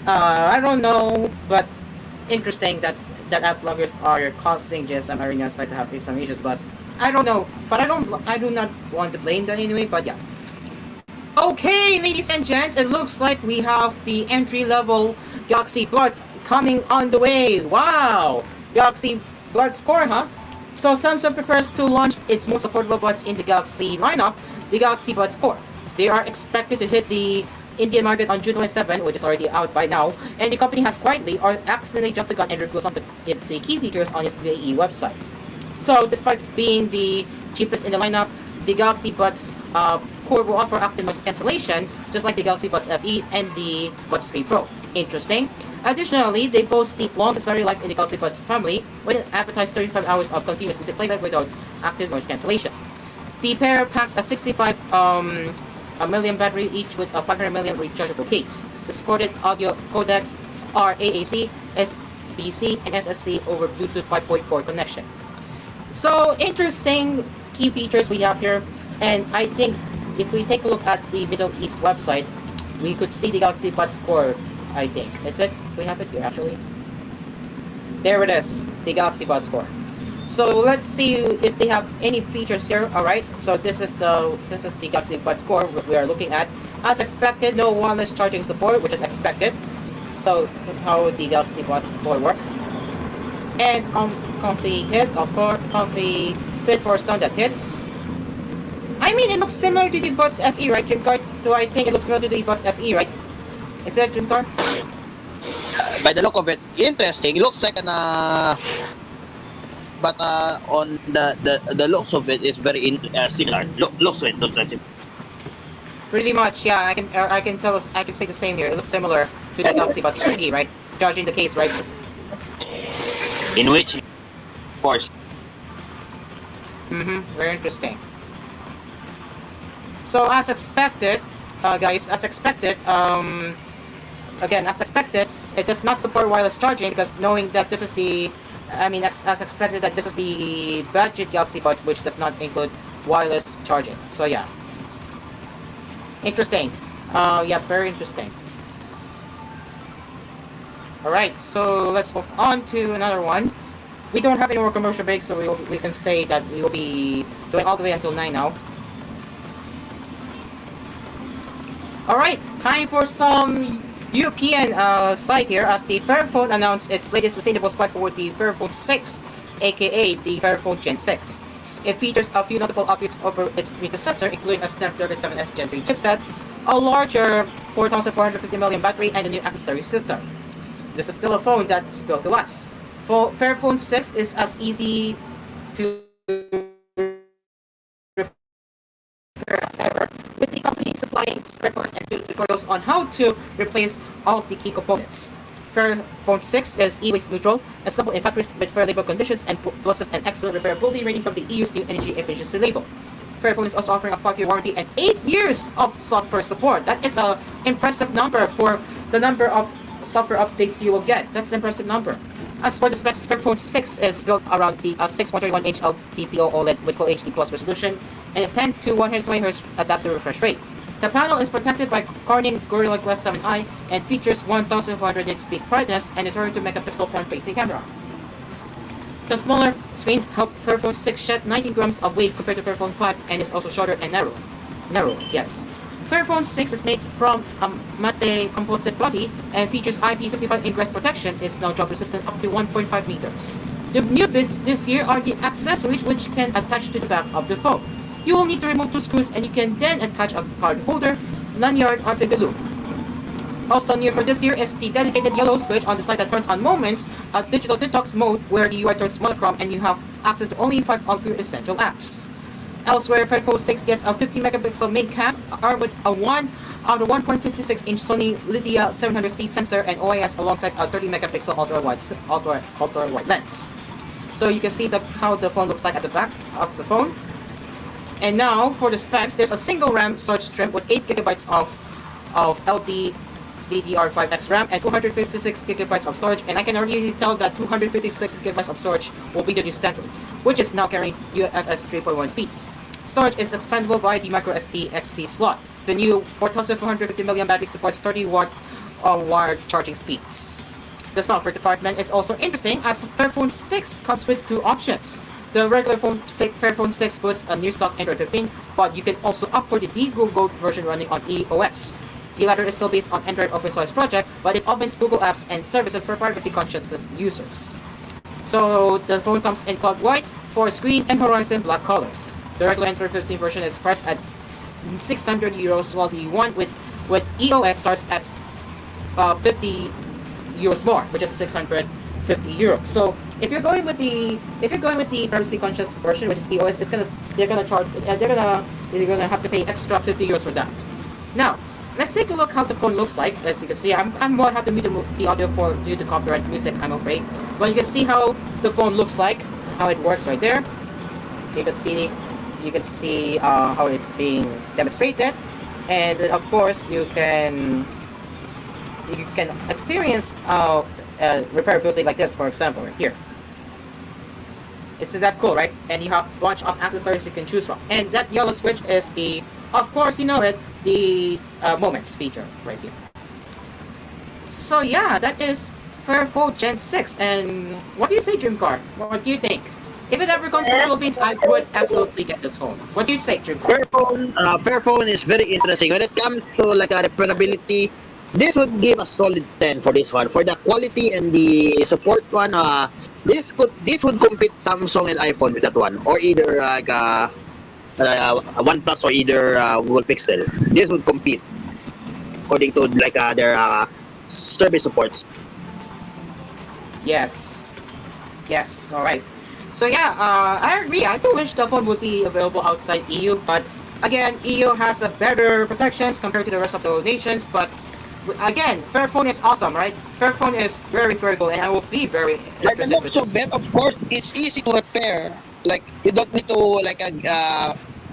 I don't know. But interesting that app blockers are causing GSM Arena side to have some issues. But I don't know. But I do not want to blame that anyway. But yeah. Okay, ladies and gents, it looks like we have the entry-level Galaxy Buds coming on the way. Wow! Galaxy Buds Core, huh? So Samsung prepares to launch its most affordable buds in the Galaxy lineup, the Galaxy Buds Core. They are expected to hit the Indian market on June 27, which is already out by now, and the company has quietly or accidentally jumped the gun and revealed some of the key features on its VAE website. So despite being the cheapest in the lineup, the Galaxy Buds Core will offer active noise cancellation, just like the Galaxy Buds FE and the Buds 3 Pro. Interesting. Additionally, they boast the longest battery life in the Galaxy Buds family, with an advertised 35 hours of continuous music playback without active noise cancellation. The pair packs a 65 milliamp battery, each with a 500 milliamp rechargeable case. The supported audio codecs are AAC, SBC, and SSC over Bluetooth 5.4 connection. So interesting key features we have here, and I think if we take a look at the Middle East website, we could see the Galaxy Buds Core, I think. Is it? We have it here actually. There it is, the Galaxy Buds Core. So let's see if they have any features here. Alright, so this is the Galaxy Buds Core we are looking at. As expected, no wireless charging support, which is expected. So this is how the Galaxy Buds Core work. And comfy hit, of course, comfy fit for sound that hits. I mean, it looks similar to the Buds FE, right, Dreamcar? Do I think it looks similar to the Buds FE, right? Is that Dreamcar? By the look of it, interesting. It looks like an but on the looks of it, it's very similar. Looks to it, looks like similar. Pretty much, yeah. I can say the same here. It looks similar to the Galaxy Buds FE, right? Judging the case, right? In which, of course. Very interesting. So as expected, guys, as expected, it does not support wireless charging because knowing that this is the, as expected that this is the budget Galaxy Buds, which does not include wireless charging. So yeah, interesting. Yeah, very interesting. All right, so let's move on to another one. We don't have any more commercial breaks, so we can say that we will be doing all the way until 9 now. Alright, time for some European side here as the Fairphone announced its latest sustainable smartphone, the Fairphone 6, aka the Fairphone Gen 6. It features a few notable updates over its predecessor, including a Snapdragon 7S Gen 3 chipset, a larger 4450 mAh battery, and a new accessory system. This is still a phone that's built to last. Fairphone 6 is as easy to applying spare parts and tutorials on how to replace all of the key components. Fairphone 6 is e-waste neutral, assembled in factories with fair labor conditions and possesses an excellent repairability rating from the EU's new energy efficiency label. Fairphone is also offering a 5-year warranty and 8 years of software support. That is an impressive number for the number of software updates you will get. That's an impressive number. As for the specs, Fairphone 6 is built around the 6.31-inch LTPO OLED with Full HD Plus resolution and a 10 to 120 Hz adaptive refresh rate. The panel is protected by Corning Gorilla Glass 7i and features 1400 nits peak brightness and a 32 megapixel front-facing camera. The smaller screen helped Fairphone 6 shed 19 grams of weight compared to Fairphone 5 and is also shorter and narrow. Narrow, yes. Fairphone 6 is made from a matte composite body and features IP55 ingress protection. It's now drop resistant up to 1.5 meters. The new bits this year are the accessories which can attach to the back of the phone. You will need to remove 2 screws and you can then attach a card holder, lanyard, or finger loop. Also new for this year is the dedicated yellow switch on the side that turns on moments, a digital detox mode where the UI turns monochrome and you have access to only 5 of your essential apps. Elsewhere, Fairphone 6 gets a 50 megapixel main cam armed with a 1.56-inch Sony Lydia 700C sensor and OIS alongside a 30 megapixel ultra-wide lens. So you can see how the phone looks like at the back of the phone. And now for the specs, there's a single RAM storage strip with 8 gigabytes of LPDDR5X RAM and 256 gigabytes of storage, and I can already tell that 256 gigabytes of storage will be the new standard, which is now carrying UFS 3.1 speeds. Storage is expandable via the microSD XC slot. The new 4450 mAh battery supports 30-watt wired charging speeds. The software department is also interesting as Fairphone 6 comes with 2 options. The regular Fairphone 6 puts a new stock Android 15, but you can also opt for the Google Gold version running on EOS. The latter is still based on Android open source project, but it opens Google apps and services for privacy-conscious users. So the phone comes in cloud white, for screen and horizon black colors. The regular Android 15 version is priced at 600 euros, while the one with EOS starts at 50 euros more, which is 650 euros. So if you're going with the privacy conscious version, which is EOS, they're gonna have to pay extra 50 euros for that. Now, let's take a look how the phone looks like. As you can see, I'm more happy to mute the audio due to copyright music, I'm afraid. But you can see how the phone looks like, how it works right there. You can see how it's being demonstrated, and of course you can experience repairability like this, for example, right here. Isn't that cool, right? And you have a bunch of accessories you can choose from. And that yellow switch is of course you know it, the moments feature right here. So yeah, that is Fairphone Gen 6. And what do you say, Dreamcar? What do you think? If it ever comes to the Philippines, I would absolutely get this phone. What do you say, Dreamcar? Fairphone is very interesting. When it comes to like a repairability, this would give a solid 10 for this one. For the quality and the support one, this would compete Samsung and iPhone with that one, or either like OnePlus or either Google Pixel. This would compete according to like their service supports. Yes. Yes, alright. So yeah, I agree. I do wish the phone would be available outside EU, but again, EU has a better protections compared to the rest of the nations, but again, Fairphone is awesome, right? Fairphone is very, very good, and I will be very Like interested with this. of course, it's easy to repair. Like you don't need to like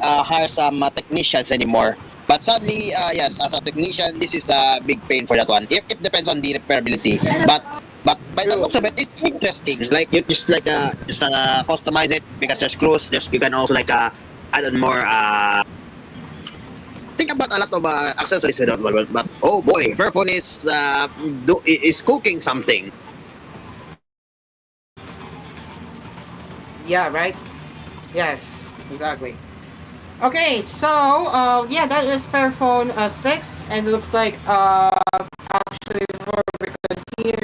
hire some technicians anymore. But sadly, yes, as a technician, this is a big pain for that one. It depends on the repairability. But by the looks of it, it's interesting. Like you just customize it because there's screws. You can also like add on more. Think about a lot of accessories with that one. But oh boy, Fairphone is cooking something. Yeah, right? Yes, exactly. Okay, so yeah, that is Fairphone 6, and it looks like actually before we continue,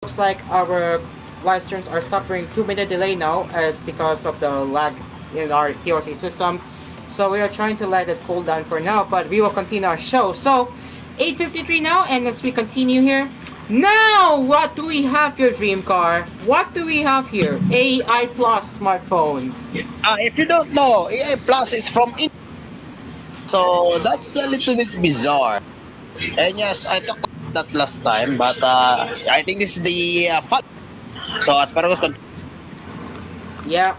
looks like our live streams are suffering 2 minute delay now as because of the lag in our TOC system. So we are trying to let it cool down for now, but we will continue our show. So 8:53 now, and as we continue here. Now, what do we have here, Dream Car? What do we have here? AI Plus smartphone. If you don't know, AI Plus is from India. So that's a little bit bizarre. And yes, I talked about that last time, but I think this is the fun. So Asparagus Yeah.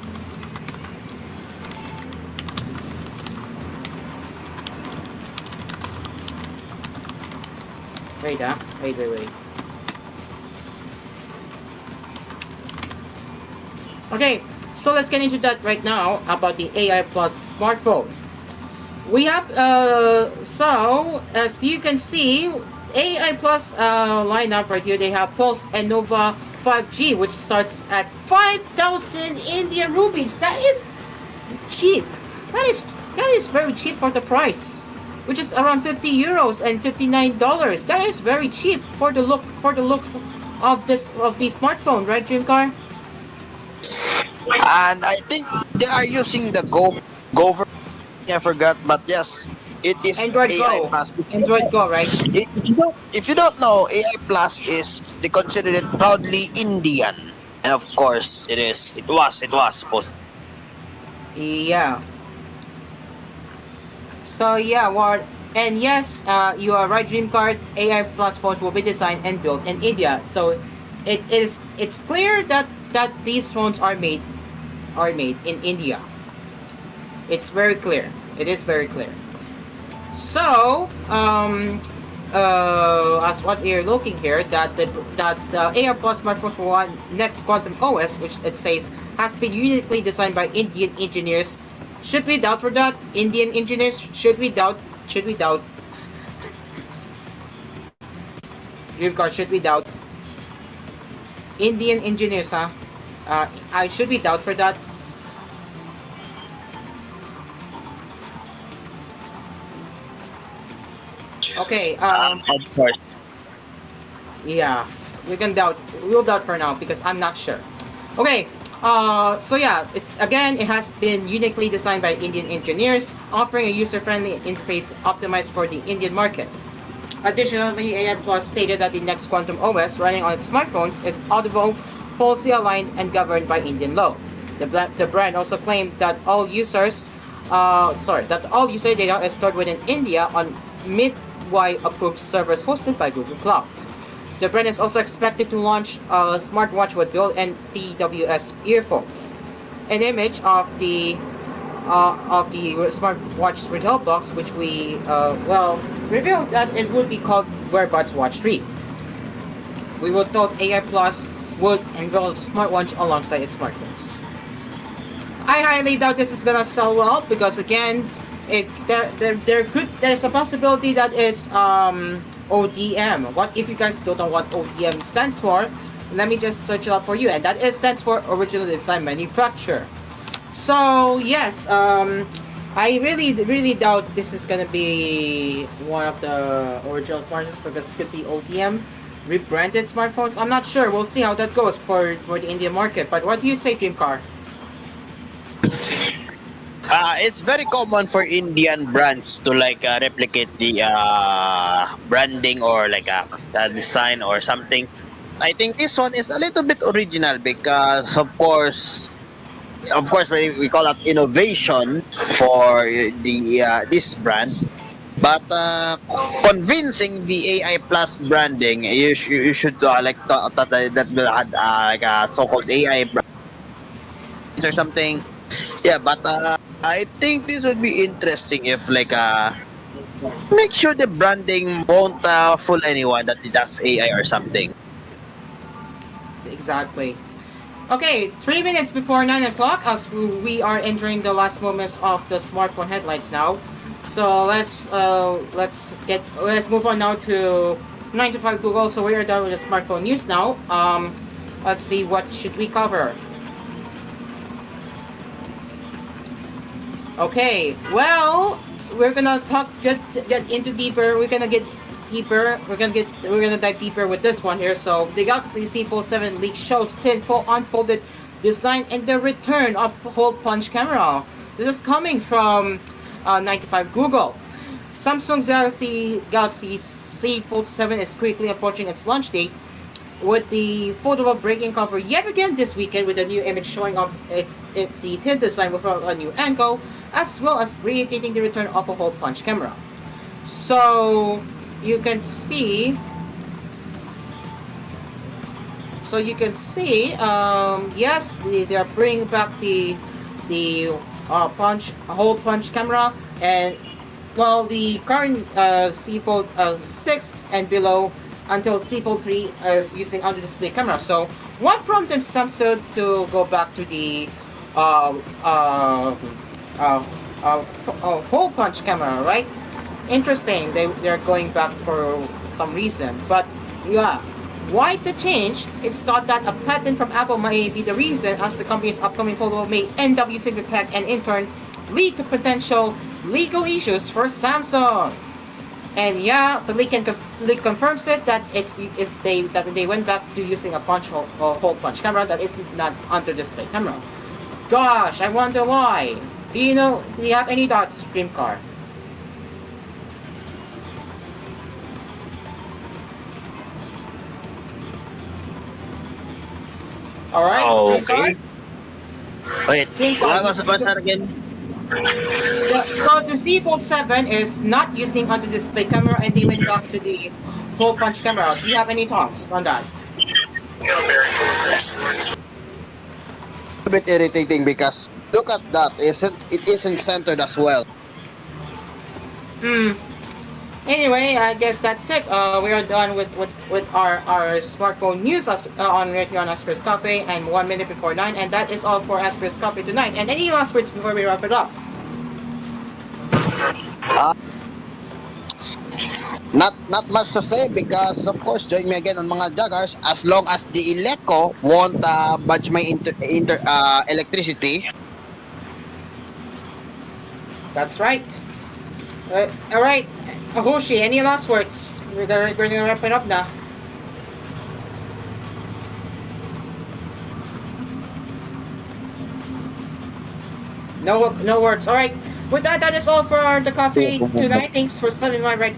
Wait, wait. Okay, so let's get into that right now about the AI Plus smartphone. We have, so as you can see, AI Plus lineup right here, they have Pulse and Nova 5G, which starts at 5,000 Indian rupees. That is cheap. That is very cheap for the price, which is around 50 euros and $59. That is very cheap for the looks of the smartphone, right, Dreamcar? And I think they are using the Go version. I forgot, but yes, it is Android AI Go. Plus. Android Go, right? If you don't know, AI Plus is they consider it proudly Indian, and of course it is. It was supposed. Yeah. So yeah, what? And yes, you are right, Dreamcard. AI Plus phones will be designed and built in India. So it's clear that these phones are made in India. It's very clear. It is very clear. So as what you're looking here, that the AI Plus smartphones one next Quantum OS, which it says has been uniquely designed by Indian engineers. Should we doubt for that? Indian engineers? Should we doubt? Should we doubt? Dreamcar, should we doubt? Indian engineers, huh? I should we doubt for that? Okay. Of course. Yeah, we can doubt. We'll doubt for now because I'm not sure. Okay. So yeah, it has been uniquely designed by Indian engineers, offering a user-friendly interface optimized for the Indian market. Additionally, AI Plus stated that the next Quantum OS running on its smartphones is audible, policy aligned, and governed by Indian law. The brand also claimed that all user data is stored within India on MITY approved servers hosted by Google Cloud. The brand is also expected to launch a smartwatch with dual and TWS earphones. An image of the smartwatch retail box, which we revealed that it would be called Wearbuds Watch 3. We were told AI Plus would unveil a smartwatch alongside its smartphones. I highly doubt this is gonna sell well because again, there's a possibility that it's ODM. What if you guys don't know what ODM stands for? Let me just search it up for you, and that stands for Original Design Manufacturer. So yes, I really doubt this is gonna be one of the original smartphones because it could be ODM rebranded smartphones. I'm not sure. We'll see how that goes for the Indian market. But what do you say, Dreamcar? It's very common for Indian brands to replicate the branding or the design or something. I think this one is a little bit original because of course we call it innovation for the this brand. But convincing the AI Plus branding, you should that will add like a so-called AI brand or something. Yeah, but I think this would be interesting if make sure the branding won't fool anyone that it does AI or something. Exactly. Okay, 3 minutes before 9 o'clock as we are entering the last moments of the smartphone headlights now. So let's move on now to 9 to 5 Google. So we are done with the smartphone news now. Let's see, what should we cover? Okay, well, we're gonna get into deeper. We're gonna get deeper. We're gonna dive deeper with this one here. So the Galaxy Z Fold 7 leak shows tinfoil unfolded design and the return of hole punch camera. This is coming from 95 Google. Samsung's Galaxy Z Fold 7 is quickly approaching its launch date, with the foldable breaking cover yet again this weekend with a new image showing off the tint design with a new angle, as well as reiterating the return of a hole punch camera. So you can see. Yes, they are bringing back the hole punch camera, and well, the current C Fold 6 and below until C Fold 3 is using under display camera. So what prompted Samsung to go back to the hole punch camera, right? Interesting. They're going back for some reason, but yeah. Why the change? It's thought that a patent from Apple may be the reason, as the company's upcoming foldable may end up using the tech and in turn lead to potential legal issues for Samsung. And yeah, the leak confirms it that they went back to using a hole punch camera that is not under display camera. Gosh, I wonder why. Do you have any thoughts, Dreamcar? Alright, Okay. Wait, what's that again? So the Z Fold 7 is not using under display camera and they went back to the hole punch camera. Do you have any thoughts on that? A bit irritating because look at that, it isn't centered as well. Anyway, I guess that's it. We are done with our smartphone news on Asphere's Cafe, and 1 minute before 9, and that is all for Asphere's Cafe tonight. And any last words before we wrap it up? Not much to say because of course join me again on mga joggers as long as the Eleco won't budge my electricity. That's right. Alright, Hoshi, any last words? We're gonna wrap it up now. No words. Alright. With that is all for the cafe tonight. Thanks for stopping by.